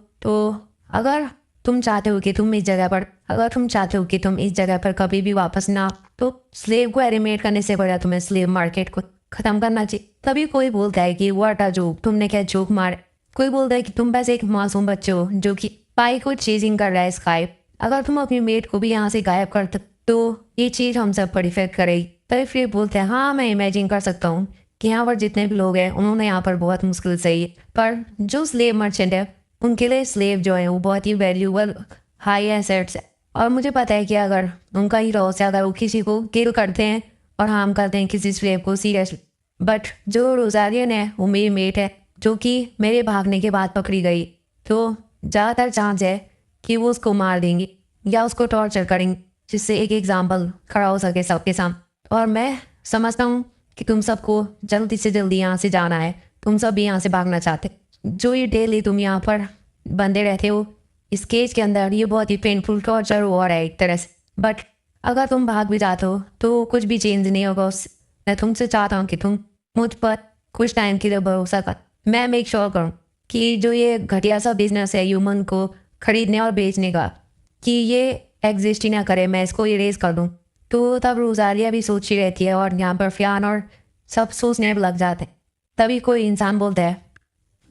अगर तुम चाहते हो कि तुम इस जगह पर कभी भी वापस ना, तो स्लेव को एलिमिनेट करने से बढ़िया तुम्हें स्लेव मार्केट को खत्म करना चाहिए। तभी कोई बोलता है कि व्हाट अ जोक, तुमने क्या जोक मारे? कोई बोलता है कि तुम बस एक मासूम बच्चे हो जो कि पाई को चेजिंग कर रहा है स्काई। अगर तुम अपनी मेट को भी यहाँ से गायब कर तो ये चीज़ हम सब पर इफेक्ट करेगी। तभी फिर बोलते हैं हाँ मैं इमेजिन कर सकता हूँ कि यहाँ पर जितने भी लोग हैं उन्होंने यहाँ पर बहुत मुश्किल सही है, पर जो स्लेव मर्चेंट है उनके लिए स्लेव जो है वो बहुत ही वैल्यूबल हाई एसेट्स है। और मुझे पता है कि अगर उनका ही लॉस है, अगर वो किसी को किल करते हैं और हार्म करते हैं किसी स्लेव को सीरियसली, बट जो रोजारियन है वो मेरी मेट है जो कि मेरे भागने के बाद पकड़ी गई, तो ज़्यादातर चांस है कि वो उसको मार देंगी या उसको टॉर्चर करेंगे जिससे एक एग्जाम्पल खड़ा हो सके सबके सामने। और मैं समझता हूँ कि तुम सबको जल्दी से जल्दी यहाँ से जाना है, तुम सब भी यहाँ से भागना चाहते। जो ये डेली तुम यहाँ पर बंदे रहते हो इस केज के अंदर, ये बहुत ही पेनफुल टॉर्चर हो रहा है एक तरह से, बट अगर तुम भाग भी जाते हो तो कुछ भी चेंज नहीं होगा उससे। मैं तुमसे चाहता हूँ कि तुम मुझ पर कुछ टाइम के लिए भरोसा कर। मैं मेक श्योर करूँ कि जो ये घटिया सा बिजनेस है ह्यूमन को खरीदने और बेचने का, कि ये एग्जिस्ट ही ना करे, मैं इसको इरेज कर दूँ। तो तब रोजालिया भी सोची रहती है और यहाँ पर फियान और सब सोचने लग जाते हैं। तभी कोई इंसान बोलता है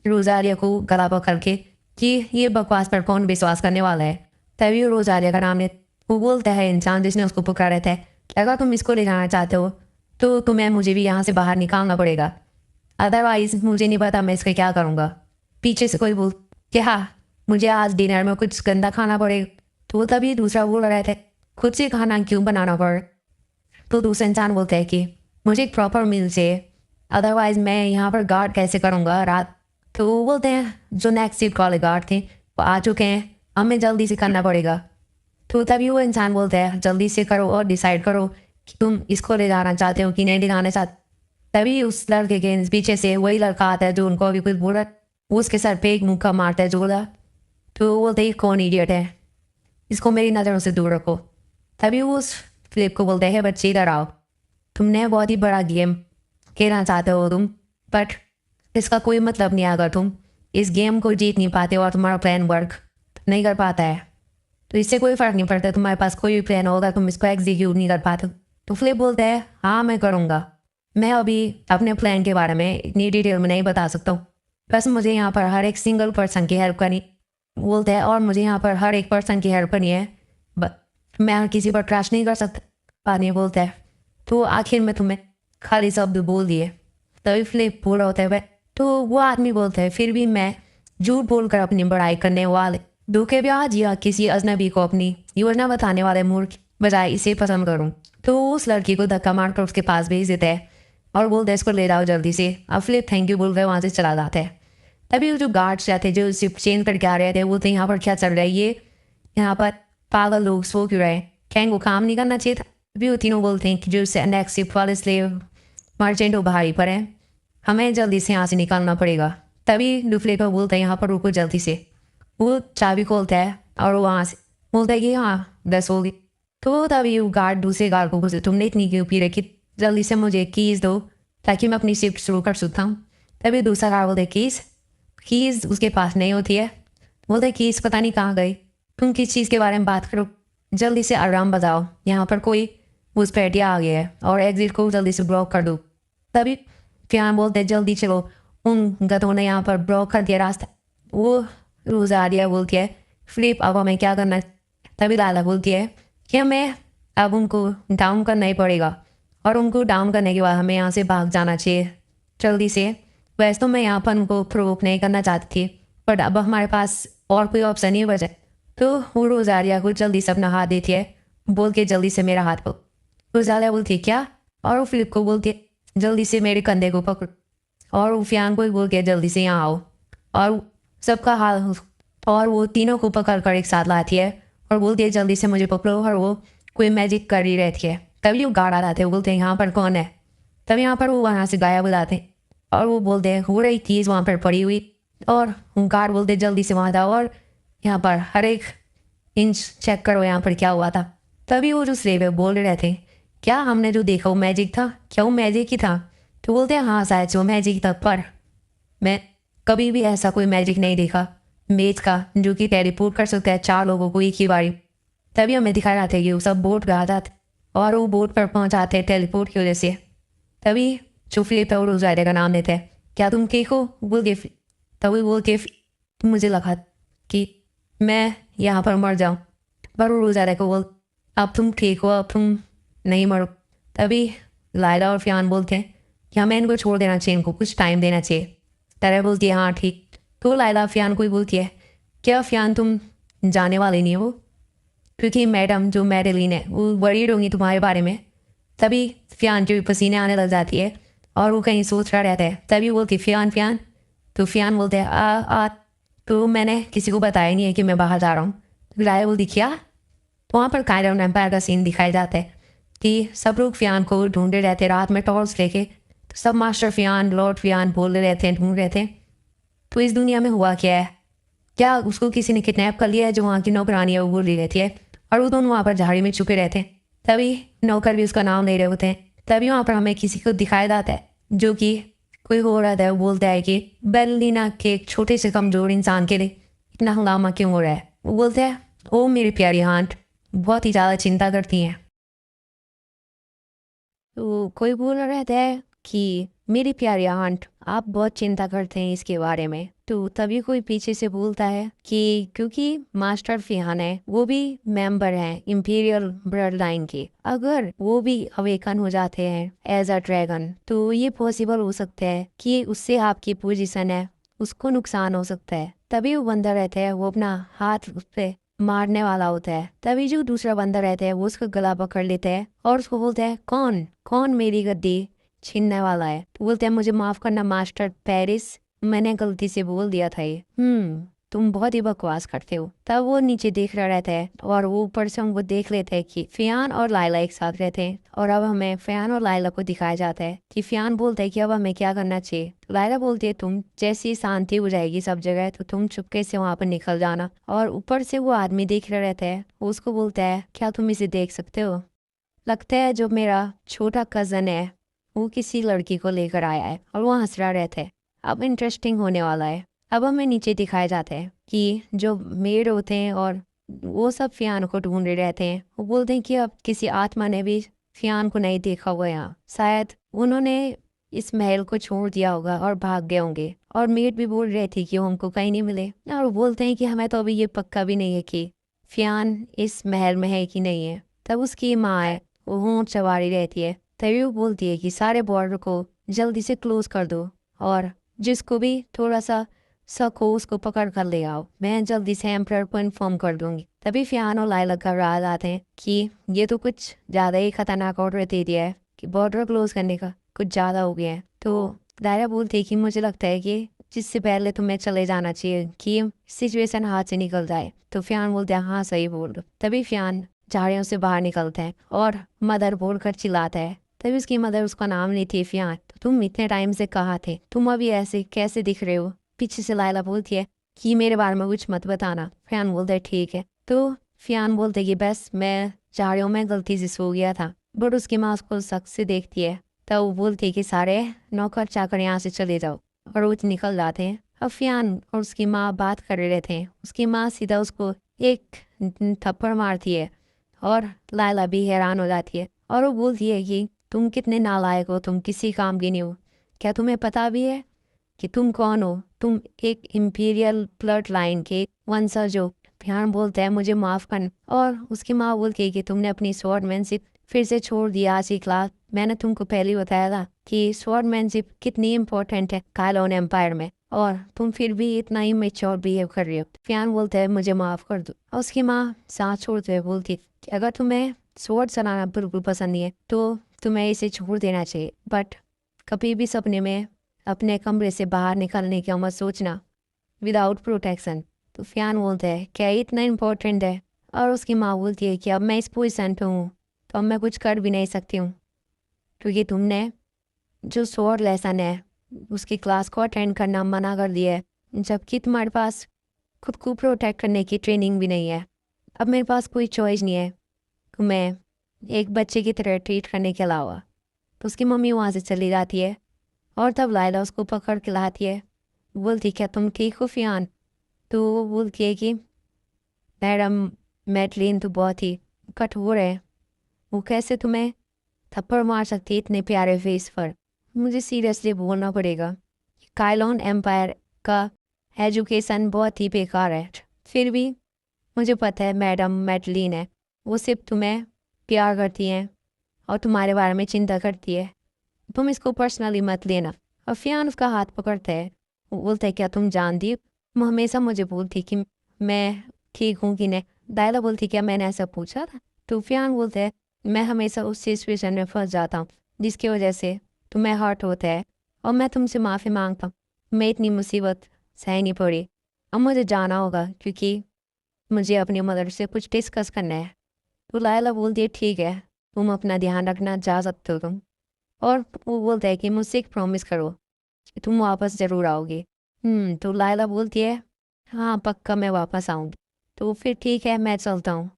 रोजालिया को गला पकड़ के कि ये बकवास पर कौन विश्वास करने वाला है। तभी रोजालिया का नाम वो बोलता है इंसान जिसने उसको पुकारा रहता है, अगर तुम इसको ले जाना चाहते हो तो तुम्हें मुझे भी यहाँ से बाहर निकालना पड़ेगा, अदरवाइज मुझे नहीं पता मैं इसका क्या करूँगा। पीछे से कोई बोल कि हाँ मुझे आज डिनर में कुछ गंदा खाना पड़ेगा। तो तभी दूसरा बोल रहा था खुद से खाना क्यों बनाना पड़े? तो दूसरा इंसान बोलता है कि मुझे एक प्रॉपर मील चाहिए, अदरवाइज मैं यहाँ पर गार्ड कैसे करूँगा रात। तो वो बोलते हैं जो नेक्स्ट सीट वाले गार्ड थे वो आ चुके हैं, हमें जल्दी से करना पड़ेगा। तो तभी वो इंसान बोलता है जल्दी से करो और डिसाइड करो कि तुम इसको ले जाना चाहते हो कि नहीं ले जाना चाहते। तभी उस लड़के के पीछे से वही लड़का आता है जो उनको अभी कुछ बोला, वो उसके सर पे एक मुक्का मारता है जो बोला। तो वो बोलते ही कौन इडियट है, इसको मेरी नज़रों से दूर रखो। तभी वो उस फिलिप को बोलते हैं बच्चे इधर आओ, तुमने बहुत ही बड़ा गेम खेलना चाहते हो तुम, बट इसका कोई मतलब नहीं अगर तुम इस गेम को जीत नहीं पाते और तुम्हारा प्लान वर्क नहीं कर पाता है तो इससे कोई फ़र्क नहीं पड़ता, तुम्हारे पास कोई भी प्लान होगा तुम इसको एग्जीक्यूट नहीं कर पाते। तो फिलिप बोलते हैं हाँ मैं करूँगा, मैं अभी अपने प्लान के बारे में इतनी डिटेल में नहीं बता सकता हूँ, बस मुझे यहाँ पर हर एक सिंगल पर्सन की हेल्प करनी। बोलते हैं और मुझे यहाँ पर हर एक पर्सन की हेल्प करनी है, मैं किसी पर ट्रस्ट नहीं कर सकता। पानी बोलता है तो आखिर में तुम्हें खाली शब्द बोल दिए। तभी फिलिप बोल रहा होता है तो वो आदमी बोलता है फिर भी मैं झूठ बोलकर अपनी बड़ाई करने वाले धोखेबाज या किसी अजनबी को अपनी योजना बताने वाले मूर्ख बजाय इसे पसंद करूं। तो उस लड़की को धक्का मारकर उसके पास भेज देता है और बोलते हैं इसको ले जाओ जल्दी से। अब फिलिप थैंक यू बोलकर वहाँ से चला जाता है। तभी वो जो गार्ड्स रहते जो शिप चेंज करके आ रहे थे वो तो यहाँ पर क्या चल रहा है, ये यहाँ पर पागल लोग सो क्यों रहे, क्या इनको काम नहीं करना चाहिए था। तभी वो तीनों बोलते हैं कि जो नेक्स्ट शिप वाले स्लेव मर्चेंट वो बाहर पर है, हमें जल्दी से यहाँ से निकालना पड़ेगा। तभी डुफ्लेकर बोलता है यहाँ पर रुको जल्दी से। वो चाबी खोलता है और वो वहाँ से बोलता है कि हाँ 10 होगी। तो तभी वो गार्ड दूसरे गार्ड को बोलते तुमने इतनी क्यों पी रखी, जल्दी से मुझे कीज़ दो ताकि मैं अपनी शिफ्ट शुरू कर सकता हूँ। तभी दूसरा गार्ड बोलते कीज़ उसके पास नहीं होती है। बोलते कीज़ पता नहीं कहाँ गई, तुम किस चीज़ के बारे में बात करो, जल्दी से अलार्म बजाओ, यहाँ पर कोई घुसपैठिया आ गया है और एग्जिट को जल्दी से ब्लॉक कर दो। तभी फियान बोलते जल्दी चलो, उन गधों ने यहाँ पर ब्लॉक कर दिया रास्ता। वो रोज़ारिया बोलती है फिलिप अब हमें क्या करना है। तभी लाला बोलती है कि हमें अब उनको डाउन करना ही पड़ेगा और उनको डाउन करने के बाद हमें यहाँ से भाग जाना चाहिए जल्दी से। वैसे तो मैं यहाँ पर उनको प्रोवोक नहीं करना चाहती थी बट अब हमारे पास और कोई ऑप्शन नहीं बचा। तो वो रोज़ारिया को जल्दी से अपना हाथ देती है बोल के जल्दी से मेरा हाथ पकड़। रोज़ारिया बोलती है क्या, और वो फिलिप को बोलती है जल्दी से मेरे कंधे को पकड़, और वो फियान को बोल के जल्दी से यहाँ आओ और सबका हाल, और वो तीनों को पकड़ कर एक साथ लाती है और बोलती है जल्दी से मुझे पकड़ो, और वो कोई मैजिक कर ही रहती है। तभी वो गार्ड आ जाते हैं, बोलते हैं यहाँ पर कौन है। तब यहाँ पर वो वहाँ से गायब हो जाते हैं और वो बोलते हैं हो रही चीज़ वहाँ पर पड़ी हुई, और गार्ड बोलते जल्दी से वहाँ जाओ और यहाँ पर हर एक इंच चेक करो यहाँ पर क्या हुआ था। तभी वो जो स्लेव है बोल रहे थे क्या हमने जो देखा वो मैजिक था, क्या वो मैजिक ही था। तो बोलते हैं हाँ शायद वो मैजिक था, पर मैं कभी भी ऐसा कोई मैजिक नहीं देखा मेज का जो कि टेलीपोर्ट कर सकता है 4 लोगों को एक ही बारी। तभी हमें दिखा रहा था कि वो सब बोट पे आ जाते और वो बोट पर पहुँचाते हैं टेलीपोर्ट की वजह से। तभी जो फिलिप है वो रोज़ारिया का नाम लेते हैं, क्या तुम ठीक हो बोल के। तभी बोल के मुझे लगा कि मैं यहाँ पर मर जाऊँ, पर वो रोज़ारिया को बोल अब तुम ठीक हो, अब तुम नहीं मरो। तभी लायला और फियान बोलते हैं कि हमें इनको छोड़ देना चाहिए, इनको कुछ टाइम देना चाहिए। तरह बोलती है हाँ ठीक। तो लायला फियान को ही बोलती है क्या फियान तुम जाने वाले नहीं हो, क्योंकि मैडम जो मैडलिन है वो वरीड होंगी तुम्हारे बारे में। तभी फियान के पसीने आने लग जाती है और वो कहीं सोच रहा रहता है। तभी बोलती फियान फियान, तो फियान बोलते हैं आ तो मैंने किसी को बताया नहीं है कि मैं बाहर जा रहा हूँ। तो लायला बोलती क्या। तो वहाँ पर कायरन एम्पायर का सीन दिखाया जाता है कि सब लोग फियान को ढूंढे रहते हैं रात में टॉर्च लेके। तो सब मास्टर फियान लॉर्ड फियान बोल रहते हैं ढूंढ रहे थे तो इस दुनिया में हुआ क्या है, क्या उसको किसी ने किडनैप कर लिया है जो वहाँ की नौकरानी है वो बोल रही रहती है और वो दोनों वहाँ पर झाड़ी में छुपे रहते हैं। तभी नौकर भी उसका नाम ले रहे होते हैं। तभी वहाँ पर हमें किसी को दिखाया जाता है जो कि कोई हो रहा था, वो बोलता है कि बेलिना के एक छोटे से कमज़ोर इंसान के लिए इतना हंगामा क्यों हो रहा है। वो बोलते हैं ओ मेरी प्यारी आंट बहुत ही ज़्यादा चिंता करती हैं। तो कोई बोल रहा रहता है कि मेरी प्यारी आंट आप बहुत चिंता करते हैं इसके बारे में। तो तभी कोई पीछे से बोलता है कि क्योंकि मास्टर फियान है वो भी मेंबर हैं इंपीरियल ब्लड लाइन के, अगर वो भी अवेकन हो जाते हैं एज अ ड्रैगन तो ये पॉसिबल हो सकता है कि उससे आपकी पोजीशन है उसको नुकसान हो सकता है। तभी वो बंदा रहता है वो अपना हाथ उस पर मारने वाला होता है। तभी जो दूसरा बंदा रहता है वो उसका गला पकड़ लेता है और उसको बोलता है कौन कौन मेरी गद्दी छीनने वाला है। तो बोलते हैं मुझे माफ करना मास्टर पेरिस, मैंने गलती से बोल दिया था ये। तुम बहुत ही बकवास करते हो। तब वो नीचे देख रहा रहता है और वो ऊपर से वो देख लेते हैं कि फियान और लाइला एक साथ रहते हैं। और अब हमें फियान और लाइला को दिखाया जाता है कि फियान बोलता है कि अब हमें क्या करना चाहिए। तो लाइला बोलती है तुम जैसी शांति हो जाएगी सब जगह तो तुम चुपके से वहाँ पर निकल जाना। और ऊपर से वो आदमी देख रहा रहता है, वो उसको बोलता है क्या तुम इसे देख सकते हो? लगता है जो मेरा छोटा कज़न है वो किसी लड़की को लेकर आया है। और वो हंस रहा रहता है। अब इंटरेस्टिंग होने वाला है। अब हमें नीचे दिखाया जाता है कि जो मेड होते हैं और वो सब फियान को ढूंढ रहे रहते हैं। वो बोलते हैं कि अब किसी आत्मा ने भी फियान को नहीं देखा हुआ यहाँ, शायद उन्होंने इस महल को छोड़ दिया होगा और भाग गए होंगे। और मेड भी बोल रहे थे कि वो हमको कहीं नहीं मिले। और वो बोलते हैं कि हमें तो अभी ये पक्का भी नहीं है कि फियान इस महल में है कि नहीं है। तब उसकी माँ है, वो ऊँट सवारी रहती है। तभी वो बोलती है कि सारे बॉर्डर को जल्दी से क्लोज कर दो और जिसको भी थोड़ा सा शक हो उसको पकड़ कर ले आओ, मैं जल्दी से एम्परर को इन्फॉर्म कर दूंगी। तभी फियान और लाइला घबरा जाते हैं कि ये तो कुछ ज़्यादा ही खतरनाक ऑर्डर दे दिया है कि बॉर्डर क्लोज करने का कुछ ज़्यादा हो गया है। तो लाइला बोलती है कि मुझे लगता है कि जिससे पहले तुम्हें चले जाना चाहिए कि सिचुएशन हाथ से निकल जाए। तो फियान बोलते हैं हाँ सही बोल रहे हो। तभी फियान झाड़ियों से बाहर निकलता है और मदर बोलकर चिल्लाता है। तभी उसकी मदर उसका नाम लेती है फियान, तो तुम इतने टाइम से कहाँ थे, तुम अभी ऐसे कैसे दिख रहे हो? पीछे से लाइला बोलती है कि मेरे बारे में कुछ मत बताना। फियान बोलता है ठीक है। तो फियान बोलते कि बस मैं झाड़ियों में गलती से सो गया था। बट उसकी माँ उसको सख्त से देखती है। तब वो बोलती है कि सारे नौकर चाकर यहाँ से चले जाओ और वो निकल जाते हैं। अब फियान और उसकी माँ बात कर रहे थे। उसकी माँ सीधा उसको एक थप्पड़ मारती है और लाइला भी हैरान हो जाती है और वो बोलती है कि तुम कितने नालायक हो, तुम किसी काम की नहीं हो। क्या तुम्हें पता भी है कि तुम कौन हो? तुम एक इंपीरियल ब्लड लाइन के वंशज हो। फियान बोलता है मुझे माफ़ कर। और उसकी माँ बोलती है कि तुमने अपनी स्वॉर्डमैनशिप फिर से छोड़ दिया आज की क्लास। मैंने तुमको पहले बताया था कि स्वॉर्डमैनशिप कितनी इंपॉर्टेंट है कायलोन एम्पायर में, और तुम फिर भी इतना ही मेच्योर बिहेव कर रही हो। फियान बोलता है मुझे माफ़ कर दो। और उसकी माँ सांस छोड़ते हुए बोलती है कि अगर तुम्हें स्वॉर्ड चलाना बिल्कुल पसंद नहीं है तो तुम्हें इसे छोड़ देना चाहिए, बट कभी भी सपने में अपने कमरे से बाहर निकलने की मत सोचना विदाउट प्रोटेक्शन। तो फियान बोलता है क्या ये इतना इम्पोर्टेंट है? और उसकी माँ बोलती है कि अब मैं इस पोजिशन पे हूँ तो अब मैं कुछ कर भी नहीं सकती हूँ क्योंकि तुमने जो स्वॉर्ड लेसन है उसकी क्लास को अटेंड करना मना कर दिया है, जबकि तुम्हारे पास खुद को प्रोटेक्ट करने की ट्रेनिंग भी नहीं है। अब मेरे पास कोई चॉइस नहीं है कि मैं एक बच्चे की तरह ट्रीट करने के अलावा। तो उसकी मम्मी वहाँ से चली जाती है और तब लाइला उसको पकड़ के लाती है। बोलती क्या तुम ठीक हो फियान? तो वो बोलती है कि मैडम मैडलिन तो बहुत ही कठोर है, वो कैसे तुम्हें थप्पड़ मार सकती है इतने प्यारे फेस पर? मुझे सीरियसली बोलना पड़ेगा कायलोन एम्पायर का एजुकेशन बहुत ही बेकार है। फिर भी मुझे पता है मैडम मैडलिन है, वो सिर्फ तुम्हें प्यार करती हैं और तुम्हारे बारे में चिंता करती है, तुम इसको पर्सनली मत लेना। और फियान उसका हाथ पकड़ता है। वो बोलता है क्या तुम जानती हो, तुम हमेशा मुझे बोलती कि मैं ठीक हूँ कि नहीं। दायला बोलती क्या मैंने ऐसा पूछा था? तो फियान बोलता है मैं हमेशा उस सिचुएशन में फंस जाता हूँ जिसकी वजह से तुम्हें हर्ट होता है और मैं तुमसे माफ़ी मांगता हूँ। मैं इतनी मुसीबत सहनी पड़ी, अब मुझे जाना होगा क्योंकि मुझे अपनी मदर से कुछ डिस्कस करना है। तो लायला बोलती है ठीक है, तुम अपना ध्यान रखना, जा सकते हो तुम। और वो बोलता है कि मुझसे एक प्रॉमिस करो कि तुम वापस ज़रूर आओगी। तो लायला बोलती है हाँ पक्का मैं वापस आऊँगी। तो फिर ठीक है मैं चलता हूँ।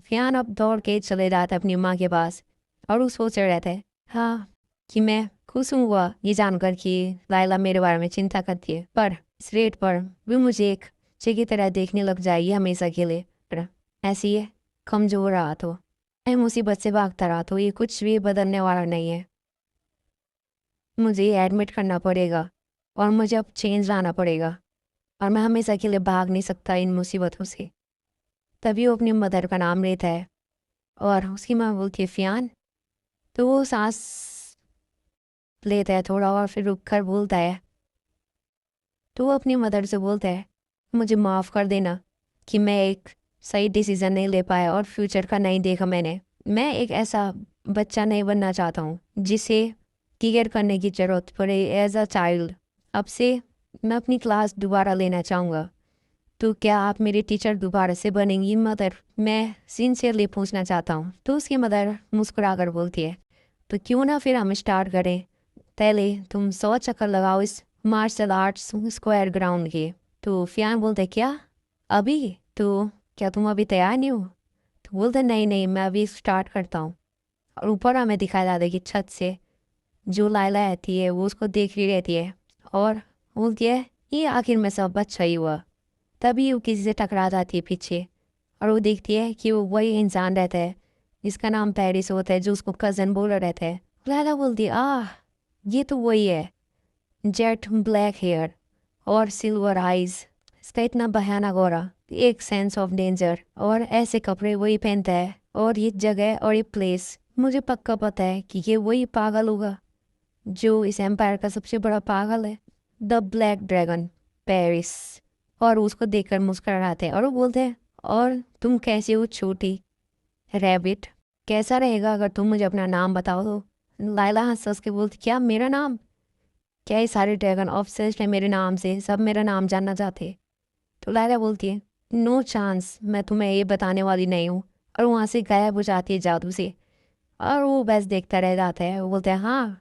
फियान अब दौड़ के चले जाता है अपनी माँ के पास और वो सोच रहे थे हाँ कि मैं खुश हुआ ये जानकर कि लायला मेरे बारे में चिंता करती है, पर इस रेट पर भी मुझे एक बच्चे की तरह देखने लग जाएगी हमेशा के लिए। पर ऐसी है कमज़ोर रहा तो मैं मुसीबत से भागता रहा तो ये कुछ भी बदलने वाला नहीं है। मुझे ये एडमिट करना पड़ेगा और मुझे अब चेंज लाना पड़ेगा और मैं हमेशा के लिए भाग नहीं सकता इन मुसीबतों से। तभी वो अपनी मदर का नाम लेता है और उसकी माँ बोलती है फियान। तो वो सांस लेता है थोड़ा और फिर रुक कर बोलता है, तो वो अपनी मदर से बोलता है मुझे माफ़ कर देना कि मैं एक सही डिसीज़न नहीं ले पाया और फ्यूचर का नहीं देखा मैंने। मैं एक ऐसा बच्चा नहीं बनना चाहता हूँ जिसे केयर करने की ज़रूरत पड़े एज अ चाइल्ड। अब से मैं अपनी क्लास दोबारा लेना चाहूँगा तो क्या आप मेरी टीचर दोबारा से बनेंगी मदर? मैं सिंसियरली पूछना चाहता हूँ। तो उसकी मदर मुस्कुरा कर बोलती है, तो क्यों ना फिर हम स्टार्ट करें। पहले तुम 100 चक्कर लगाओ इस मार्शल आर्ट्स स्क्वायर ग्राउंड के। तो फियान बोलते क्या अभी? तो क्या तुम अभी तैयार नहीं हो? तो बोलते नहीं नहीं, मैं अभी स्टार्ट करता हूँ। और ऊपर हमें दिखाया जाता है कि छत से जो लाइला रहती है वो उसको देख रही रहती है और बोलती है ये आखिर में सब अच्छा ही हुआ। तभी वो किसी से टकरा जाती है पीछे और वो देखती है कि वो वही इंसान रहता है जिसका नाम पेरिस होता है, जो उसको कज़न बोल रहता है। लाइला बोलती है ये तो वही है, जेट ब्लैक हेयर और सिल्वर आइज, इसका इतना भयानक गोरा, एक सेंस ऑफ डेंजर, और ऐसे कपड़े वही पहनता है और ये जगह और ये प्लेस मुझे पक्का पता है कि ये वही पागल होगा जो इस एम्पायर का सबसे बड़ा पागल है, द ब्लैक ड्रैगन पेरिस। और उसको देखकर मुस्कुराते हैं और वो बोलते हैं और तुम कैसे हो छोटी रैबिट, कैसा रहेगा अगर तुम मुझे अपना नाम बताओ तो? लाइला हंस हंस के बोलती क्या मेरा नाम? क्या ये सारे ड्रैगन ऑब्सेस्ड है मेरे नाम से, सब मेरा नाम जानना चाहते? तो लाइला बोलती है नो चांस, मैं तुम्हें ये बताने वाली नहीं हूँ। और वहाँ से गायब हो जाती है जादू से और वो बस देखता रह जाता है। वो बोलते हैं हाँ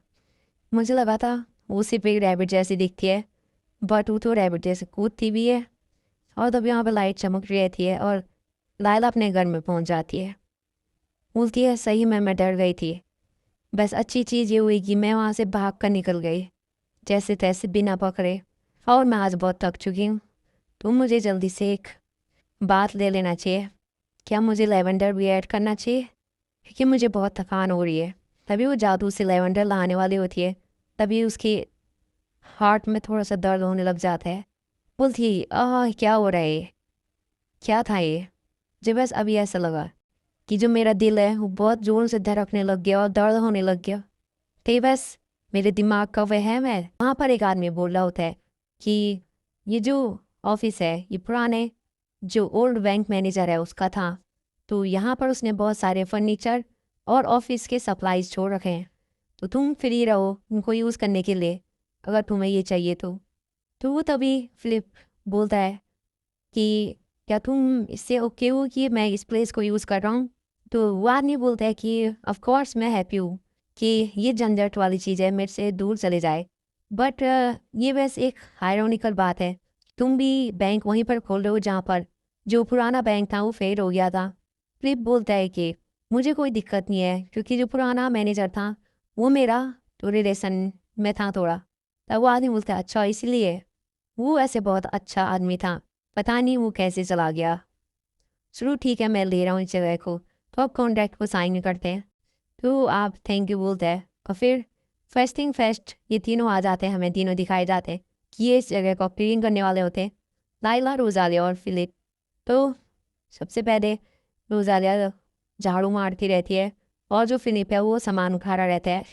मुझे लगा था वो सिर्फ एक रैबिट जैसी दिखती है, बट वो तो रैबिट जैसे कूदती भी है। और तब यहाँ पर लाइट चमक रही रहती है और लाइला अपने घर में पहुँच जाती है। बोलती है सही में मैं डर गई थी, बस अच्छी चीज़ ये हुई कि मैं वहाँ से भाग कर निकल गई जैसे तैसे बिना पकड़े। और मैं आज बहुत थक चुकी हूँ, तो मुझे जल्दी से एक बात ले लेना चाहिए। क्या मुझे लेवेंडर भी ऐड करना चाहिए क्योंकि मुझे बहुत थकान हो रही है। तभी वो जादू से लेवेंडर लाने वाली होती है, तभी उसकी हार्ट में थोड़ा सा दर्द होने लग जाता है। बोलती क्या हो रहा है, क्या था ये? मुझे बस अभी ऐसा लगा कि जो मेरा दिल है वो बहुत जोर से धड़कने लग गया और दर्द होने लग गया। तो बस मेरे दिमाग का वहम है। वहाँ पर एक आदमी बोल रहा होता है कि ये जो ऑफिस है ये पुराने जो ओल्ड बैंक मैनेजर है उसका था, तो यहाँ पर उसने बहुत सारे फर्नीचर और ऑफिस के सप्लाईज छोड़ रखे हैं, तो तुम फ्री रहो उनको यूज़ करने के लिए अगर तुम्हें ये चाहिए तो वो तभी फिलिप बोलता है कि क्या तुम इससे ओके हो कि मैं इस प्लेस को यूज़ कर रहा हूँ? तो वो आदमी बोलता है कि ऑफ कोर्स मैं हैप्पी हूँ कि ये झंझट वाली चीज़ है मेरे से दूर चले जाए, बट ये बस एक हायरोनिकल बात है। तुम भी बैंक वहीं पर खोल रहे हो जहाँ पर जो पुराना बैंक था वो फेल हो गया था। फ्लिप बोलता है कि मुझे कोई दिक्कत नहीं है क्योंकि जो पुराना मैनेजर था वो मेरा तो रिलेशन में था थोड़ा। तब वो आदमी बोलता है अच्छा इसलिए? वो ऐसे बहुत अच्छा आदमी था, पता नहीं वो कैसे चला गया। चलो ठीक है मैं ले रहा हूँ इस जगह को। तो आप कॉन्ट्रैक्ट को साइन करते हैं, तो आप थैंक यू बोलते हैं और फिर फर्स्ट थिंग फर्स्ट ये तीनों आ जाते हैं, हमें तीनों दिखाए जाते हैं कि ये इस जगह को क्लीन करने वाले होते हैं, लाइला, रोजालिया और फिलिप। तो सबसे पहले रोजालिया झाड़ू मारती रहती है और जो फिलिप है वो सामान उठा रहा रहता है।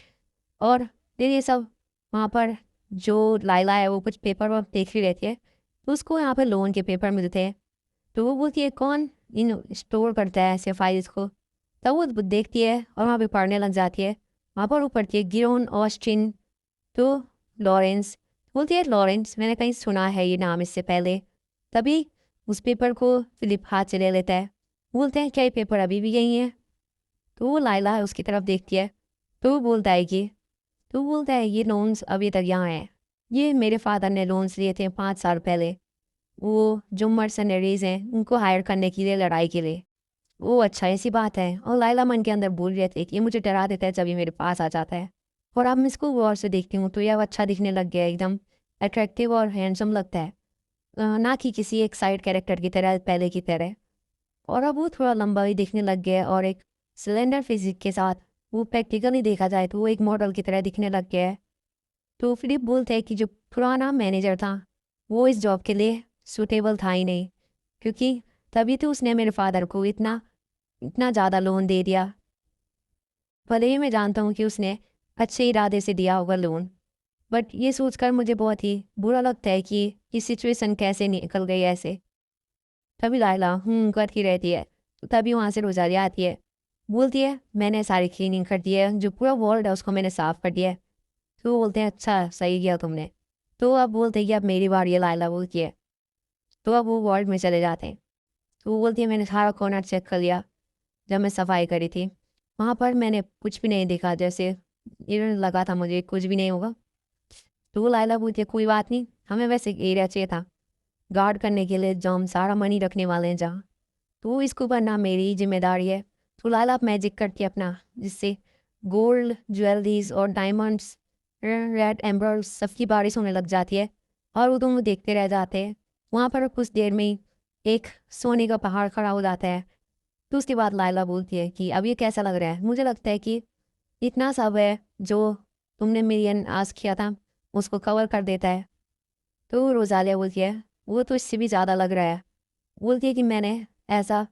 और फिर ये सब वहाँ पर जो लाइला है वो कुछ पेपर वर्क देख रही रहती है, तो उसको यहाँ पर लोन के पेपर मिलते हैं। तो वो बोलती है कौन इन स्टोर करता है ऐसे फाइल्स को? तब वो देखती है और वहाँ पे पढ़ने लग जाती है। वहाँ पर वो पढ़ती है गिरोन ऑस्टिन तो लॉरेंस। बोलती है लॉरेंस, मैंने कहीं सुना है ये नाम इससे पहले। तभी उस पेपर को फिलिप हाथ से ले लेता है। बोलते हैं क्या ये पेपर अभी भी यही है? तो वो लाइला उसकी तरफ देखती है, तो वो बोलता है कि तो बोलता है ये लोन्स अभी तक यहाँ हैं, ये मेरे फादर ने लोन्स लिए थे 5 साल पहले, वो जो मर्सनरीज हैं उनको हायर करने के लिए, लड़ाई के लिए। वो अच्छा ऐसी बात है। और लाइला मन के अंदर बोल रहे थे कि ये मुझे डरा देता है जब ये मेरे पास आ जाता है। और अब मैं इसको गौर से देखती हूँ तो यह अच्छा दिखने लग गया, एकदम अट्रैक्टिव और हैंडसम लगता है, ना कि किसी एक साइड कैरेक्टर की तरह पहले की तरह। और अब वो थोड़ा लंबा भी दिखने लग गया है और एक सिलेंडर फिजिक के साथ वो प्रैक्टिकली देखा जाए तो वो एक मॉडल की तरह दिखने लग गया है। तो फिलिप बोलते हैं कि जो पुराना मैनेजर था वो इस जॉब के लिए सूटेबल था ही नहीं, क्योंकि तभी तो उसने मेरे फादर को इतना इतना ज़्यादा लोन दे दिया। भले ही मैं जानता हूँ कि उसने अच्छे इरादे से दिया होगा लोन, बट ये सोचकर मुझे बहुत ही बुरा लगता है कि ये सिचुएशन कैसे निकल गई ऐसे। तभी लाइला करती रहती है। तो तभी वहाँ से रोजारिया आती है, बोलती है मैंने सारी क्लीनिंग कर दी है, जो पूरा वॉल्ड है उसको मैंने साफ़ कर दिया है। तो वो बोलते हैं अच्छा सही किया तुमने। तो अब बोलते हैं कि अब मेरी बारी है। लाइला बोलती है तो अब वो वार्ड में चले जाते हैं। तो वो बोलती है मैंने सारा कॉर्नर चेक कर लिया जब मैं सफाई करी थी, वहाँ पर मैंने कुछ भी नहीं देखा, जैसे ये लगा था मुझे कुछ भी नहीं होगा। तो वो लायला बोलती है कोई बात नहीं, हमें वैसे एक एरिया चाहिए था गार्ड करने के लिए जो हम सारा मनी रखने वाले हैं जहाँ, तो इसके ऊपर ना मेरी जिम्मेदारी है। तो लाला आप मैजिक करके अपना, जिससे गोल्ड ज्वेलरीज और डायमंड्स रेड एम्बर्स सबकी बारिश होने लग जाती है और वो दोनों देखते रह जाते हैं। वहाँ पर कुछ देर में ही एक सोने का पहाड़ खड़ा हो जाता है। तो उसके बाद लायला बोलती है कि अब ये कैसा लग रहा है, मुझे लगता है कि इतना सब है जो तुमने मिलियन आस्क किया था उसको कवर कर देता है। तो रोजालिया बोलती है वो तो इससे भी ज़्यादा लग रहा है। बोलती है कि मैंने ऐसा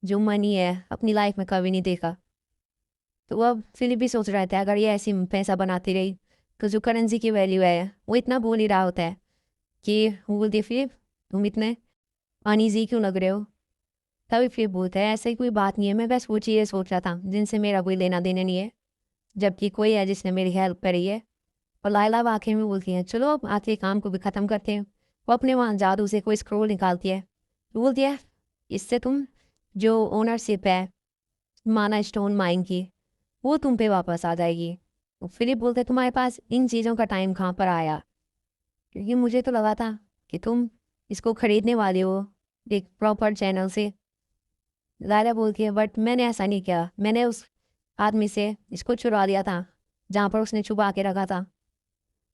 जो मनी है अपनी लाइफ में कभी नहीं देखा। तो अब फिलिप भी सोच रहा था अगर ये ऐसी पैसा बनाती रही तो जो करेंसी की वैल्यू है वो इतना बोल ही रहा होता है कि वो बोलती है फिलिप तुम इतने अनईजी क्यों लग रहे हो। तभी फिलिप बोलता है ऐसी कोई बात नहीं है, मैं बस वो चीज़ें सोच रहा था जिनसे मेरा कोई लेना देना नहीं है, जबकि कोई है जिसने मेरी हेल्प करी है। और लायला वाकई में बोलती है चलो अब आज के काम को भी ख़त्म करते हैं। वो अपने वहाँ जादू से कोई स्क्रोल निकालती है, तो बोलती है इससे तुम जो ओनरशिप है माना स्टोन माइन की वो तुम पे वापस आ जाएगी। तो फिलिप बोलते तुम्हारे पास इन चीज़ों का टाइम कहाँ पर आया, क्योंकि मुझे तो लगा था कि तुम इसको खरीदने वाले हो एक प्रॉपर चैनल से। लायला बोलती है बट मैंने ऐसा नहीं किया, मैंने उस आदमी से इसको चुरा लिया था जहाँ पर उसने छुपा के रखा था।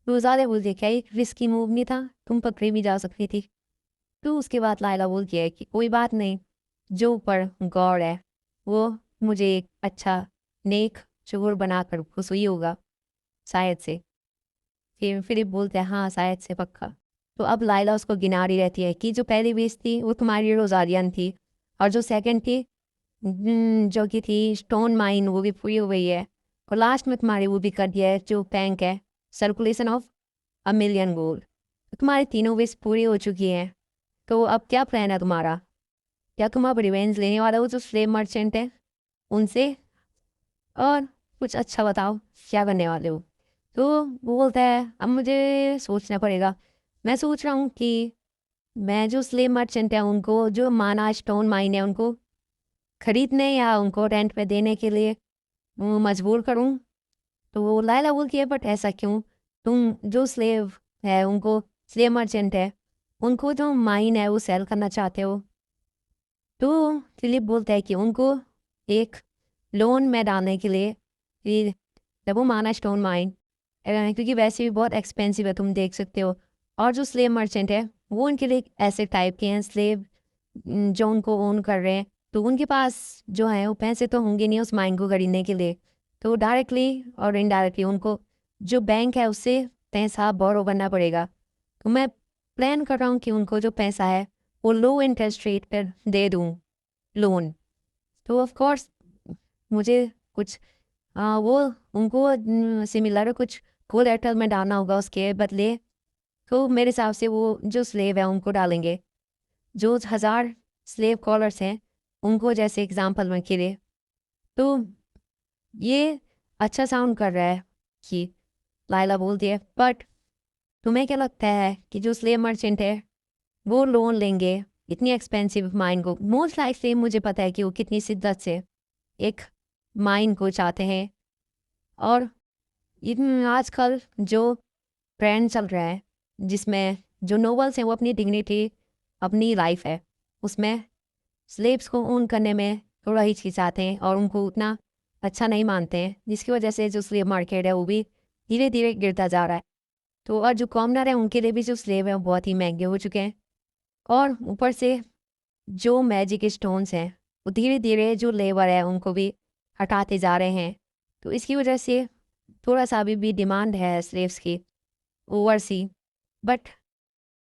तो ज़्यादा बोलती है क्या एक रिस्की मूव नहीं था, तुम पकड़ी भी जा सकती थी। तो उसके बाद लायला बोलती है कि कोई बात नहीं, जो ऊपर गॉड है वो मुझे एक अच्छा नेक शुगर बनाकर खुश हुई होगा शायद से। फिर फिलिप बोलते हैं हाँ शायद से पक्का। तो अब लायला उसको गिना रही रहती है कि जो पहली बेच थी वो तुम्हारी रोजारियन थी, और जो सेकंड थी जो कि थी स्टोन माइन वो भी पूरी हो गई है, और लास्ट में तुम्हारी वो भी कर दिया है जो बैंक है circulation of a million gold. तुम्हारी तीनों विश पूरी हो चुकी हैं। तो अब क्या प्लान है तुम्हारा, क्या तुम अब रिवेंज लेने वाले हो जो स्लेव मर्चेंट है उनसे, और कुछ अच्छा बताओ क्या करने वाले हो। तो वो बोलता है अब मुझे सोचना पड़ेगा, मैं सोच रहा हूँ कि मैं जो स्लेव मर्चेंट है उनको जो माना स्टोन माइन है उनको खरीदने या उनको रेंट पे देने के लिए मजबूर करूँ। तो वो लायला बोलती है बट ऐसा क्यों, तुम जो स्लेव है उनको स्लेव मर्चेंट है उनको जो माइन है वो सेल करना चाहते हो। तो फिलिप बोलता है कि उनको एक लोन में डालने के लिए ये जब वो माना स्टोन माइन, क्योंकि वैसे भी बहुत एक्सपेंसिव है तुम देख सकते हो, और जो स्लेव मर्चेंट है वो उनके लिए ऐसे टाइप के हैं स्लेव जो उनको ओन कर रहे हैं, तो उनके पास जो है वो पैसे तो होंगे नहीं उस माइन को खरीदने के लिए। तो डायरेक्टली और इनडायरेक्टली उनको जो बैंक है उससे पैसा बोरो करना पड़ेगा। तो मैं प्लान कर रहा हूँ कि उनको जो पैसा है वो लो इंटरेस्ट रेट पर दे दूँ लोन। तो ऑफ कोर्स मुझे कुछ वो उनको सिमिलर कुछ कोलेटरल में डालना होगा उसके बदले। तो मेरे हिसाब से वो जो स्लेव है उनको डालेंगे, जो 1000 स्लेव कॉलर्स हैं उनको जैसे एग्जांपल में के लिए। तो ये अच्छा साउंड कर रहा है कि लायला बोलती है बट तुम्हें क्या लगता है कि जो स्लेव मर्चेंट है वो लोन लेंगे इतनी एक्सपेंसिव माइन को, मोस्ट लाइकली मुझे पता है कि वो कितनी शिद्दत से एक माइन को चाहते हैं। और इन आजकल जो ट्रेंड चल रहा है जिसमें जो नोबल्स हैं वो अपनी डिग्निटी अपनी लाइफ है उसमें स्लेब्स को ओन करने में थोड़ा हिचकिचाते हैं और उनको उतना अच्छा नहीं मानते हैं, जिसकी वजह से जो स्लेब मार्केट है वो भी धीरे धीरे गिरता जा रहा है। तो और जो कॉमनर है उनके लिए भी जो स्लेब है वो बहुत ही महंगे हो चुके हैं, और ऊपर से जो मैजिक स्टोन्स हैं वो धीरे धीरे जो लेबर है उनको भी हटाते जा रहे हैं। तो इसकी वजह से थोड़ा सा अभी भी डिमांड है स्लेव्स की ओवर सी, बट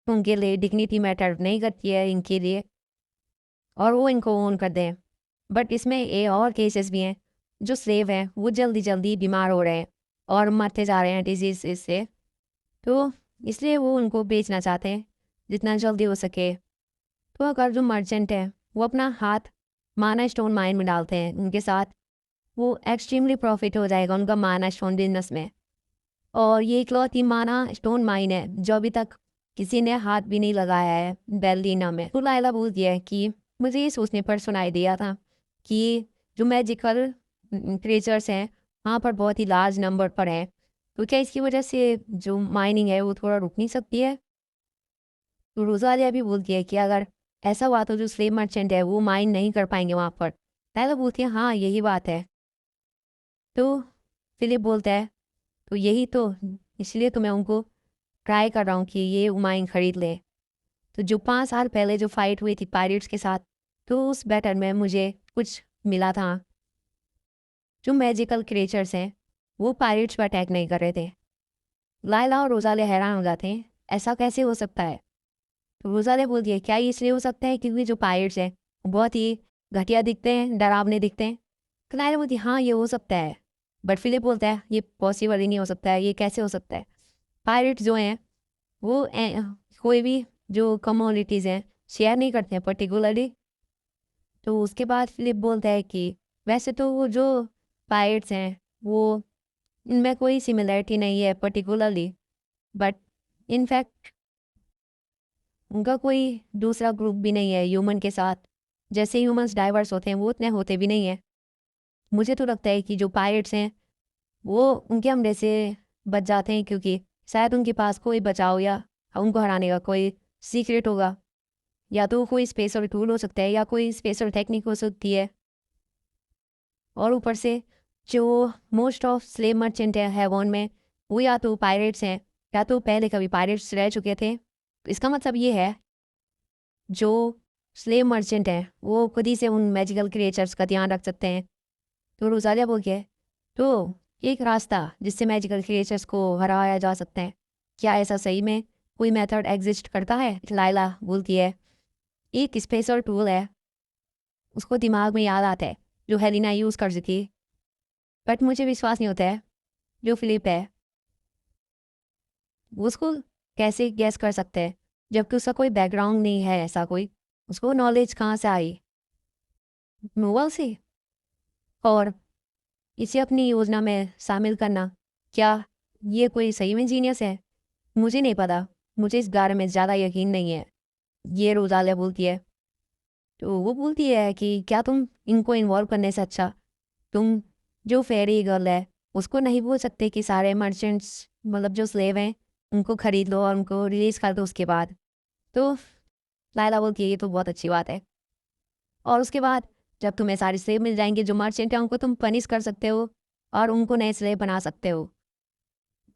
उनके लिए डिग्निटी मैटर नहीं करती है इनके लिए और वो इनको ओन कर दें। बट इसमें ये और केसेस भी हैं जो स्लेव हैं वो जल्दी जल्दी बीमार हो रहे हैं और मरते जा रहे हैं डिजीज से, तो इसलिए वो उनको बेचना चाहते हैं जितना जल्दी हो सके। तो अगर जो मर्चेंट है वो अपना हाथ माना स्टोन माइन में डालते हैं उनके साथ, वो एक्सट्रीमली प्रॉफिट हो जाएगा उनका माना स्टोन बिजनेस में। और ये इकलौती माना स्टोन माइन है जो अभी तक किसी ने हाथ भी नहीं लगाया है बेलिना में। तो लायला बोलती है कि मुझे ये सोचने पर सुनाई दिया था कि जो मैजिकल क्रिएचर्स हैं वहाँ पर बहुत ही लार्ज नंबर पर हैं, तो क्या इसकी वजह से जो माइनिंग है वो थोड़ा रुक नहीं सकती है। तो रोज़ालिया भी बोलती है कि अगर ऐसा हुआ तो जो स्लेव मर्चेंट है वो माइन नहीं कर पाएंगे वहाँ पर। लायला बोलती है हाँ यही बात है। तो फिलिप बोलता है तो यही तो, इसलिए तो मैं उनको ट्राई कर रहा हूँ कि ये माइन खरीद ले। तो जो 5 साल पहले जो फाइट हुई थी पायरेट्स के साथ, तो उस बैटल में मुझे कुछ मिला था। जो मैजिकल क्रिएचर्स हैं वो पायरेट्स पर अटैक नहीं कर रहे थे। लायला और रोज़ालिया हैरान हो जाते हैं, ऐसा कैसे हो सकता है। तो रोज़ालिया बोलती है क्या ये इसलिए हो सकता है क्योंकि जो पायरेट्स हैं वो बहुत ही घटिया दिखते हैं, डरावने दिखते हैं। तो लायला बोलती है हाँ ये हो सकता है, बट फिलिप बोलता है ये पॉसिबल ही नहीं हो सकता है, ये कैसे हो सकता है। पायरेट्स जो हैं वो कोई भी जो कमोडिटीज़ हैं शेयर नहीं करते हैं पर्टिकुलरली। तो उसके बाद फिलिप बोलता है कि वैसे तो वो जो पायरेट्स हैं वो इनमें कोई सिमिलरिटी नहीं है पर्टिकुलरली, बट इनफैक्ट उनका कोई दूसरा ग्रुप भी नहीं है ह्यूमन के साथ। जैसे ह्यूमंस डाइवर्स होते हैं वो उतने होते भी नहीं हैं। मुझे तो लगता है कि जो पायरेट्स हैं वो उनके हमले से बच जाते हैं क्योंकि शायद उनके पास कोई बचाव या उनको हराने का कोई सीक्रेट होगा, या तो कोई स्पेशल टूल हो सकता है या कोई स्पेशल टेक्निक हो सकती है। और ऊपर से जो मोस्ट ऑफ स्लेव मर्चेंट है हेवन में वो या तो पायरेट्स हैं या तो पहले कभी पायरेट्स रह चुके थे। तो इसका मतलब ये है जो स्लेव मर्चेंट हैं वो खुद ही से उन मैजिकल क्रिएचर्स का ध्यान रख सकते हैं। तो रोज़ालिया बोल के तो एक रास्ता जिससे मैजिकल क्रिएचर्स को हराया जा सकता है, क्या ऐसा सही में कोई मेथड एग्जिस्ट करता है। लायला बोलती है एक स्पेशल टूल है, उसको दिमाग में याद आता है जो हेलिना यूज़ कर थी, बट मुझे विश्वास नहीं होता है जो फिलिप है वो उसको कैसे गैस कर सकते हैं जबकि उसका कोई बैकग्राउंड नहीं है ऐसा कोई, उसको नॉलेज कहाँ से आई। नोवेल से। और इसे अपनी योजना में शामिल करना, क्या ये कोई सही में जीनियस है। मुझे नहीं पता, मुझे इस बारे में ज़्यादा यकीन नहीं है, ये रोज़ालिया बोलती है। तो वो बोलती है कि क्या तुम इनको इन्वॉल्व करने से अच्छा तुम जो फेरी गर्ल है उसको नहीं बोल सकते कि सारे मर्चेंट्स मतलब जो स्लेव हैं उनको ख़रीद लो और उनको रिलीज़ कर दो उसके बाद। तो लायला बोलती है ये तो बहुत अच्छी बात है, और उसके बाद जब तुम्हें सारे स्लेव मिल जाएंगे जो मर्चेंट हैं उनको तुम पनिश कर सकते हो और उनको नए स्लेव बना सकते हो।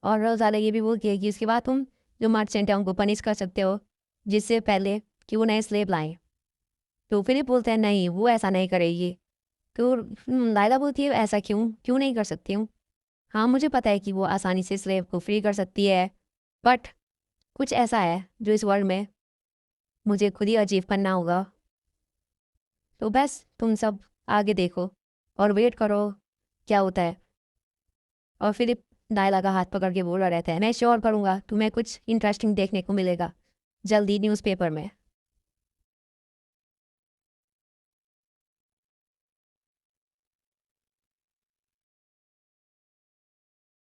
और रोज़ालिया ये भी बोलती है कि उसके बाद तुम जो मर्चेंट हैं उनको पनिश कर सकते हो जिससे पहले कि वो नए स्लेव लाएं। तो फिलिप बोलते हैं नहीं वो ऐसा नहीं करेगी। तो लायला बोलती है ऐसा क्यों क्यों नहीं कर सकती हूँ। हाँ मुझे पता है कि वो आसानी से स्लेव को फ्री कर सकती है, बट कुछ ऐसा है जो इस वर्ल्ड में मुझे खुद ही अचीव करना होगा। तो बस तुम सब आगे देखो और वेट करो क्या होता है। और फिलिप लायला का हाथ पकड़ के बोल रहा रहता है मैं श्योर करूँगा तुम्हें कुछ इंटरेस्टिंग देखने को मिलेगा जल्दी न्यूज़पेपर में।